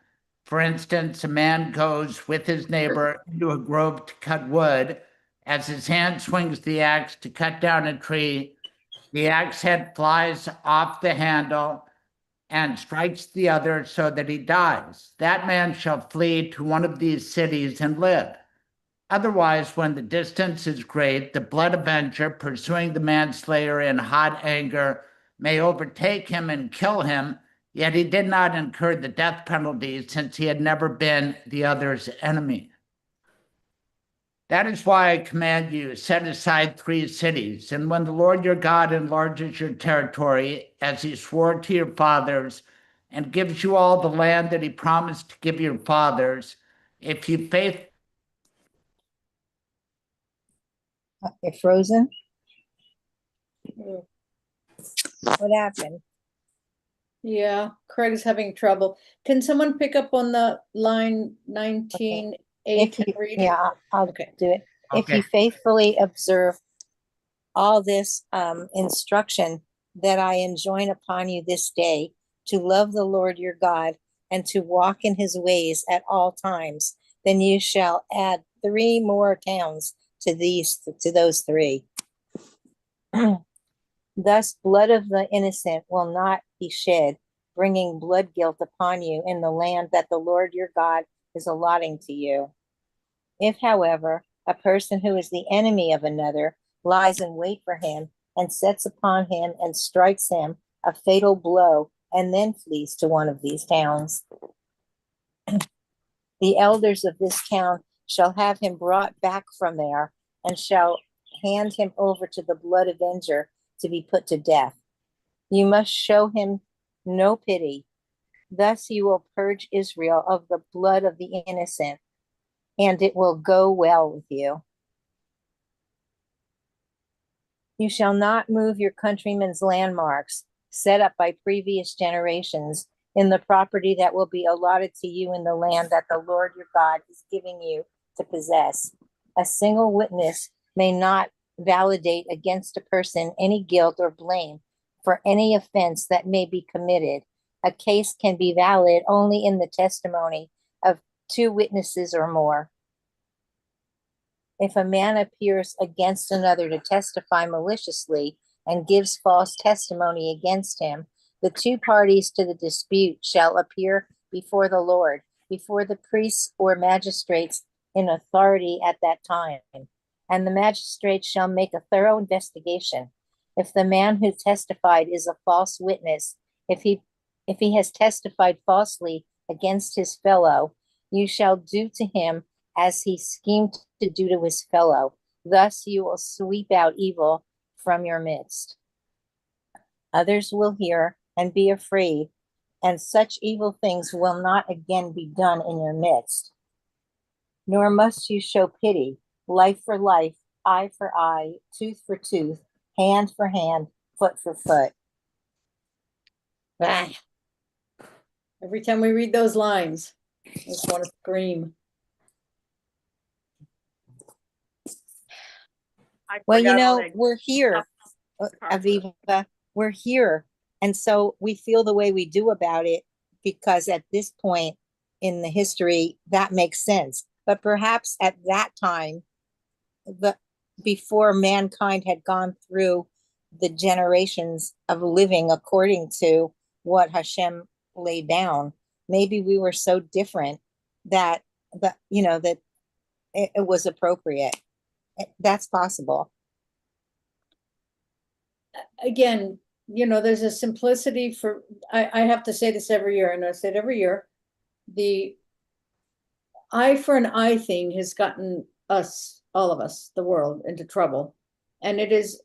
For instance, a man goes with his neighbor into a grove to cut wood. As his hand swings the axe to cut down a tree, the axe head flies off the handle and strikes the other so that he dies. That man shall flee to one of these cities and live. Otherwise, when the distance is great, the blood avenger, pursuing the manslayer in hot anger, may overtake him and kill him, yet he did not incur the death penalty, since he had never been the other's enemy. That is why I command you, set aside 3 cities, and when the Lord your God enlarges your territory, as he swore to your fathers, and gives you all the land that he promised to give your fathers, if you You're frozen? What happened? Yeah, Craig's having trouble. Can someone pick up on the line 19, 8 and read? Yeah, I'll Okay. do it. If you faithfully observe all this instruction that I enjoin upon you this day, to love the Lord your God and to walk in his ways at all times, then you shall add 3 more towns to those 3. Thus, blood of the innocent will not be shed, bringing blood guilt upon you in the land that the Lord your God is allotting to you. If, however, a person who is the enemy of another lies in wait for him and sets upon him and strikes him a fatal blow, and then flees to one of these towns, the elders of this town shall have him brought back from there, and shall hand him over to the blood avenger to be put to death. You must show him no pity. Thus you will purge Israel of the blood of the innocent, and it will go well with you. You shall not move your countrymen's landmarks set up by previous generations in the property that will be allotted to you in the land that the Lord your God is giving you to possess. A single witness may not validate against a person any guilt or blame for any offense that may be committed. A case can be valid only in the testimony of 2 witnesses or more. If a man appears against another to testify maliciously and gives false testimony against him, the 2 parties to the dispute shall appear before the Lord, before the priests or magistrates in authority at that time, and the magistrate shall make a thorough investigation. If the man who testified is a false witness, if he has testified falsely against his fellow, you shall do to him as he schemed to do to his fellow. Thus you will sweep out evil from your midst. Others will hear and be afraid, and such evil things will not again be done in your midst. Nor must you show pity, life for life, eye for eye, tooth for tooth, hand for hand, foot for foot. Ah. Every time we read those lines, I just want to scream. Well, you forgot all know, that. we're here, Aviva, we're here. And so we feel the way we do about it because at this point in the history, that makes sense. But perhaps at that time, before mankind had gone through the generations of living according to what Hashem laid down, maybe we were so different that that it was appropriate. That's possible. Again, there's a simplicity for, I have to say this every year, and I say it every year. The eye for an eye thing has gotten us, all of us, the world, into trouble. And it is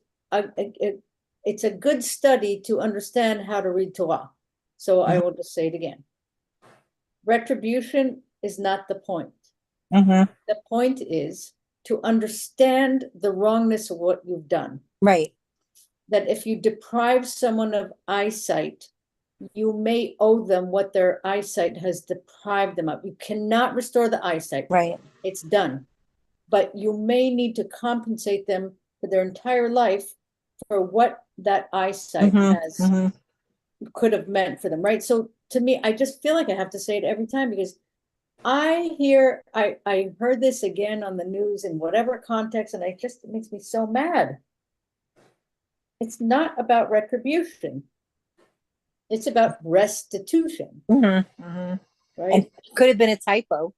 it's a good study to understand how to read Torah. So I will just say it again. Retribution is not the point. Mm-hmm. The point is to understand the wrongness of what you've done. Right. That if you deprive someone of eyesight, you may owe them what their eyesight has deprived them of. You cannot restore the eyesight. Right. It's done. But you may need to compensate them for their entire life for what that eyesight could have meant for them, right? So to me, I just feel like I have to say it every time because I heard this again on the news in whatever context, and it makes me so mad. It's not about retribution. It's about restitution. Mm-hmm. Mm-hmm. Right? And it could have been a typo.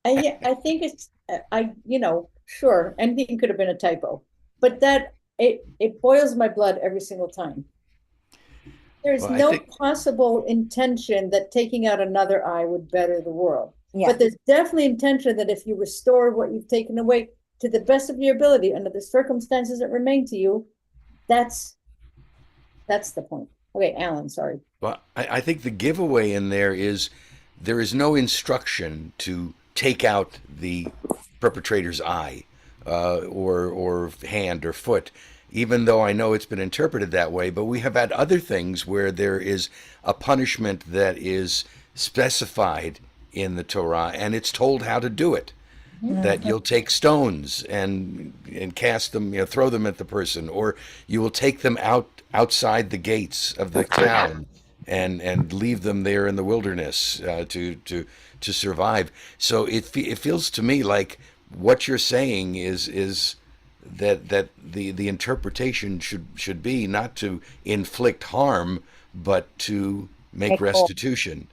I think it's, sure, anything could have been a typo, but that it boils my blood every single time. There's no possible intention that taking out another eye would better the world. Yeah. But there's definitely intention that if you restore what you've taken away to the best of your ability under the circumstances that remain to you, that's the point. Okay, Alan, sorry. Well, I think the giveaway in there is no instruction to take out the perpetrator's eye or hand or foot, even though I know it's been interpreted that way. But we have had other things where there is a punishment that is specified in the Torah, and it's told how to do it. That you'll take stones and cast them, throw them at the person, or you will take them outside the gates of the town and leave them there in the wilderness to survive. So it feels to me like what you're saying is that the interpretation should be not to inflict harm, but to make restitution.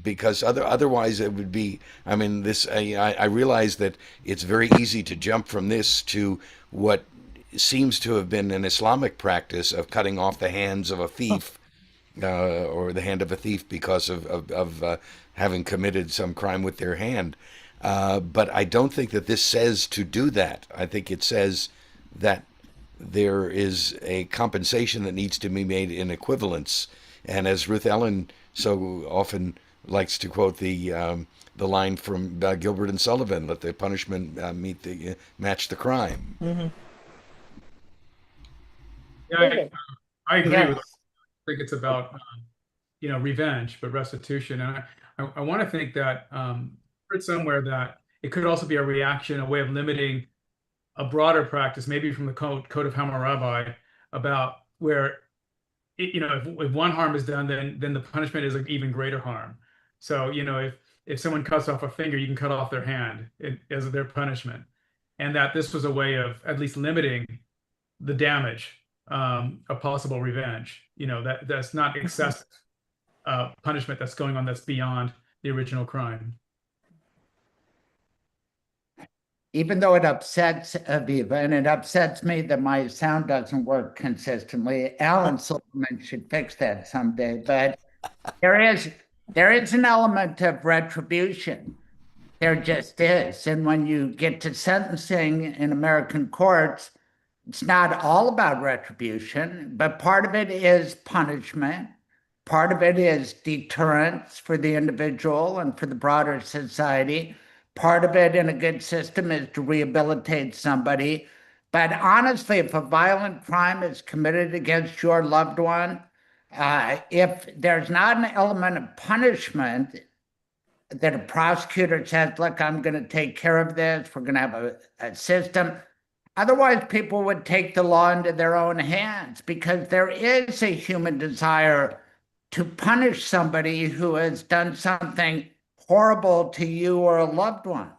Because otherwise it would be, I realize that it's very easy to jump from this to what seems to have been an Islamic practice of cutting off the hands of a thief or the hand of a thief because of having committed some crime with their hand. But I don't think that this says to do that. I think it says that there is a compensation that needs to be made in equivalence. And as Ruth Ellen so often likes to quote the line from Gilbert and Sullivan, let the punishment match the crime. Mm-hmm. Yeah, I agree with that. I think it's about revenge, but restitution. And I want to think that I heard somewhere that it could also be a reaction, a way of limiting a broader practice, maybe from the Code of Hammurabi, about where if one harm is done, then the punishment is an even greater harm. So if someone cuts off a finger, you can cut off their hand as their punishment, and that this was a way of at least limiting the damage of possible revenge. That's not excessive punishment that's going on that's beyond the original crime. even though it upsets Aviva, and it upsets me that my sound doesn't work consistently. Alan Silverman should fix that someday. But there is an element of retribution. There just is. And when you get to sentencing in American courts, it's not all about retribution, but part of it is punishment. Part of it is deterrence for the individual and for the broader society. Part of it in a good system is to rehabilitate somebody. But honestly, if a violent crime is committed against your loved one, if there's not an element of punishment that a prosecutor says, look, I'm going to take care of this, we're going to have a system. Otherwise, people would take the law into their own hands, because there is a human desire to punish somebody who has done something horrible to you or a loved one.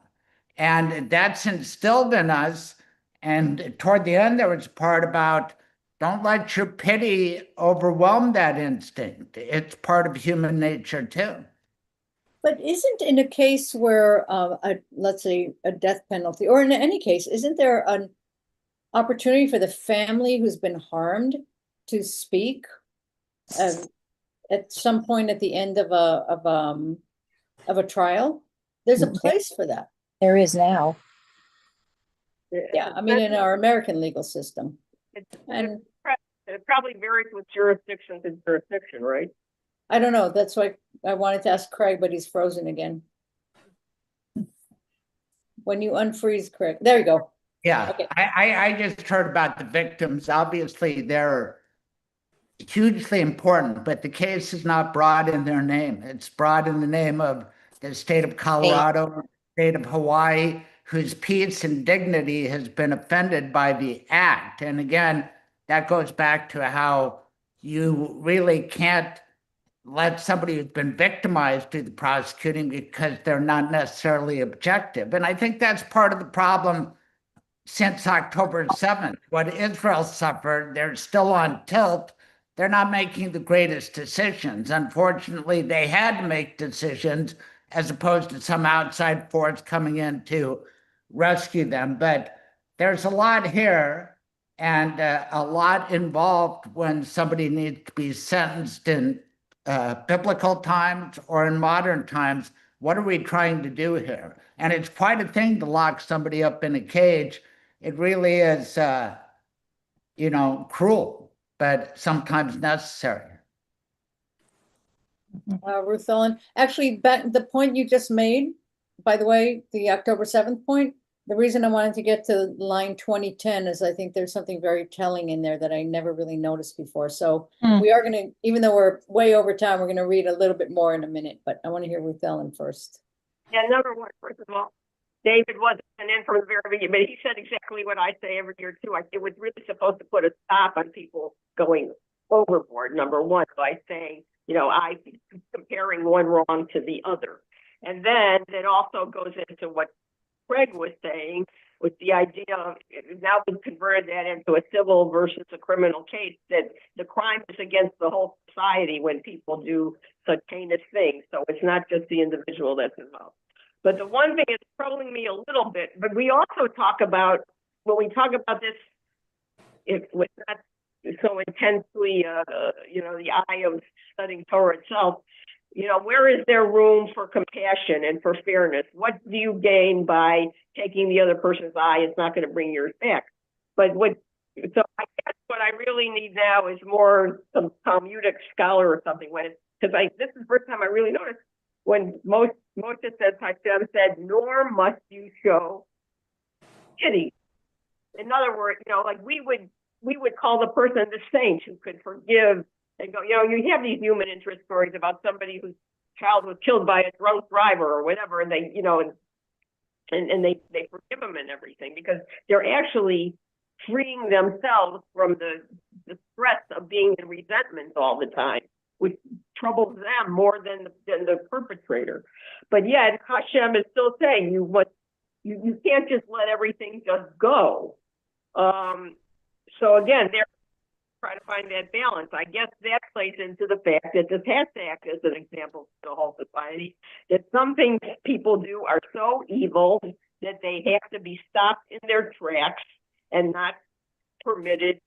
And that's instilled in us. And toward the end, there was a part about don't let your pity overwhelm that instinct. It's part of human nature, too. But isn't in a case where, let's say, a death penalty, or in any case, isn't there an opportunity for the family who's been harmed to speak at some point at the end of a trial? There's a place for that. There is now. Yeah, I mean, in our American legal system. And it probably varies with jurisdiction to jurisdiction, right? I don't know. That's why I wanted to ask Craig, but he's frozen again. When you unfreeze Craig, there you go. Yeah, Okay. I just heard about the victims. Obviously, they're hugely important, but the case is not brought in their name. It's brought in the name of the state of Colorado, state of Hawaii, whose peace and dignity has been offended by the act. And again, that goes back to how you really can't let somebody who's been victimized do the prosecuting, because they're not necessarily objective. And I think that's part of the problem since October 7th. What Israel suffered, they're still on tilt. They're not making the greatest decisions. Unfortunately, they had to make decisions as opposed to some outside force coming in to rescue them. But there's a lot here, and a lot involved when somebody needs to be sentenced in biblical times or in modern times. What are we trying to do here? And it's quite a thing to lock somebody up in a cage. It really is, cruel, but sometimes necessary. Ruth Ellen, actually, back the point you just made, by the way, the October 7th point, the reason I wanted to get to line 2010 is I think there's something very telling in there that I never really noticed before. So we are going to, even though we're way over time, we're going to read a little bit more in a minute, but I want to hear Ruth Ellen first. Yeah, number one, first of all, David wasn't in from the very beginning, but he said exactly what I say every year too. It was really supposed to put a stop on people going overboard, number one, by saying, I comparing one wrong to the other. And then it also goes into what Craig was saying, with the idea of now we've converted that into a civil versus a criminal case, that the crime is against the whole society when people do such heinous things. So it's not just the individual that's involved. But the one thing that's troubling me a little bit, but we also talk about, when we talk about this, if it's not so intensely, the eye of studying Torah itself, where is there room for compassion and for fairness? What do you gain by taking the other person's eye? It's not going to bring yours back. So I guess what I really need now is more some Talmudic scholar or something. Because this is the first time I really noticed when Moshe says, Hashem said, nor must you show pity. In other words, we would call the person the saint who could forgive and go, you have these human interest stories about somebody whose child was killed by a drunk driver or whatever, and they, and they forgive them and everything because they're actually freeing themselves from the stress of being in resentment all the time, which troubles them more than the perpetrator. But yet Hashem is still saying you can't just let everything just go. So again, they're trying to find that balance. I guess that plays into the fact that this has to act as an example to the whole society, that some things people do are so evil that they have to be stopped in their tracks and not permitted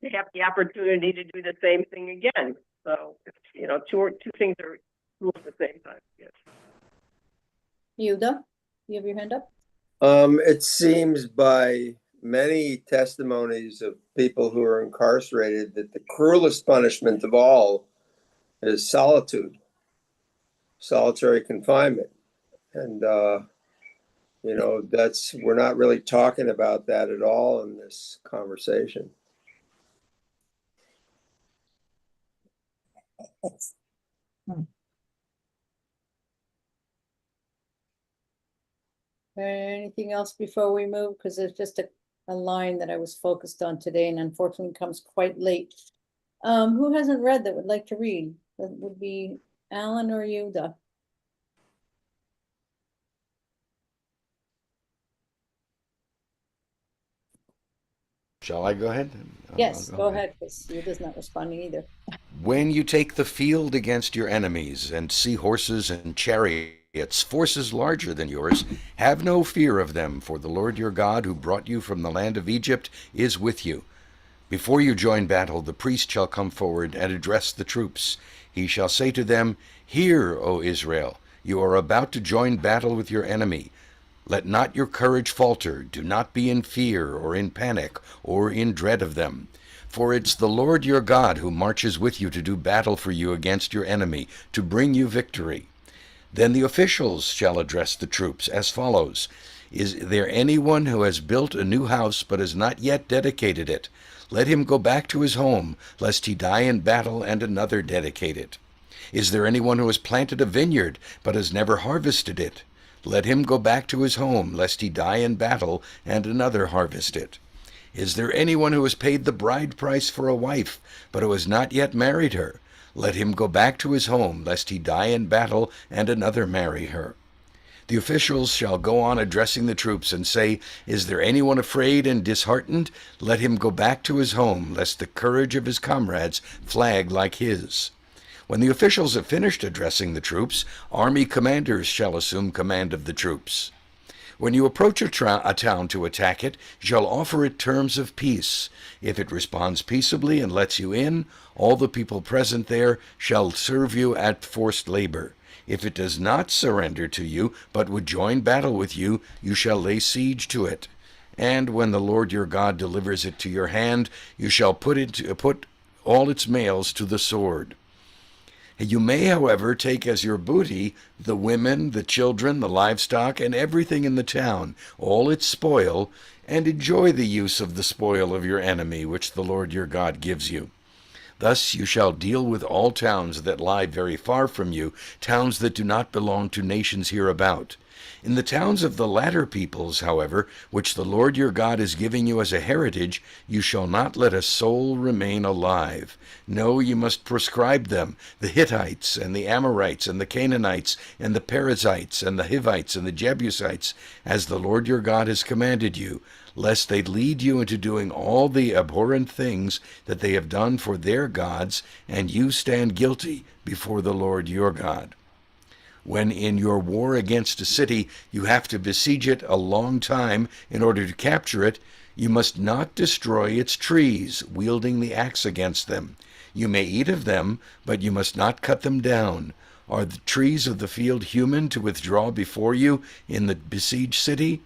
to have the opportunity to do the same thing again. So, two things are true at the same time. Yes. Yuda, you have your hand up? It seems by many testimonies of people who are incarcerated that the cruelest punishment of all is solitude, solitary confinement. And, we're not really talking about that at all in this conversation. Anything else before we move? Because there's just a line that I was focused on today and unfortunately comes quite late. Who hasn't read that would like to read? That would be Alan or Yuda. Shall I go ahead? Yes, I'll go ahead, because Yuda's not responding either. When you take the field against your enemies and see horses and chariots, forces larger than yours, have no fear of them, for the Lord your God, who brought you from the land of Egypt, is with you. Before you join battle, the priest shall come forward and address the troops. He shall say to them, "Hear, O Israel, you are about to join battle with your enemy. Let not your courage falter. Do not be in fear or in panic or in dread of them. For it's the Lord your God who marches with you to do battle for you against your enemy, to bring you victory." Then the officials shall address the troops as follows: "Is there anyone who has built a new house but has not yet dedicated it? Let him go back to his home, lest he die in battle and another dedicate it. Is there anyone who has planted a vineyard but has never harvested it? Let him go back to his home, lest he die in battle and another harvest it. Is there anyone who has paid the bride price for a wife, but who has not yet married her? Let him go back to his home, lest he die in battle and another marry her." The officials shall go on addressing the troops and say, "Is there anyone afraid and disheartened? Let him go back to his home, lest the courage of his comrades flag like his." When the officials have finished addressing the troops, army commanders shall assume command of the troops. When you approach a town to attack it, you shall offer it terms of peace. If it responds peaceably and lets you in, all the people present there shall serve you at forced labor. If it does not surrender to you, but would join battle with you, you shall lay siege to it. And when the Lord your God delivers it to your hand, you shall put all its males to the sword. You may, however, take as your booty the women, the children, the livestock, and everything in the town, all its spoil, and enjoy the use of the spoil of your enemy, which the Lord your God gives you. Thus you shall deal with all towns that lie very far from you, towns that do not belong to nations hereabout. In the towns of the latter peoples, however, which the Lord your God is giving you as a heritage, you shall not let a soul remain alive. No, you must proscribe them, the Hittites, and the Amorites, and the Canaanites, and the Perizzites, and the Hivites, and the Jebusites, as the Lord your God has commanded you, lest they lead you into doing all the abhorrent things that they have done for their gods, and you stand guilty before the Lord your God. When in your war against a city you have to besiege it a long time in order to capture it, you must not destroy its trees, wielding the axe against them. You may eat of them, but you must not cut them down. Are the trees of the field human to withdraw before you in the besieged city?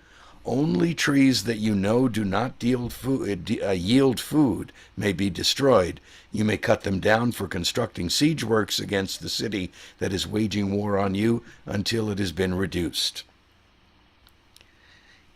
Only trees that you know do not yield food may be destroyed. You may cut them down for constructing siege works against the city that is waging war on you until it has been reduced.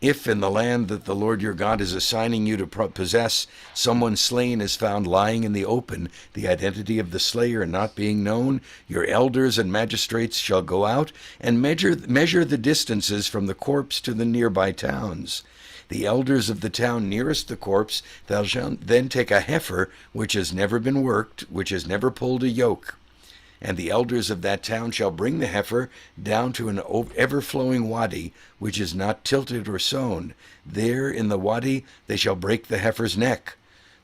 If in the land that the Lord your God is assigning you to possess, someone slain is found lying in the open, the identity of the slayer not being known, your elders and magistrates shall go out and measure the distances from the corpse to the nearby towns. The elders of the town nearest the corpse shall then take a heifer which has never been worked, which has never pulled a yoke. And the elders of that town shall bring the heifer down to an ever-flowing wadi, which is not tilted or sown. There in the wadi they shall break the heifer's neck.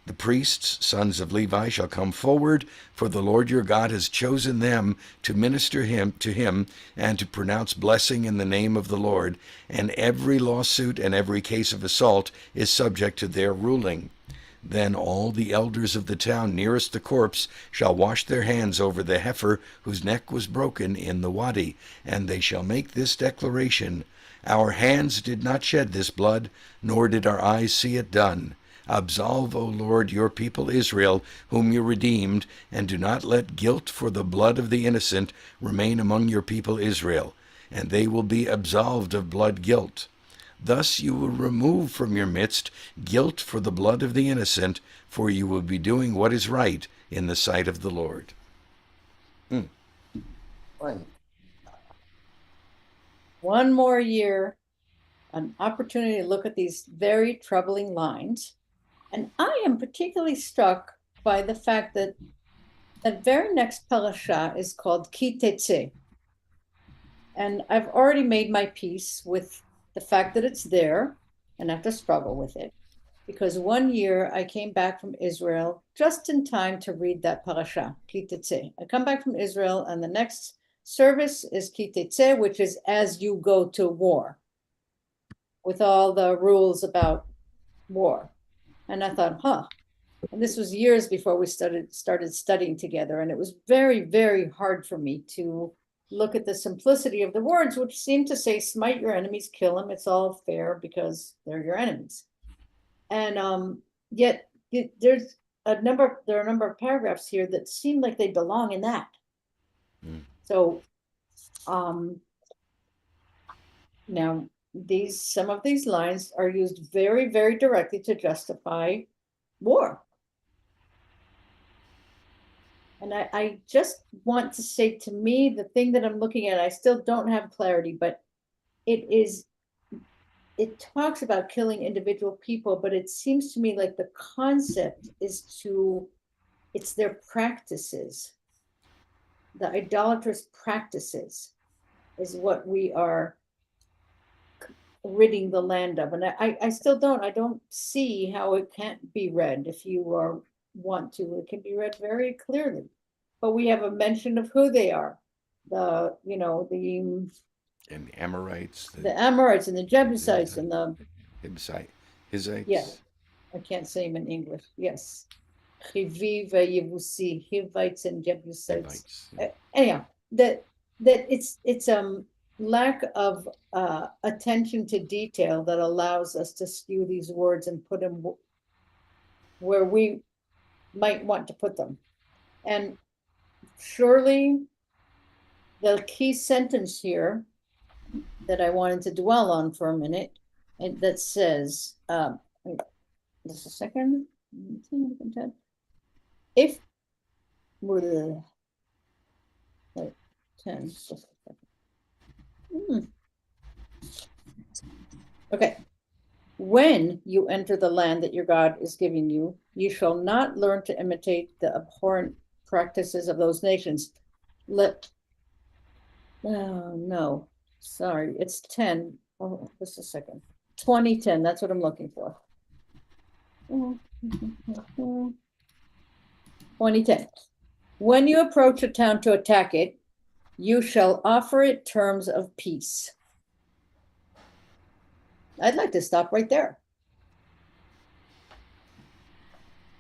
The priests, sons of Levi, shall come forward, for the Lord your God has chosen them to minister to him and to pronounce blessing in the name of the Lord, and every lawsuit and every case of assault is subject to their ruling. Then all the elders of the town nearest the corpse shall wash their hands over the heifer whose neck was broken in the wadi, and they shall make this declaration: Our hands did not shed this blood, nor did our eyes see it done. Absolve, O Lord, your people Israel, whom you redeemed, and do not let guilt for the blood of the innocent remain among your people Israel, and they will be absolved of blood guilt. Thus you will remove from your midst guilt for the blood of the innocent, for you will be doing what is right in the sight of the Lord. One more year, an opportunity to look at these very troubling lines. And I am particularly struck by the fact that the very next parasha is called Ki Tetzeh. And I've already made my peace with the fact that it's there, and I have to struggle with it. Because one year I came back from Israel just in time to read that parasha, Ki Tetzeh. I come back from Israel, and the next service is Ki Tetzeh, which is as you go to war, with all the rules about war. And I thought, and this was years before we started studying together. And it was very, very hard for me to look at the simplicity of the words, which seem to say, smite your enemies, kill them. It's all fair because they're your enemies. And yet there are a number of paragraphs here that seem like they belong in that. So now some of these lines are used very, very directly to justify war. And I just want to say, to me, the thing that I'm looking at, I still don't have clarity, but it talks about killing individual people, but it seems to me like the concept is it's their practices. The idolatrous practices is what we are ridding the land of. And I still don't see how it can't be read. If you want to, it can be read very clearly. But we have a mention of who they are. And Amorites. The Amorites and the Jebusites and the Hittites. Yeah, I can't say them in English. Yes. Chiviv, Yevusi, Hivites and Jebusites. Anyhow, that it's lack of attention to detail that allows us to skew these words and put them where we might want to put them. And surely the key sentence here that I wanted to dwell on for a minute, and that says, just a second, if we're the 10, just a second. Okay. When you enter the land that your God is giving you, you shall not learn to imitate the abhorrent practices of those nations. No, sorry, it's 10. Oh, just a second. 2010, that's what I'm looking for. 2010. When you approach a town to attack it, you shall offer it terms of peace. I'd like to stop right there.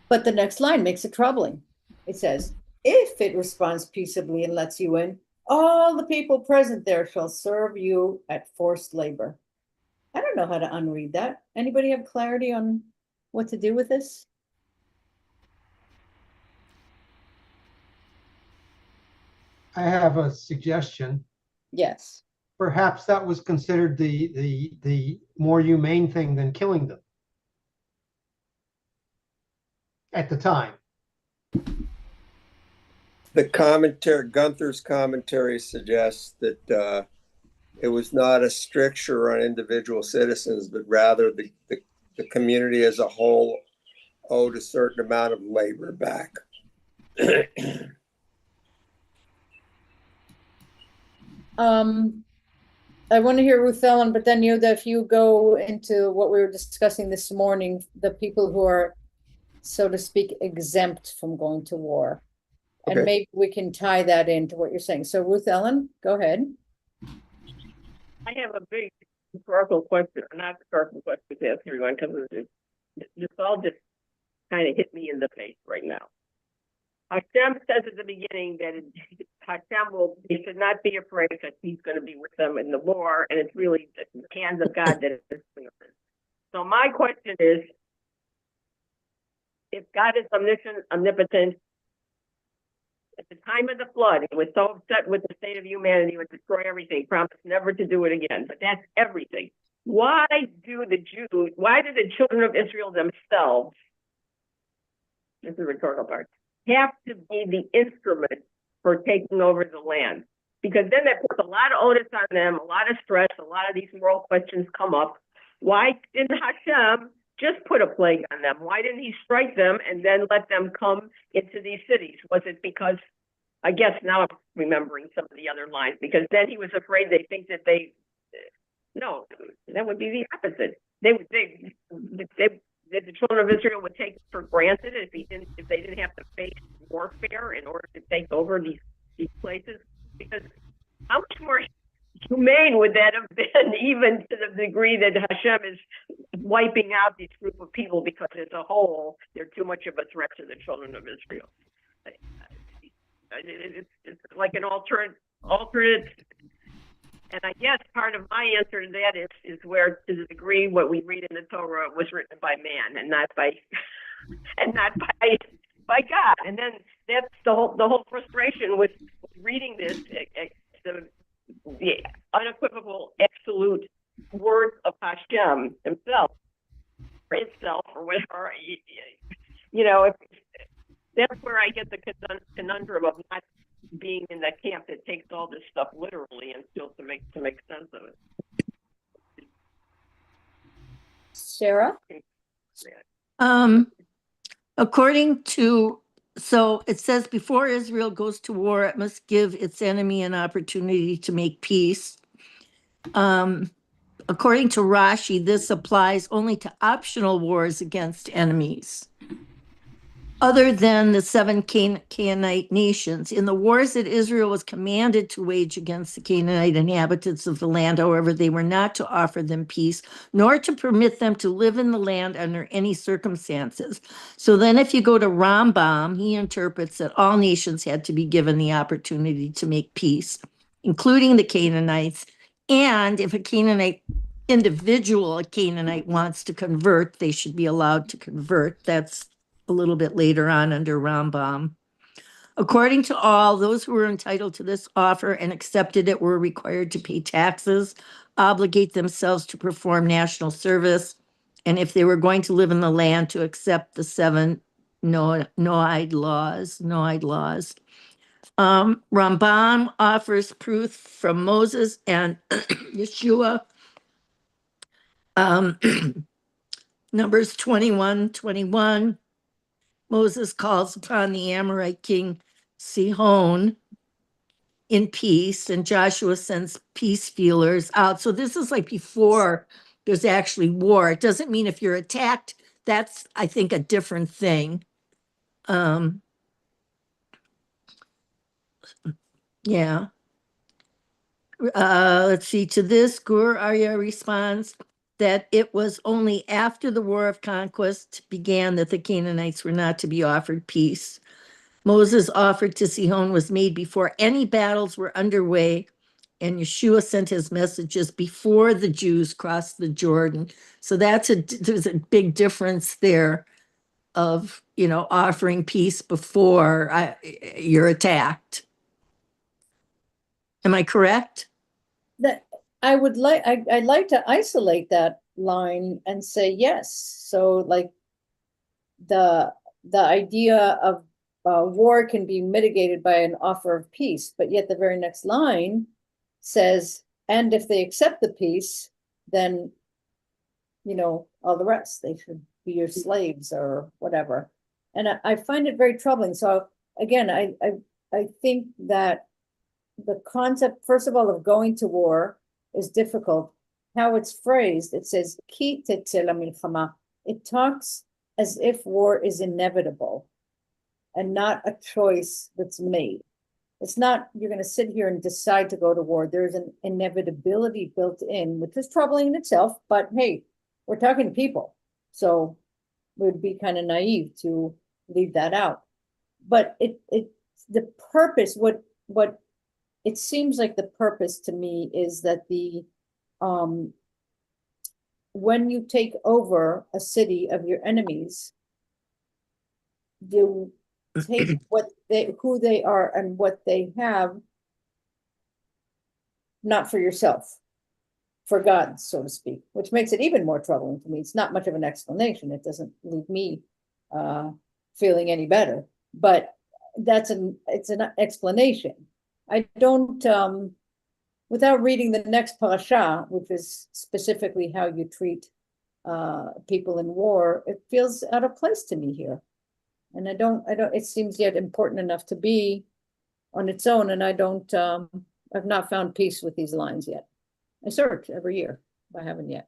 But the next line makes it troubling. It says, if it responds peaceably and lets you in, all the people present there shall serve you at forced labor. I don't know how to unread that. Anybody have clarity on what to do with this? I have a suggestion. Yes. Perhaps that was considered the more humane thing than killing them at the time. The commentary, Gunther's commentary suggests that it was not a stricture on individual citizens, but rather the community as a whole owed a certain amount of labor back. I want to hear Ruth Ellen, but then Yehuda, if you go into what we were discussing this morning, the people who are so to speak, exempt from going to war. And Okay. maybe we can tie that into what you're saying. So Ruth Ellen, go ahead. I have a big historical question, or not historical question to ask everyone, because this all just kind of hit me in the face right now. Hashem says at the beginning that they should not be afraid because he's going to be with them in the war, and it's really the hands of God that is doing this. So my question is, if God is omniscient, omnipotent, at the time of the flood, he was so upset with the state of humanity, he would destroy everything, promised never to do it again. But that's everything. Why do the children of Israel themselves, this is the rhetorical part, have to be the instrument for taking over the land? Because then that puts a lot of onus on them, a lot of stress, a lot of these moral questions come up. Why didn't Hashem just put a plague on them? Why didn't he strike them and then let them come into these cities? Was it because, I guess now I'm remembering some of the other lines, because then he was afraid they think that no, that would be the opposite. The children of Israel would take for granted if they didn't have to face warfare in order to take over these places. Because how much more humane would that have been, even to the degree that Hashem is wiping out this group of people because as a whole they're too much of a threat to the children of Israel? It's like an alternate, and I guess part of my answer to that is where, to the degree what we read in the Torah was written by man and not by God. And then that's the whole frustration with reading this, the unequivocal absolute words of Hashem himself, or itself, or whatever. That's where I get the conundrum of not being in that camp that takes all this stuff literally and still to make sense of it. Sarah? So it says, before Israel goes to war, it must give its enemy an opportunity to make peace. According to Rashi, this applies only to optional wars against enemies, other than the 7 Canaanite nations. In the wars that Israel was commanded to wage against the Canaanite inhabitants of the land, however, they were not to offer them peace, nor to permit them to live in the land under any circumstances. So then if you go to Rambam, he interprets that all nations had to be given the opportunity to make peace, including the Canaanites. And if a Canaanite wants to convert, they should be allowed to convert. That's a little bit later on under Rambam. According to all, those who were entitled to this offer and accepted it were required to pay taxes, obligate themselves to perform national service, and if they were going to live in the land, to accept the 7 Noahide laws. Rambam offers proof from Moses and Yeshua. Numbers 21:21. Moses calls upon the Amorite king Sihon in peace, and Joshua sends peace feelers out. So this is like before there's actually war. It doesn't mean if you're attacked, that's, I think, a different thing. Yeah. Let's see. To this, Gur Arya responds that it was only after the war of conquest began that the Canaanites were not to be offered peace. Moses' offer to Sihon was made before any battles were underway, and Yeshua sent his messages before the Jews crossed the Jordan. So there's a big difference there of, offering peace before you're attacked. Am I correct? That I'd like to isolate that line and say yes. So like the idea of war can be mitigated by an offer of peace, but yet the very next line says, and if they accept the peace, then all the rest, they should be your slaves or whatever. And I find it very troubling. So again, I think that the concept, first of all, of going to war is difficult. How it's phrased, it says, Ki tetzeh lamilchama. It talks as if war is inevitable and not a choice that's made. It's not, you're going to sit here and decide to go to war. There's an inevitability built in, which is troubling in itself, but hey, we're talking to people. So it would be kind of naive to leave that out. But the purpose, what it seems like the purpose to me is that when you take over a city of your enemies, you take who they are and what they have, not for yourself, for God, so to speak, which makes it even more troubling to me. It's not much of an explanation. It doesn't leave me feeling any better, but it's an explanation. I don't, without reading the next parasha, which is specifically how you treat people in war, it feels out of place to me here. And it seems yet important enough to be on its own. And I've not found peace with these lines yet. I search every year, but I haven't yet.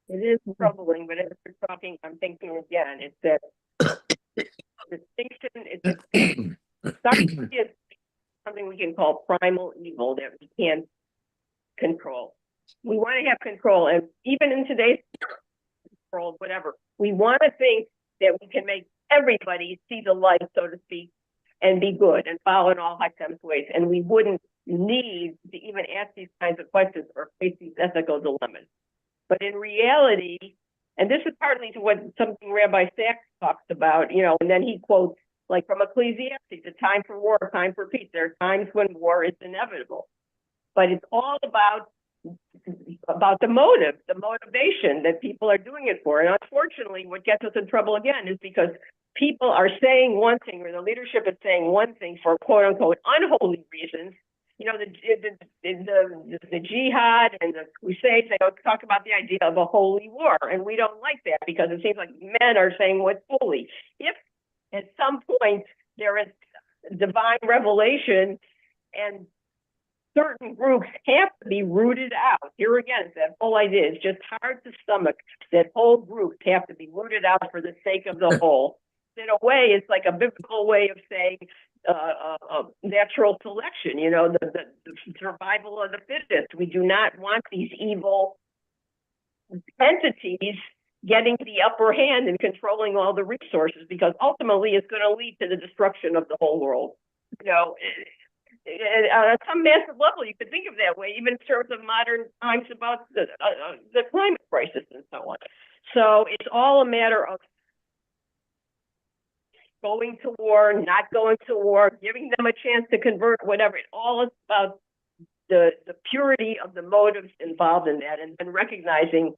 It is troubling, but as we're talking, I'm thinking again, it's that distinction, it's something we can call primal evil that we can't control. We want to have control, and even in today's world, whatever, we want to think that we can make everybody see the light, so to speak, and be good and follow in all Hashem's ways, and we wouldn't need to even ask these kinds of questions or face these ethical dilemmas. But in reality, and this is partly to what something Rabbi Sachs talks about, and then he quotes like from Ecclesiastes, a time for war, a time for peace. There are times when war is inevitable, but it's all about the motive, the motivation that people are doing it for. And unfortunately, what gets us in trouble again is because people are saying one thing, or the leadership is saying one thing for quote unquote unholy reasons. The jihad and the crusades, they talk about the idea of a holy war, and we don't like that because it seems like men are saying what's holy. If at some point there is divine revelation and certain groups have to be rooted out, here again, that whole idea is just hard to stomach, that whole groups have to be rooted out for the sake of the whole. In a way, it's like a biblical way of saying natural selection, the survival of the fittest. We do not want these evil entities getting the upper hand and controlling all the resources, because ultimately it's going to lead to the destruction of the whole world. On some massive level, you could think of that way, even in terms of modern times about the climate crisis and so on. So it's all a matter of going to war, not going to war, giving them a chance to convert, whatever. It all is about the purity of the motives involved in that, and then recognizing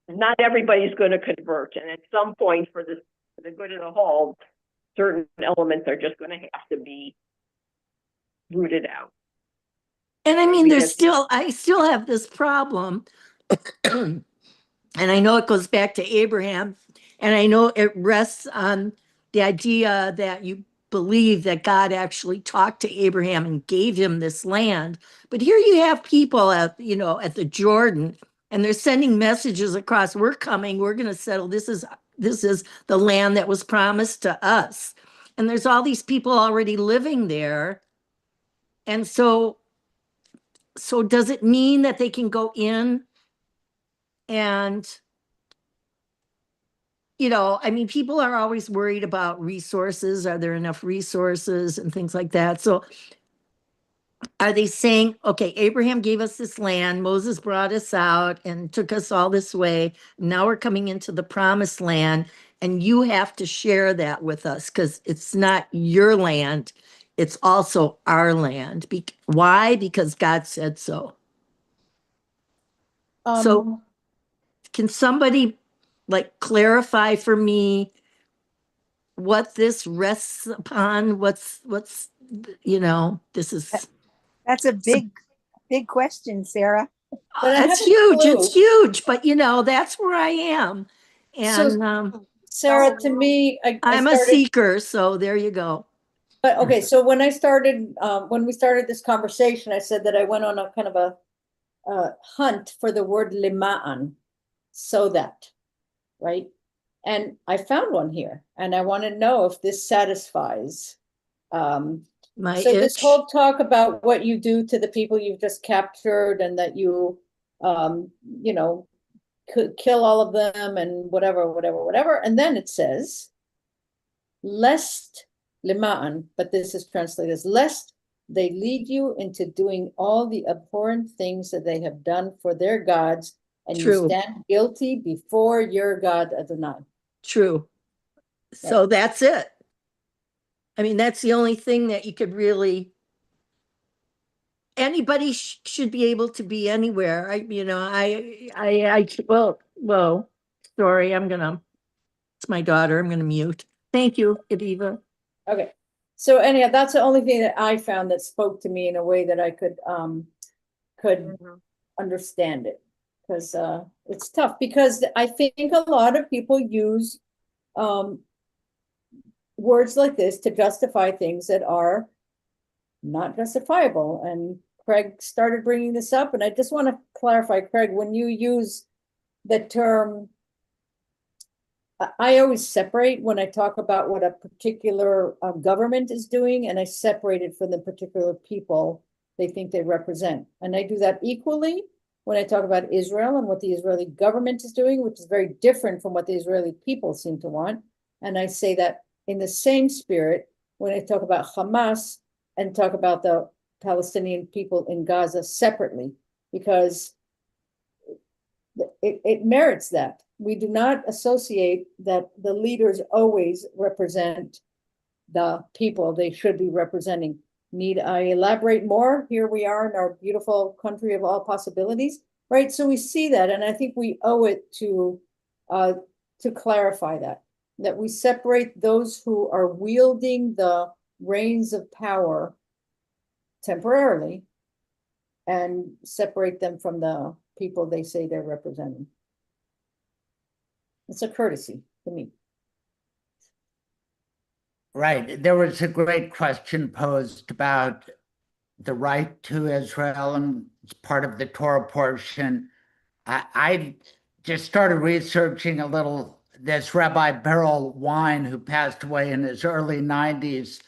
not everybody's going to convert. And at some point, for the good of the whole, certain elements are just going to have to be rooted out. And I mean, I still have this problem. And I know it goes back to Abraham, and I know it rests on the idea that you believe that God actually talked to Abraham and gave him this land. But here you have people at the Jordan, and they're sending messages across. We're coming. We're going to settle. This is the land that was promised to us. And there's all these people already living there. And so does it mean that they can go in and, I mean, people are always worried about resources. Are there enough resources and things like that? So are they saying, okay, Abraham gave us this land, Moses brought us out and took us all this way. Now we're coming into the promised land, and you have to share that with us because it's not your land. It's also our land. Why? Because God said so. So can somebody clarify for me what this rests upon? What's this is. That's a big question, Sarah. But it's huge. It's huge. But that's where I am. And Sarah, to me, I'm a seeker. So there you go. But okay, so when we started this conversation, I said that I went on a kind of a hunt for the word lima'an, so that, right? And I found one here, and I want to know if this satisfies. My So this itch. whole talk about what you do to the people you've just captured, and that you, you know, could kill all of them and whatever. And then it says, lest lima'an, but this is translated as lest they lead you into doing all the abhorrent things that they have done for their gods, and you True. stand guilty before your God Adonai. True. So that's it. I mean, that's the only thing that you could really, anybody should be able to be anywhere. Well, sorry, it's my daughter, I'm gonna mute. Thank you, Ediva. Okay, so anyhow, that's the only thing that I found that spoke to me in a way that I could understand it. Because it's tough, because I think a lot of people use words like this to justify things that are not justifiable. And Craig started bringing this up, and I just want to clarify, Craig, when you use the term, I always separate when I talk about what a particular government is doing, and I separate it from the particular people they think they represent. And I do that equally when I talk about Israel and what the Israeli government is doing, which is very different from what the Israeli people seem to want. And I say that in the same spirit when I talk about Hamas and talk about the Palestinian people in Gaza separately, because it merits that. We do not associate that the leaders always represent the people they should be representing. Need I elaborate more? Here we are in our beautiful country of all possibilities, right? So we see that, and I think we owe it to clarify that we separate those who are wielding the reins of power temporarily and separate them from the people they say they're representing. It's a courtesy to me. Right. There was a great question posed about the right to Israel, and it's part of the Torah portion. I just started researching a little this Rabbi Beryl Wine, who passed away in his early 90s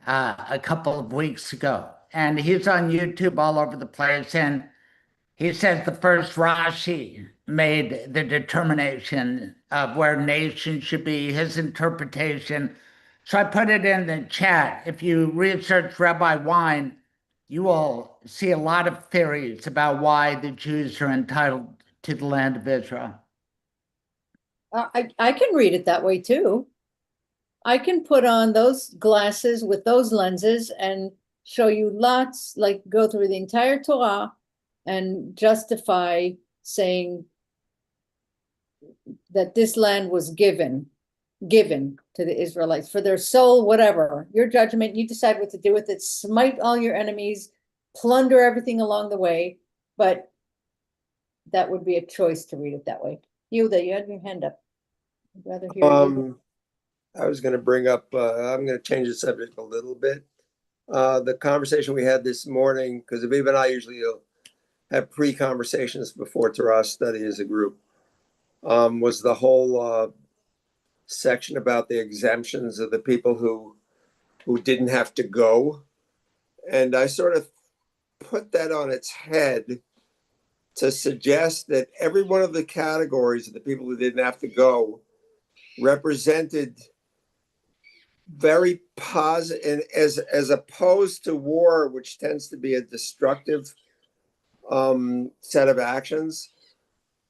a couple of weeks ago. And he's on YouTube all over the place. And he says the first Rashi made the determination of where nations should be, his interpretation. So I put it in the chat. If you research Rabbi Wine, you will see a lot of theories about why the Jews are entitled to the land of Israel. I can read it that way too. I can put on those glasses with those lenses and show you lots, like go through the entire Torah and justify saying that this land was given to the Israelites for their soul, whatever. Your judgment, you decide what to do with it. Smite all your enemies, plunder everything along the way. But that would be a choice to read it that way. Yehuda, you had your hand up. I'd rather hear you. I was going to bring up, I'm going to change the subject a little bit. The conversation we had this morning, because Aviv and I usually have pre-conversations before Torah study as a group, was the whole section about the exemptions of the people who didn't have to go. And I sort of put that on its head to suggest that every one of the categories of the people who didn't have to go represented very positive, as opposed to war, which tends to be a destructive set of actions.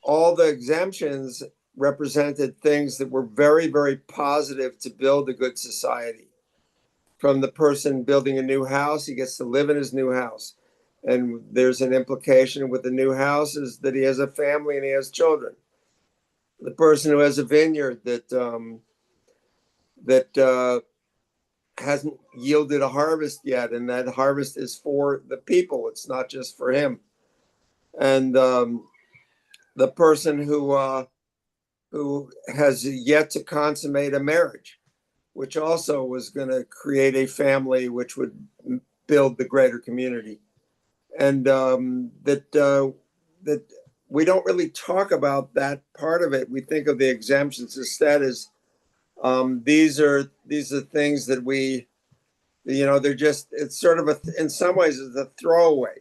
All the exemptions represented things that were very, very positive to build a good society. From the person building a new house, he gets to live in his new house. And there's an implication with the new house is that he has a family and he has children. The person who has a vineyard that hasn't yielded a harvest yet, and that harvest is for the people. It's not just for him. And the person who has yet to consummate a marriage, which also was going to create a family which would build the greater community. And that we don't really talk about that part of it. We think of the exemptions instead as these are things that we, they're just, it's sort of in some ways it's a throwaway,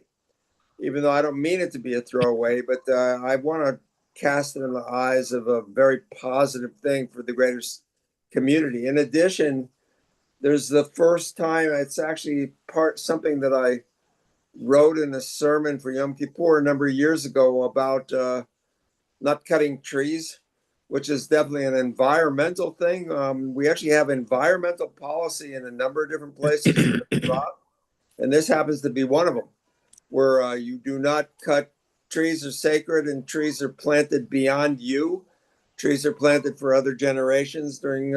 even though I don't mean it to be a throwaway, but I want to cast it in the eyes of a very positive thing for the greater community. In addition, there's the first time, it's actually something that I wrote in a sermon for Yom Kippur a number of years ago about not cutting trees, which is definitely an environmental thing. We actually have environmental policy in a number of different places in the Torah, and this happens to be one of them, where you do not cut. Trees are sacred, and trees are planted beyond you. Trees are planted for other generations. During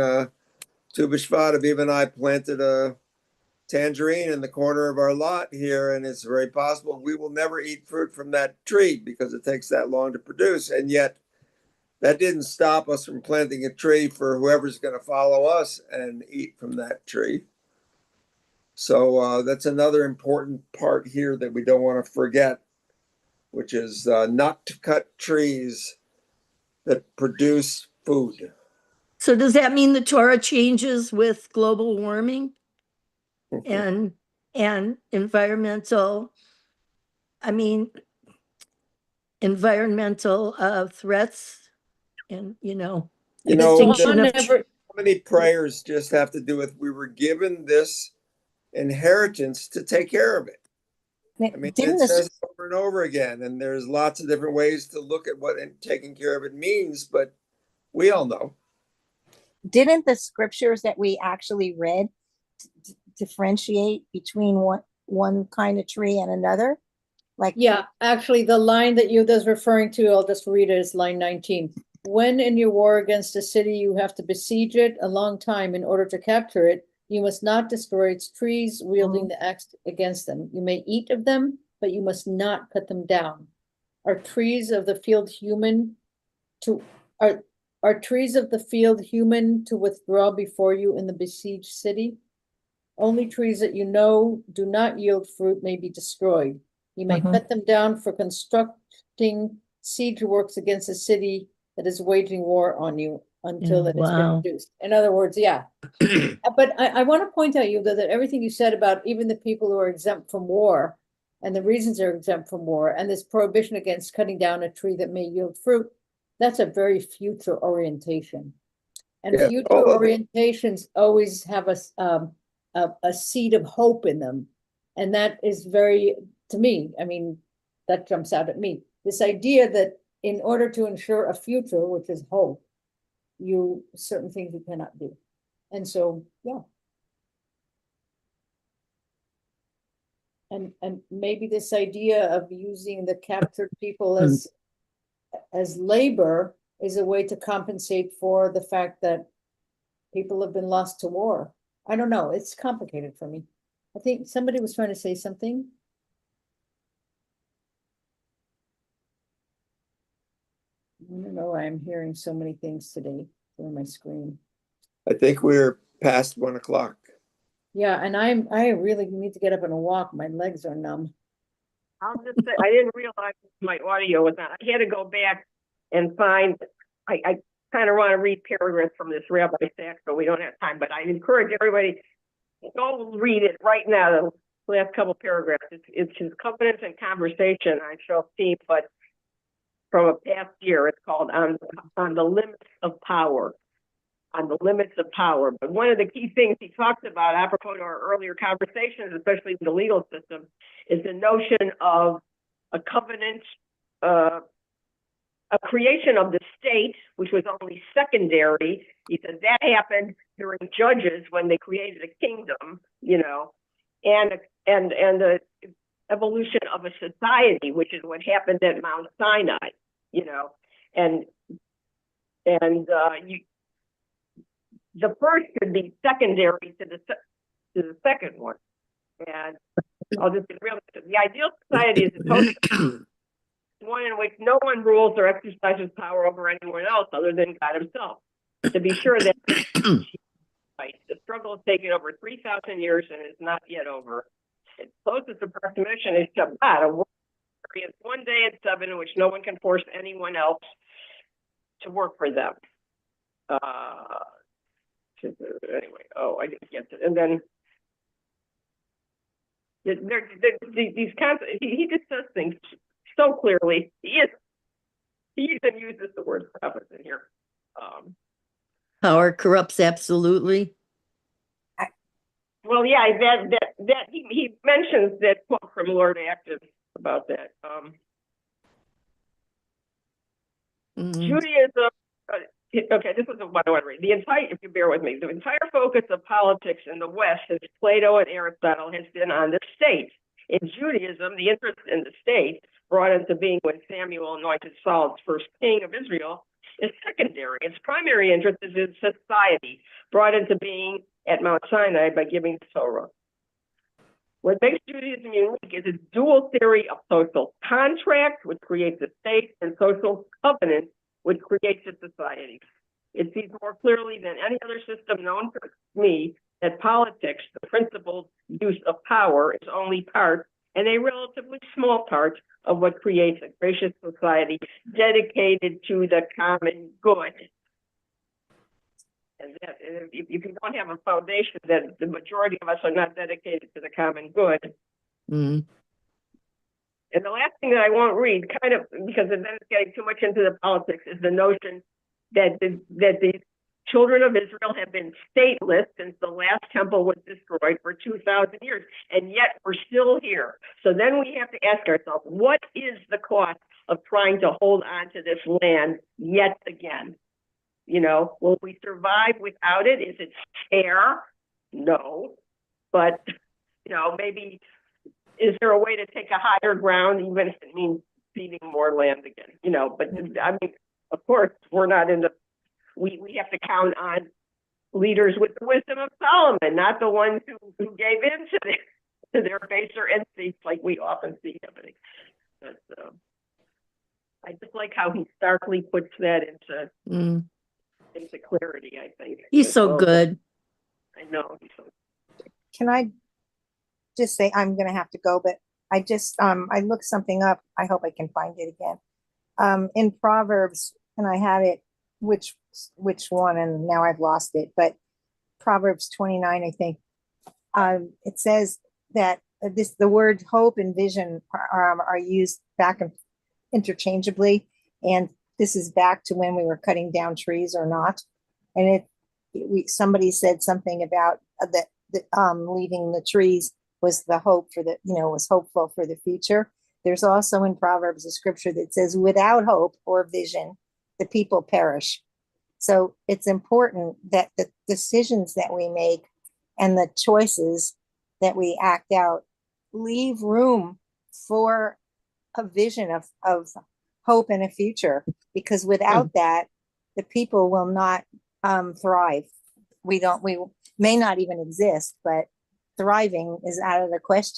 Tu B'Shvat, Aviv and I planted a tangerine in the corner of our lot here, and it's very possible we will never eat fruit from that tree because it takes that long to produce. And yet that didn't stop us from planting a tree for whoever's going to follow us and eat from that tree. So that's another important part here that we don't want to forget, which is not to cut trees that produce food. So does that mean the Torah changes with global warming and environmental threats and extinction of how many prayers just have to do with we were given this inheritance to take care of it. I mean, it says over and over again, and there's lots of different ways to look at what taking care of it means, but we all know. Didn't the scriptures that we actually read differentiate between one kind of tree and another? Yeah, actually, the line that you was referring to, I'll just read it, is line 19. When in your war against a city, you have to besiege it a long time in order to capture it. You must not destroy its trees, wielding the axe against them. You may eat of them, but you must not cut them down. Are trees of the field human to withdraw before you in the besieged city? Only trees that you know do not yield fruit may be destroyed. You may cut them down for constructing siege works against a city that is waging war on you until it has been reduced. In other words, yeah. But I want to point out, that everything you said about even the people who are exempt from war and the reasons they're exempt from war and this prohibition against cutting down a tree that may yield fruit, that's a very future orientation. And future orientations always have a seed of hope in them. And that is very, to me, I mean, that jumps out at me. This idea that in order to ensure a future, which is hope, certain things you cannot do. And so, yeah. And maybe this idea of using the captured people as labor is a way to compensate for the fact that people have been lost to war. I don't know. It's complicated for me. I think somebody was trying to say something. I don't know. I'm hearing so many things today on my screen. I think we're past 1 o'clock. Yeah, and I really need to get up and walk. My legs are numb. I'll just say, I didn't realize my audio was on. I had to go back and find, I kind of want to read paragraphs from this Rabbi Sachs, but we don't have time. But I encourage everybody, go read it right now, the last couple paragraphs. It's his Covenants and Conversation on Shoftim, but from a past year. It's called On the Limits of Power. On the limits of power. But one of the key things he talks about, apropos to our earlier conversations, especially in the legal system, is the notion of a covenant, a creation of the state, which was only secondary. He said that happened during Judges when they created a kingdom, and the evolution of a society, which is what happened at Mount Sinai, the first could be secondary to the second one. And I'll just be real. The ideal society is a total one in which no one rules or exercises power over anyone else other than God himself. To be sure that Right. The struggle has taken over 3,000 years and is not yet over. Its closest approximation is Shabbat, a work period, 1 day in 7 in which no one can force anyone else to work for them. Anyway, I didn't get it. And then these concepts, he just says things so clearly. He even uses the word prophet in here. Power corrupts absolutely. Well, yeah, that he mentions that quote from Lord Active about that. Judaism. Okay, this is what I want to read. If you bear with me, the entire focus of politics in the West since Plato and Aristotle has been on the state. In Judaism, the interest in the state, brought into being when Samuel anointed Saul as first king of Israel, is secondary. Its primary interest is in society, brought into being at Mount Sinai by giving the Torah. What makes Judaism unique is its dual theory of social contract, which creates a state, and social covenant, which creates a society. It sees more clearly than any other system known to me that politics, the principled use of power, is only part, and a relatively small part, of what creates a gracious society dedicated to the common good. And that, if you don't have a foundation that the majority of us are not dedicated to the common good. Mm. And the last thing that I won't read, kind of because then it's getting too much into the politics, is the notion that the children of Israel have been stateless since the last temple was destroyed for 2,000 years, and yet we're still here. So then we have to ask ourselves, what is the cost of trying to hold on to this land yet again? You know, will we survive without it? Is it fair? No. But, you know, maybe, is there a way to take a higher ground, even if it means ceding more land again? You know, but I mean, of course, we're not in the, we have to count on leaders with the wisdom of Solomon, not the ones who gave in to their baser instincts like we often see happening. But, I just like how he starkly puts that into clarity, I think. He's so good. I know. He's so good. Can I just say, I'm going to have to go, but I just, I looked something up. I hope I can find it again. In Proverbs, and I had it, which one, and now I've lost it, but Proverbs 29, I think, it says that the word hope and vision are used back and interchangeably. And this is back to when we were cutting down trees or not. And somebody said something about that leaving the trees was the hope for the, was hopeful for the future. There's also in Proverbs a scripture that says, without hope or vision, the people perish. So it's important that the decisions that we make and the choices that we act out leave room for a vision of hope and a future, because without that, the people will not thrive. We may not even exist, but thriving is out of the question.